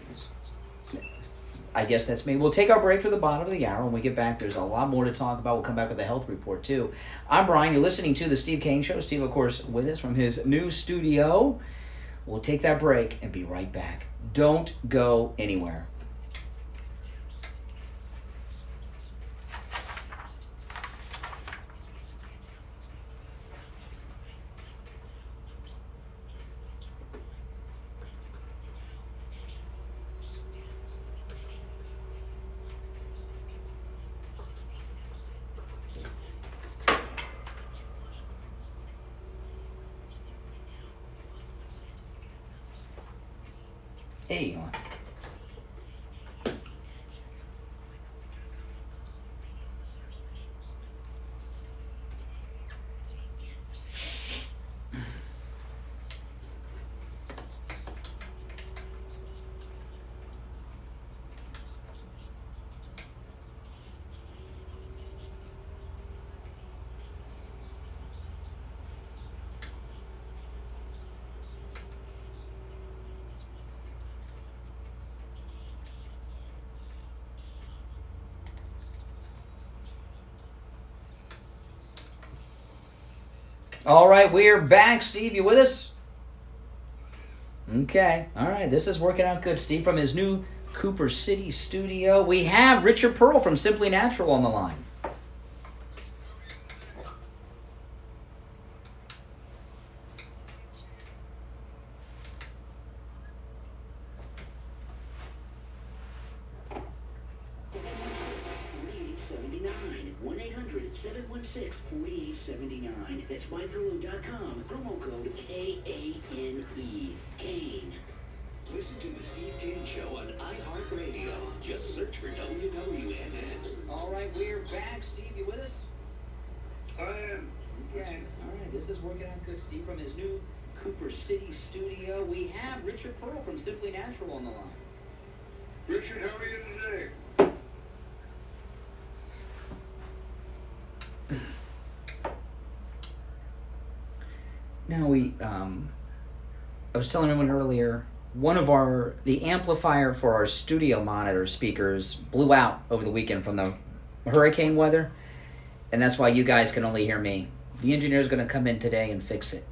I guess that's me. We'll take our break for the bottom of the hour. When we get back, there's a lot more to talk about. We'll come back with a health report, too. I'm Brian. You're listening to The Steve Kane Show. Steve, of course, with us from his new studio. We'll take that break and be right back. Don't go anywhere. Hey, All right, we're back. Steve, you with us? Okay. All right, this is working out good. Steve from his new Cooper City studio. We have Richard Pearl from Simply Natural on the line. That's mypillow.com. Promo code K-A-N-E. Kane. Listen to the Steve Kane Show on iHeartRadio. Just search for WWNN. All right, we're back. Steve, you with us? I am. Okay. All right, this is working out good. Steve from his new Cooper City studio. We have Richard Pearl from Simply Natural on the line. Richard, how are you today? Now I was telling everyone earlier, the amplifier for our studio monitor speakers blew out over the weekend from the hurricane weather, and that's why you guys can only hear me. The engineer's going to come in today and fix it.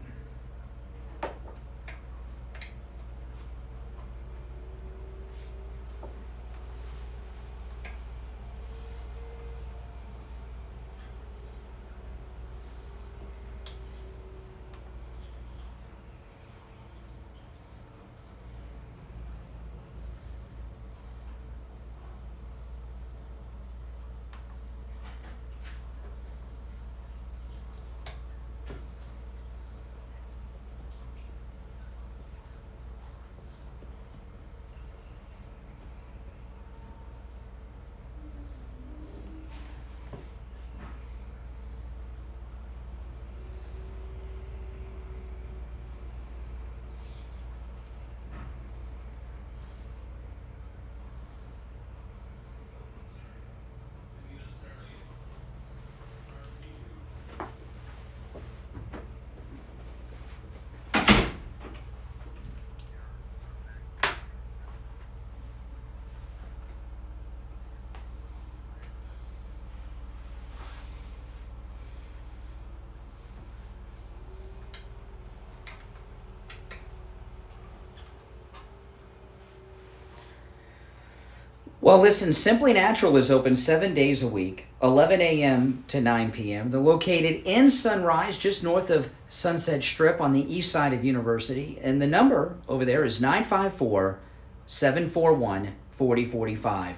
Well, listen, Simply Natural is open 7 days a week, 11 a.m. to 9 p.m. They're located in Sunrise, just north of Sunset Strip on the east side of University. And the number over there is 954-741-4045.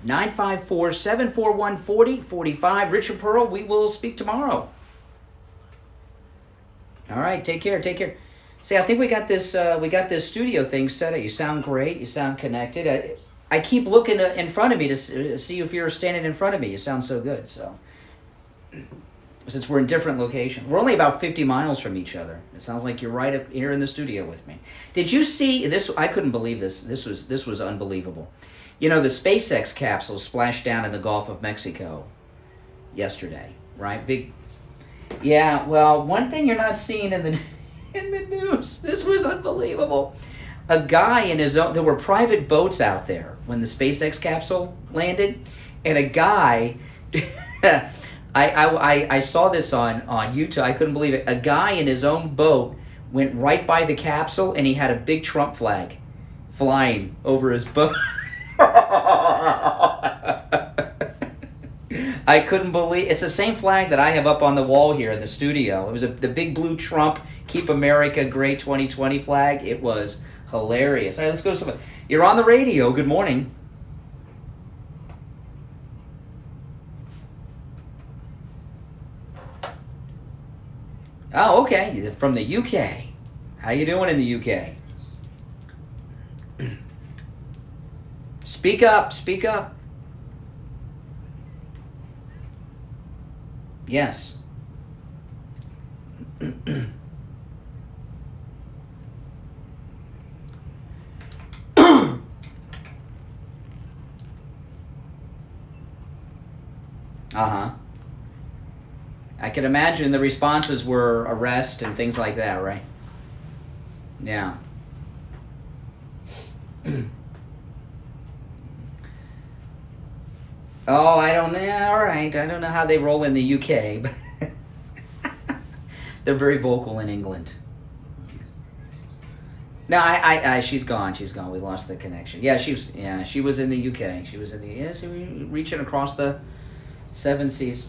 954-741-4045. Richard Pearl, we will speak tomorrow. All right, take care, take care. See, I think we got this studio thing set up. You sound great. You sound connected. I keep looking in front of me to see if you're standing in front of me. You sound so good. So, since we're in different locations, we're only about 50 miles from each other. It sounds like you're right up here in the studio with me. Did you see this? I couldn't believe this. This was unbelievable. You know, the SpaceX capsule splashed down in the Gulf of Mexico yesterday, right? Big. Yeah. Well, one thing you're not seeing in the news. This was unbelievable. A guy in his own, there were private boats out there when the SpaceX capsule landed, and a guy, I saw this on YouTube, I couldn't believe it. A guy in his own boat went right by the capsule, and he had a big Trump flag flying over his boat. I couldn't believe, it's the same flag that I have up on the wall here in the studio. It was the big blue Trump, Keep America Great 2020 flag. It was hilarious. All right, let's go to somebody. You're on the radio. Good morning. Oh, okay. From the UK. How you doing in the UK? Speak up. Speak up. Yes. Uh-huh. I can imagine the responses were arrest and things like that, right? Yeah. Oh, I don't know. All right. I don't know how they roll in the UK, but They're very vocal in England. No, I she's gone. She's gone. We lost the connection. Yeah, she was in the UK. She was reaching across the 7 seas.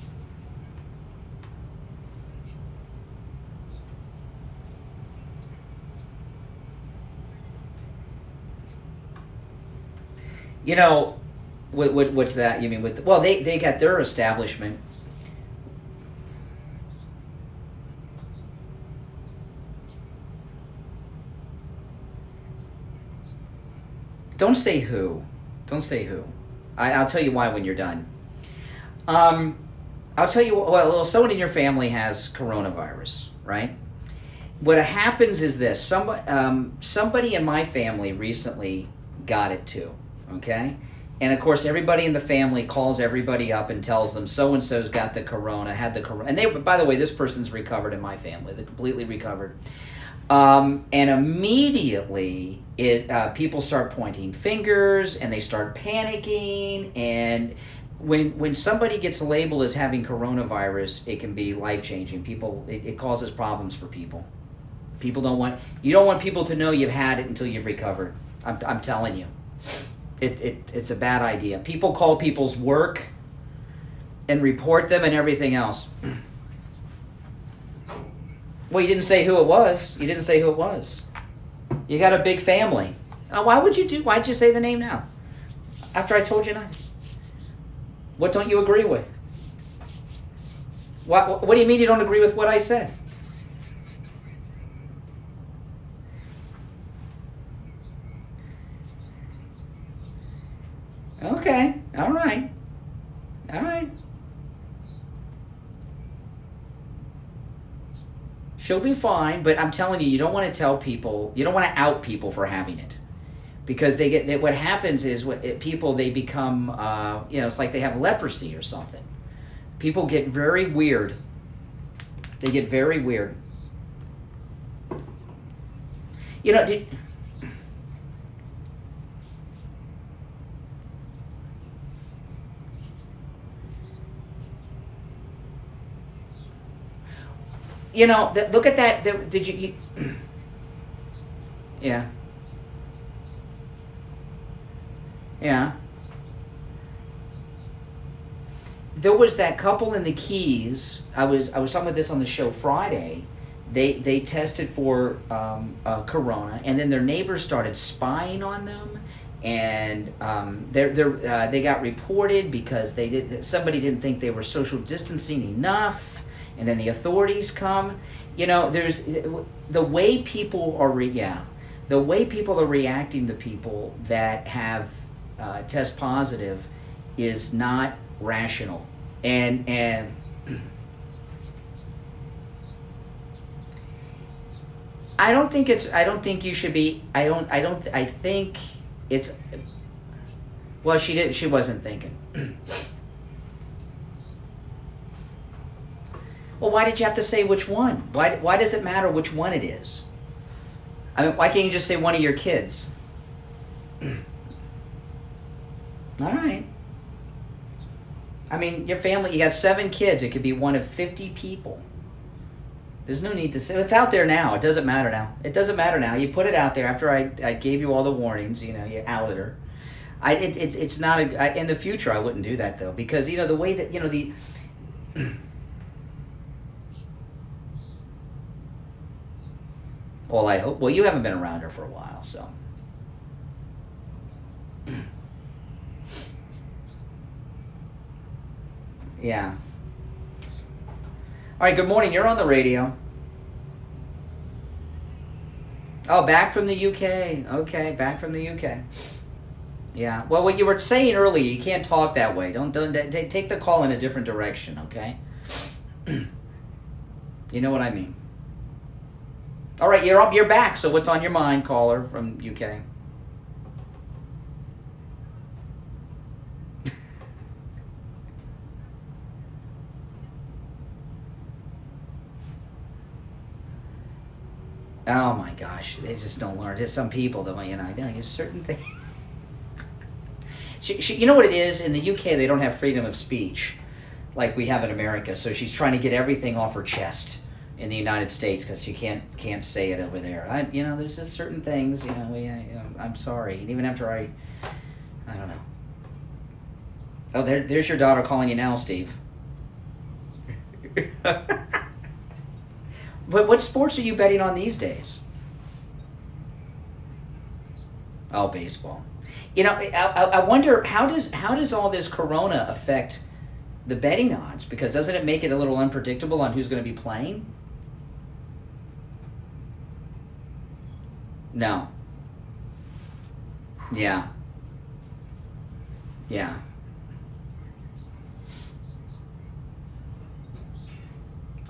You know, what's that? You mean they got their establishment. Don't say who. Don't say who. I'll tell you why when you're done. I'll tell you, well, someone in your family has coronavirus, right? What happens is this. Somebody in my family recently got it too, okay? And of course, everybody in the family calls everybody up and tells them so-and-so's got the corona, had the corona. And by the way, this person's recovered in my family. They're completely recovered. And immediately, people start pointing fingers and they start panicking. And when somebody gets labeled as having coronavirus, it can be life-changing. It causes problems for people. You don't want people to know you've had it until you've recovered. I'm telling you, it's a bad idea. People call people's work and report them and everything else. Well, you didn't say who it was. You got a big family. Why'd you say the name now? After I told you not? What don't you agree with? What do you mean you don't agree with what I said? Okay. All right. She'll be fine, but I'm telling you, you don't want to tell people, you don't want to out people for having it. Because what happens is people become, it's like they have leprosy or something. People get very weird. They get very weird. You know, look at that. Did you yeah. Yeah. There was that couple in the Keys. I was talking about this on the show Friday. They tested for corona, and then their neighbors started spying on them, and they got reported because somebody didn't think they were social distancing enough, and then the authorities come. There's the way people are reacting to people that have test positive is not rational, and I think you should be. I think it's. Well, she wasn't thinking. Well, why did you have to say which one? Why does it matter which one it is? I mean, why can't you just say one of your kids? All right. I mean, your family, you got 7 kids. It could be one of 50 people. There's no need to say. It's out there now. It doesn't matter now. You put it out there after I gave you all the warnings. You outed her. It's not in the future, I wouldn't do that, though. Because, the way that, the... Well, I hope... Well, you haven't been around her for a while, so... Yeah. All right, good morning. You're on the radio. Oh, back from the UK. Okay, back from the UK. Yeah. Well, what you were saying earlier, you can't talk that way. Don't take the call in a different direction, okay? You know what I mean. All right, you're back. So what's on your mind, caller from UK? Oh my gosh, they just don't learn. There's some people that, there's certain things. You know what it is? In the UK, they don't have freedom of speech like we have in America. So she's trying to get everything off her chest. in the United States because she can't say it over there. There's just certain things. I'm sorry. And even after I don't know. Oh, there's your daughter calling you now, Steve. But what sports are you betting on these days? Oh, baseball. I wonder how does all this corona affect the betting odds? Because doesn't it make it a little unpredictable on who's going to be playing? No. Yeah. Yeah.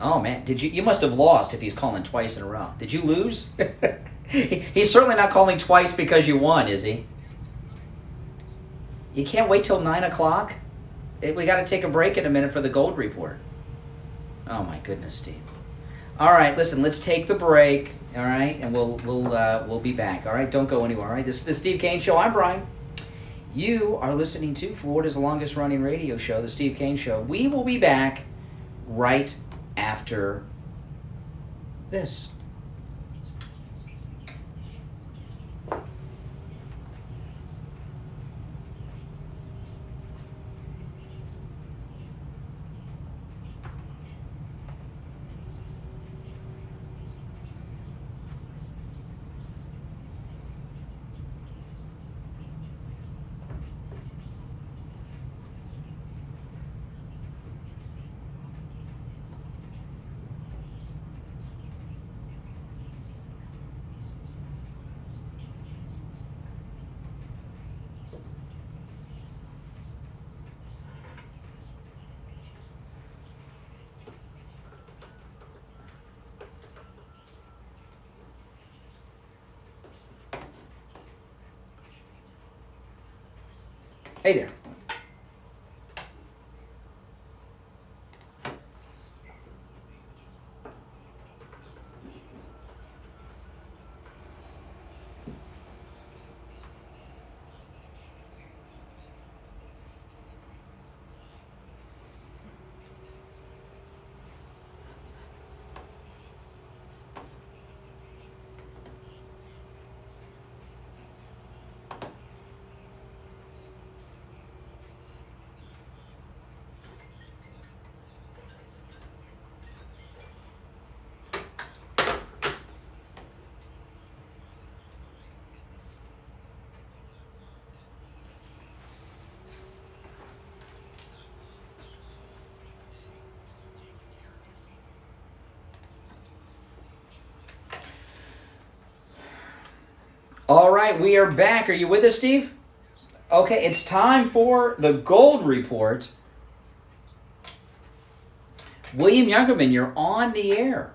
Oh man, you must have lost if he's calling twice in a row. Did you lose? He's certainly not calling twice because you won, is he? You can't wait till 9 o'clock? We got to take a break in a minute for the gold report. Oh my goodness, Steve. All right, listen, let's take the break, all right? And we'll be back, all right? Don't go anywhere, all right? This is the Steve Kane Show. I'm Brian. You are listening to Florida's longest running radio show, the Steve Kane Show. We will be back right after this. Hey there. All right, we are back. Are you with us, Steve? Okay, it's time for the gold report. William Youngerman, you're on the air.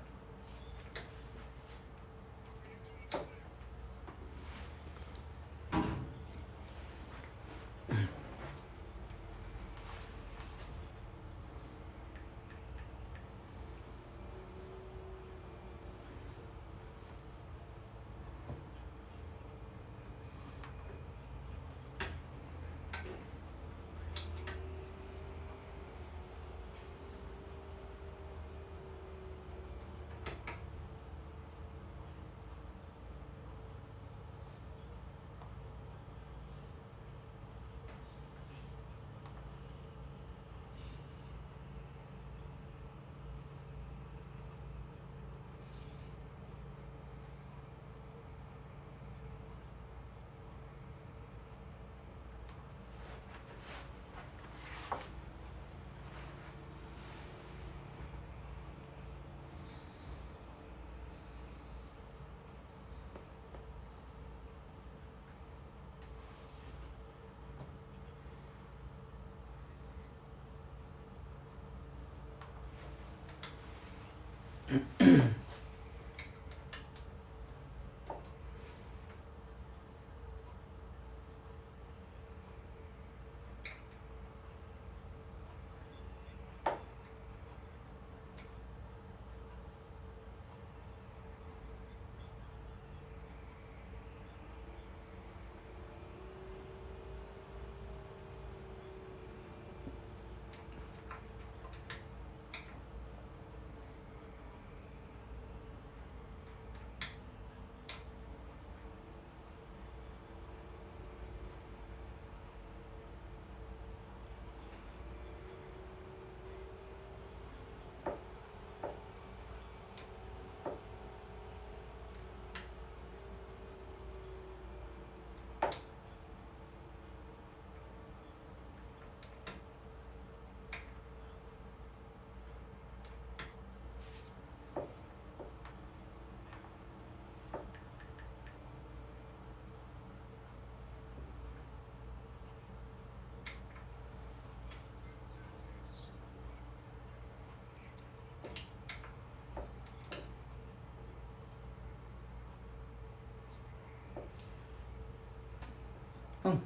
Oh.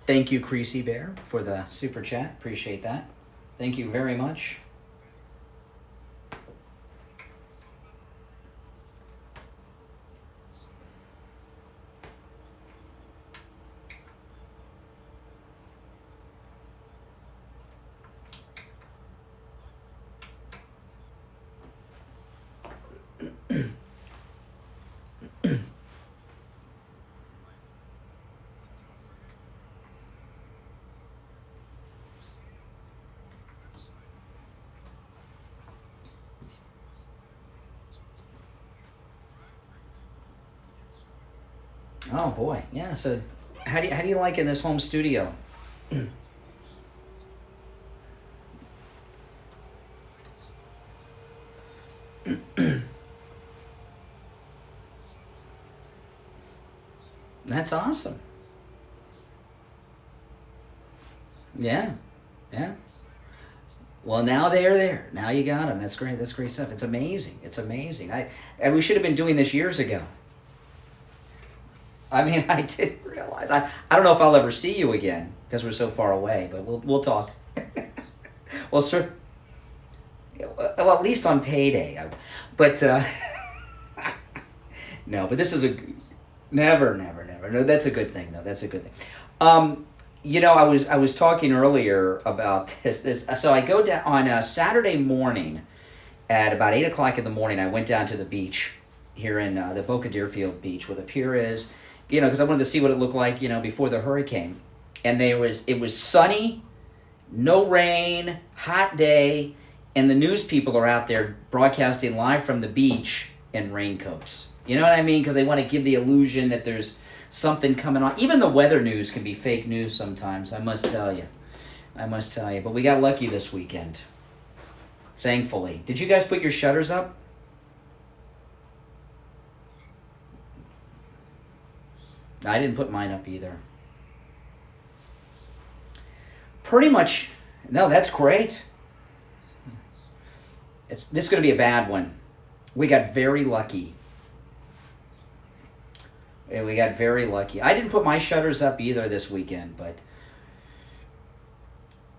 Thank you, Creasy Bear, for the super chat. Appreciate that. Thank you very much. Oh boy, yeah. So, how do you like in this home studio? That's awesome. Yeah, yeah. Well, now they're there. Now you got them. That's great. That's great stuff. It's amazing. It's amazing. And we should have been doing this years ago. I mean, I didn't realize. I don't know if I'll ever see you again because we're so far away. But we'll talk. Well, sir. Well, at least on payday. But no. But this is never. No, that's a good thing though. That's a good thing. You know, I was talking earlier about this. So I go down on a Saturday morning at about 8 o'clock in the morning. I went down to the beach here in the Boca Deerfield beach where the pier is. You know, because I wanted to see what it looked like, you know, before the hurricane. And it was sunny, no rain, hot day, and the news people are out there broadcasting live from the beach in raincoats. You know what I mean? Because they want to give the illusion that there's something coming on. Even the weather news can be fake news sometimes, I must tell you. But we got lucky this weekend, thankfully. Did you guys put your shutters up? I didn't put mine up either. Pretty much, no, that's great. This is going to be a bad one. We got very lucky. I didn't put my shutters up either this weekend, but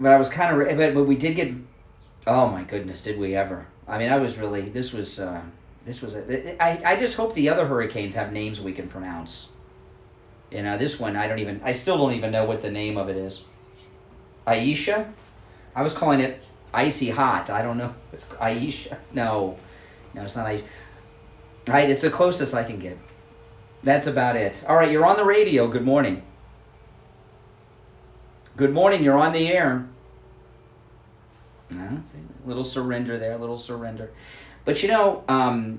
I was kind of, but we did get, oh my goodness, did we ever? I mean, I just hope the other hurricanes have names we can pronounce. You know, this one, I still don't even know what the name of it is. Aisha? I was calling it Icy Hot. I don't know. It's Aisha. No, it's not Aisha. Right, it's the closest I can get. That's about it. All right, you're on the radio. Good morning. Good morning, you're on the air. Little surrender there, little surrender. But you know,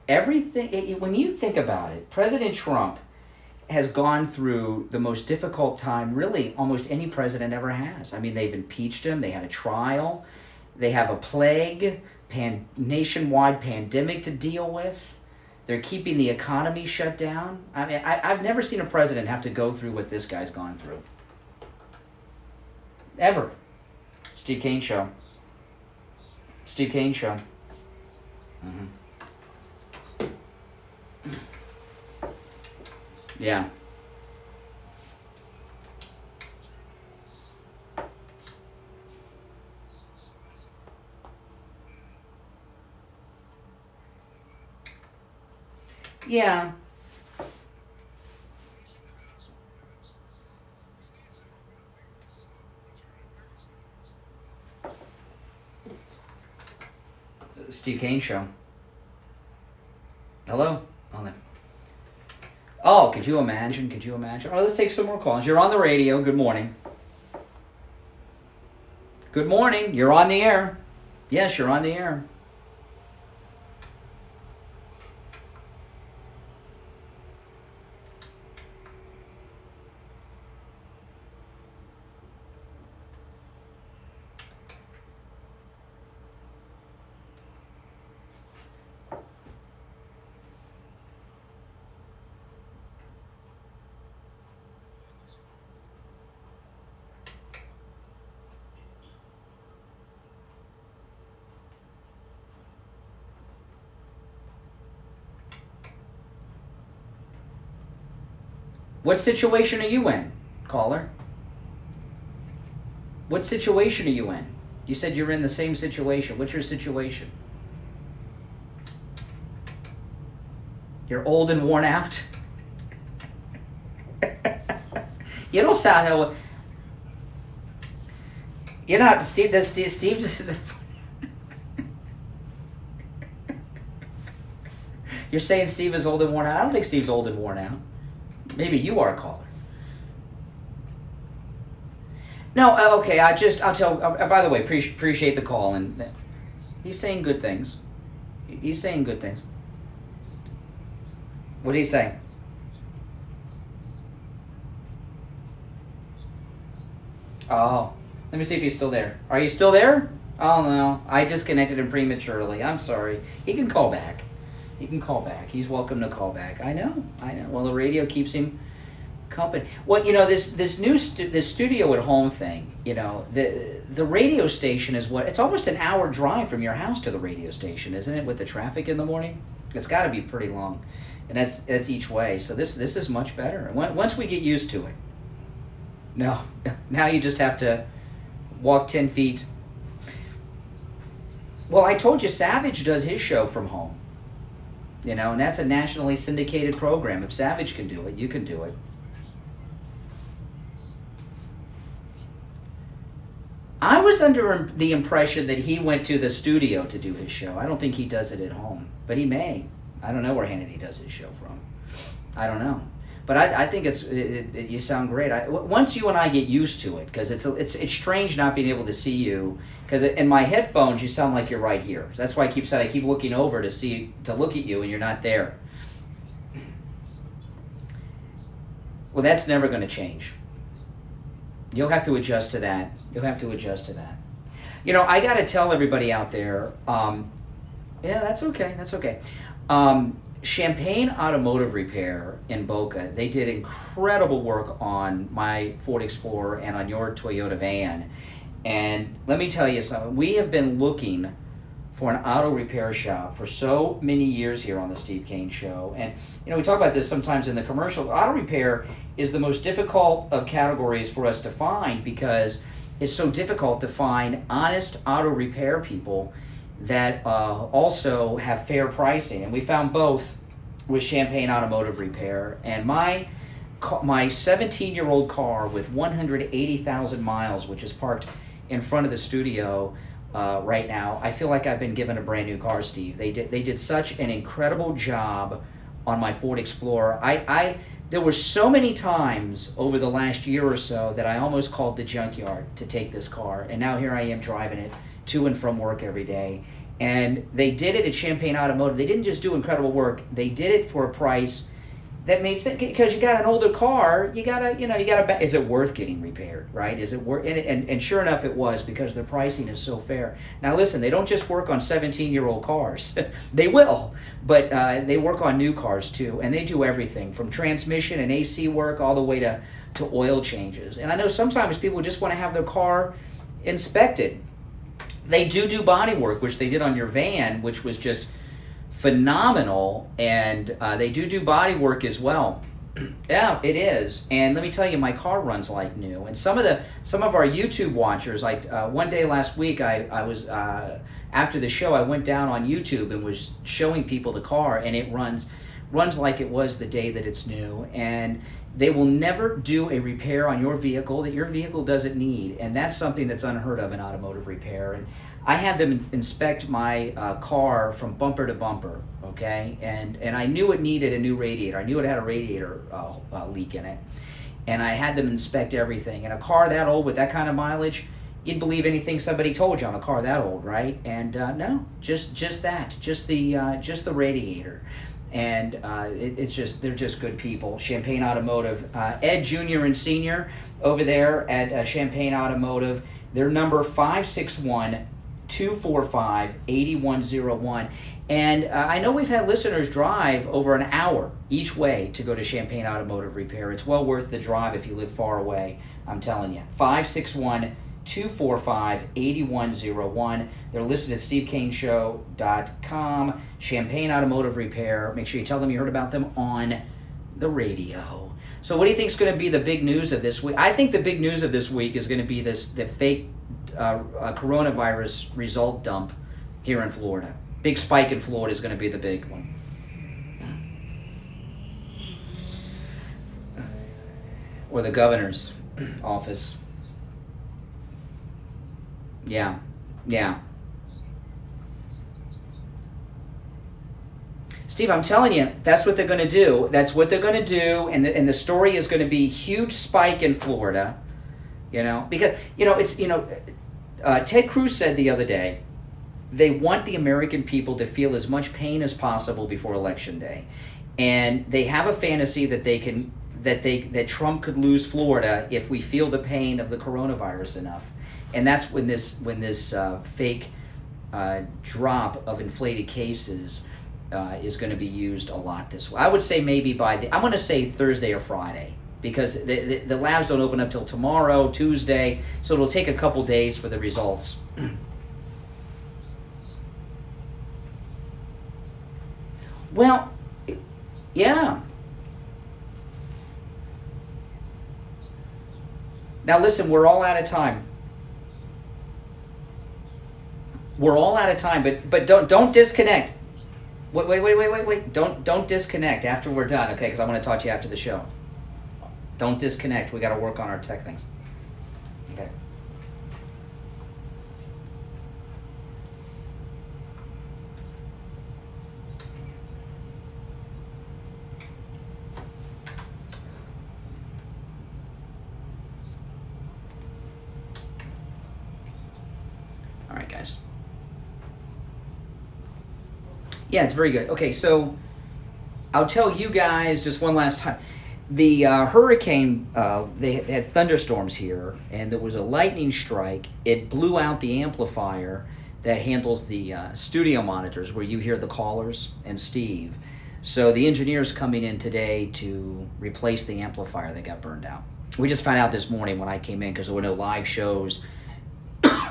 everything, when you think about it, President Trump has gone through the most difficult time really almost any president ever has. I mean, they've impeached him, they had a trial, they have a plague, nationwide pandemic to deal with, they're keeping the economy shut down. I mean, I've never seen a president have to go through what this guy's gone through. Ever. Steve Kane Show. Steve Kane Show. Mm-hmm. Yeah. Yeah. Steve Kane Show. Hello? Oh, could you imagine? Oh, let's take some more calls. You're on the radio. Good morning. Good morning. You're on the air. Yes, you're on the air. What situation are you in, caller? What situation are you in? You said you're in the same situation. What's your situation? You're old and worn out? You don't sound how... You're not... Steve... You're saying Steve is old and worn out? I don't think Steve's old and worn out. Maybe you are, caller. No, okay, I'll tell... by the way, appreciate the call. And he's saying good things. He's saying good things. What did he say? Oh, let me see if he's still there. Are you still there? Oh, no. I disconnected him prematurely. I'm sorry. He can call back. He can call back. He's welcome to call back. I know. Well, the radio keeps him company. Well, this new this studio at home thing, the radio station is it's almost an hour drive from your house to the radio station, isn't it, with the traffic in the morning? It's got to be pretty long. And that's each way. So this is much better. Once we get used to it. No, now you just have to walk 10 feet. Well, I told you Savage does his show from home. And that's a nationally syndicated program. If Savage can do it, you can do it. I was under the impression that he went to the studio to do his show. I don't think he does it at home, but he may. I don't know where Hannity does his show from. I don't know. But I think you sound great. Once you and I get used to it, because it's strange not being able to see you, because in my headphones you sound like you're right here. That's why I keep looking over to look at you, and you're not there. Well, that's never going to change. You'll have to adjust to that. I got to tell everybody out there. Yeah, that's okay. Champagne Automotive Repair in Boca, they did incredible work on my Ford Explorer and on your Toyota van. And let me tell you something, we have been looking for an auto repair shop for so many years here on the Steve Kane Show. And, we talk about this sometimes in the commercial. Auto repair is the most difficult of categories for us to find because it's so difficult to find honest auto repair people that also have fair pricing, and we found both with Champagne Automotive Repair. And my 17-year-old car with 180,000 miles, which is parked in front of the studio right now, I feel like I've been given a brand new car, Steve. They did such an incredible job on my Ford Explorer. There were so many times over the last year or so that I almost called the junkyard to take this car, and now here I am driving it to and from work every day. And they did it at Champagne Automotive. They didn't just do incredible work. They did it for a price that made sense, because you got an older car, you gotta, is it worth getting repaired, right? Is it worth? And sure enough, it was, because the pricing is so fair. Now listen, they don't just work on 17-year-old cars. They will, but they work on new cars too, and they do everything from transmission and AC work all the way to oil changes. And I know sometimes people just want to have their car inspected. They do body work, which they did on your van, which was just phenomenal, and they do body work as well. Yeah, it is. And let me tell you, my car runs like new. And some of our YouTube watchers, like one day last week, I was after the show, I went down on YouTube and was showing people the car, and it runs like it was the day that it's new. And they will never do a repair on your vehicle that your vehicle doesn't need, and that's something that's unheard of in automotive repair. And I had them inspect my car from bumper to bumper, okay? And I knew it needed a new radiator. I knew it had a radiator leak in it. And I had them inspect everything. And a car that old with that kind of mileage, you'd believe anything somebody told you on a car that old, right? And no, just the radiator. And they're just good people. Champagne Automotive, Ed Jr. and Senior over there at Champagne Automotive. Their number 561-245-8101. And I know we've had listeners drive over an hour each way to go to Champagne Automotive Repair. It's well worth the drive if you live far away, I'm telling you. 561-245-8101. They're listed at stevekaneshow.com. Champagne Automotive Repair. Make sure you tell them you heard about them on the radio. So what do you think is going to be the big news of this week? I think the big news of this week is going to be the fake coronavirus result dump here in Florida. Big spike in Florida is going to be the big one. Or the governor's office. Yeah. Steve, I'm telling you, that's what they're going to do. That's what they're going to do, and the story is going to be huge spike in Florida, because Ted Cruz said the other day they want the American people to feel as much pain as possible before Election Day, and they have a fantasy that Trump could lose Florida if we feel the pain of the coronavirus enough, and that's when this fake drop of inflated cases is going to be used a lot this way. I would say maybe I'm going to say Thursday or Friday, because the labs don't open up till tomorrow, Tuesday, so it'll take a couple days for the results. Well, yeah. Now listen, we're all out of time. We're all out of time, but don't disconnect. Wait. Don't disconnect after we're done, okay? Because I want to talk to you after the show. Don't disconnect. We got to work on our tech things. Okay. All right, guys. Yeah, it's very good. Okay, so I'll tell you guys just one last time. The hurricane, they had thunderstorms here, and there was a lightning strike. It blew out the amplifier that handles the studio monitors where you hear the callers and Steve. So the engineer's coming in today to replace the amplifier that got burned out. We just found out this morning when I came in because there were no live shows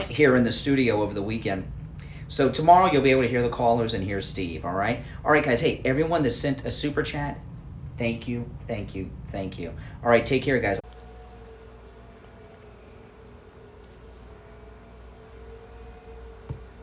here in the studio over the weekend. So tomorrow you'll be able to hear the callers and hear Steve, all right? All right, guys. Hey, everyone that sent a super chat, thank you. All right, take care, guys.